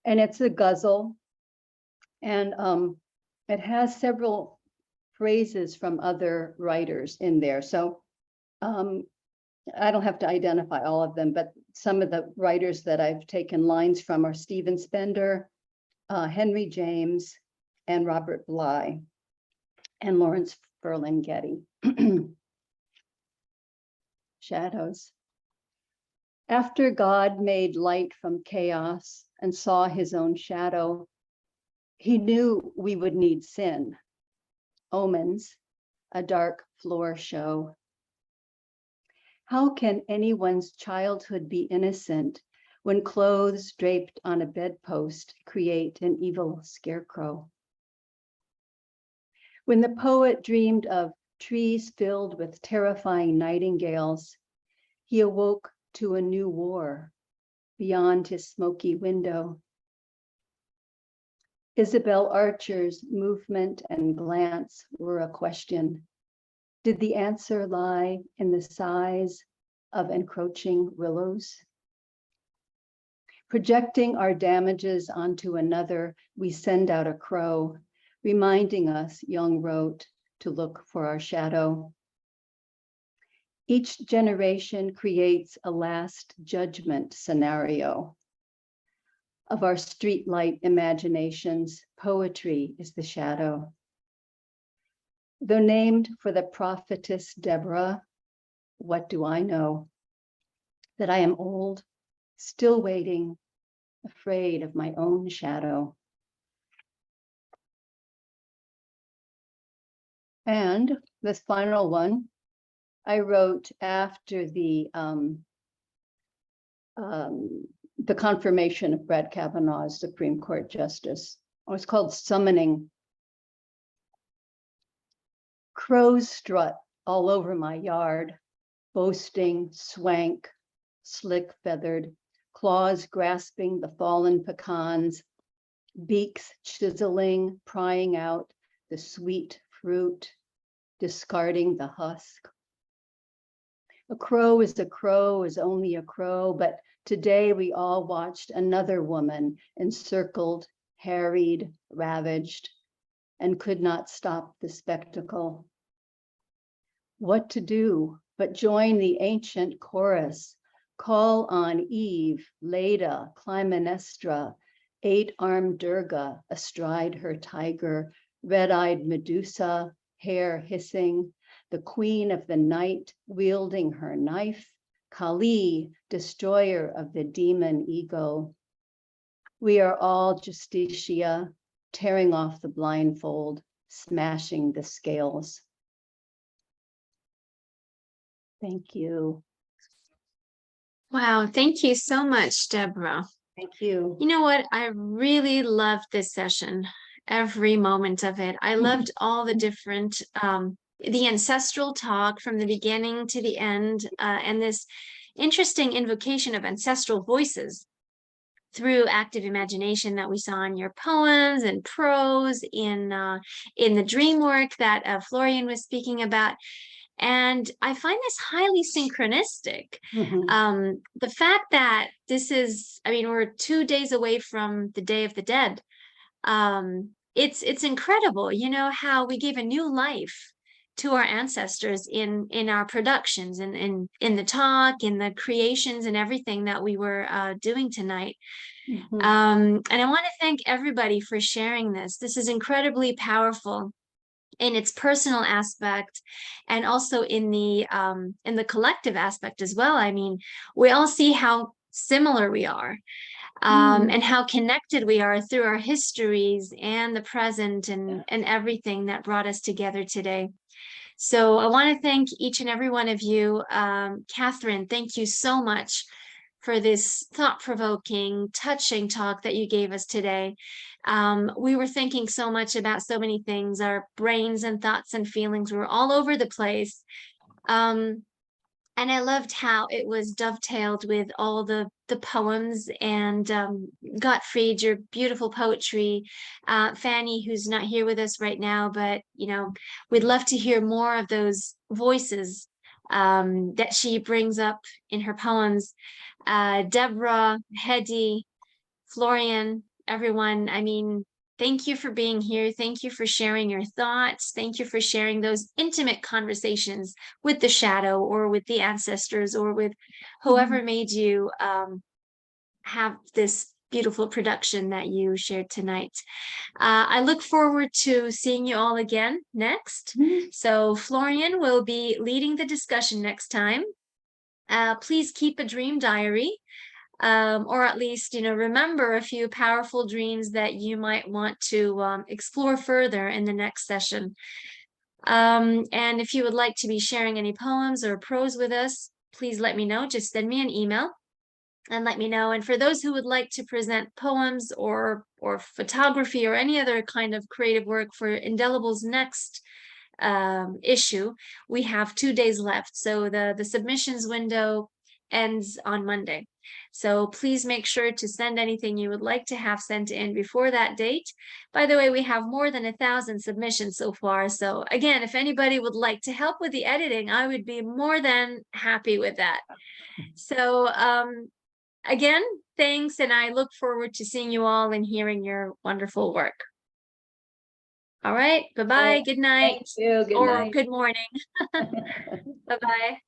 and it's a ghazal, and it has several phrases from other writers in there. So I don't have to identify all of them, but some of the writers that I've taken lines from are Stephen Spender, Henry James, and Robert Bly, and Lawrence Ferlinghetti. Shadows. After God made light from chaos and saw his own shadow, he knew we would need sin. Omens, a dark floor show. How can anyone's childhood be innocent when clothes draped on a bedpost create an evil scarecrow? When the poet dreamed of trees filled with terrifying nightingales, he awoke to a new war beyond his smoky window. Isabel Archer's movement and glance were a question. Did the answer lie in the size of encroaching willows? Projecting our damages onto another, we send out a crow, reminding us, Jung wrote, to look for our shadow. Each generation creates a last judgment scenario. Of our streetlight imaginations, poetry is the shadow. Though named for the prophetess Deborah, what do I know? That I am old, still waiting, afraid of my own shadow. And this final one, I wrote after the confirmation of Brett Kavanaugh as Supreme Court Justice. It was called Summoning. Crows strut all over my yard, boasting, swank, slick-feathered, claws grasping the fallen pecans, beaks chiseling, prying out the sweet fruit, discarding the husk. A crow is only a crow, but today we all watched another woman encircled, harried, ravaged, and could not stop the spectacle. What to do but join the ancient chorus, call on Eve, Leda, Clytemnestra, eight-armed Durga astride her tiger, red-eyed Medusa, hair hissing, the queen of the night wielding her knife, Kali, destroyer of the demon ego. We are all Justitia, tearing off the blindfold, smashing the scales. Thank you. Wow, thank you so much, Deborah. Thank you. You know what? I really loved this session, every moment of it. I loved all the different, the ancestral talk from the beginning to the end, and this interesting invocation of ancestral voices through active imagination that we saw in your poems and prose, in the dream work that Florian was speaking about. And I find this highly synchronistic. The fact that this is, I mean, we're 2 days away from the Day of the Dead. It's incredible, you know, how we gave a new life to our ancestors in our productions and in the talk, in the creations and everything that we were doing tonight. And I want to thank everybody for sharing this. This is incredibly powerful in its personal aspect and also in the collective aspect as well. I mean, we all see how similar we are. And how connected we are through our histories and the present and everything that brought us together today. So I want to thank each and every one of you. Katherine, thank you so much for this thought-provoking, touching talk that you gave us today. We were thinking so much about so many things. Our brains and thoughts and feelings were all over the place. And I loved how it was dovetailed with all the poems and Gottfried, your beautiful poetry. Fanny, who's not here with us right now, but you know, we'd love to hear more of those voices that she brings up in her poems. Deborah, Hedy, Florian, everyone. I mean, thank you for being here. Thank you for sharing your thoughts. Thank you for sharing those intimate conversations with the shadow or with the ancestors or with whoever made you have this beautiful production that you shared tonight. I look forward to seeing you all again next. So Florian will be leading the discussion next time. Please keep a dream diary. Or at least, you know, remember a few powerful dreams that you might want to explore further in the next session. And if you would like to be sharing any poems or prose with us, please let me know. Just send me an email and let me know. And for those who would like to present poems or photography or any other kind of creative work for Indelible's next issue, we have 2 days left. So the submissions window ends on Monday. So please make sure to send anything you would like to have sent in before that date. By the way, we have more than 1,000 submissions so far. So again, if anybody would like to help with the editing, I would be more than happy with that. So again, thanks, and I look forward to seeing you all and hearing your wonderful work. All right, bye-bye, good night, Thank you. Good or night. good morning. Bye-bye.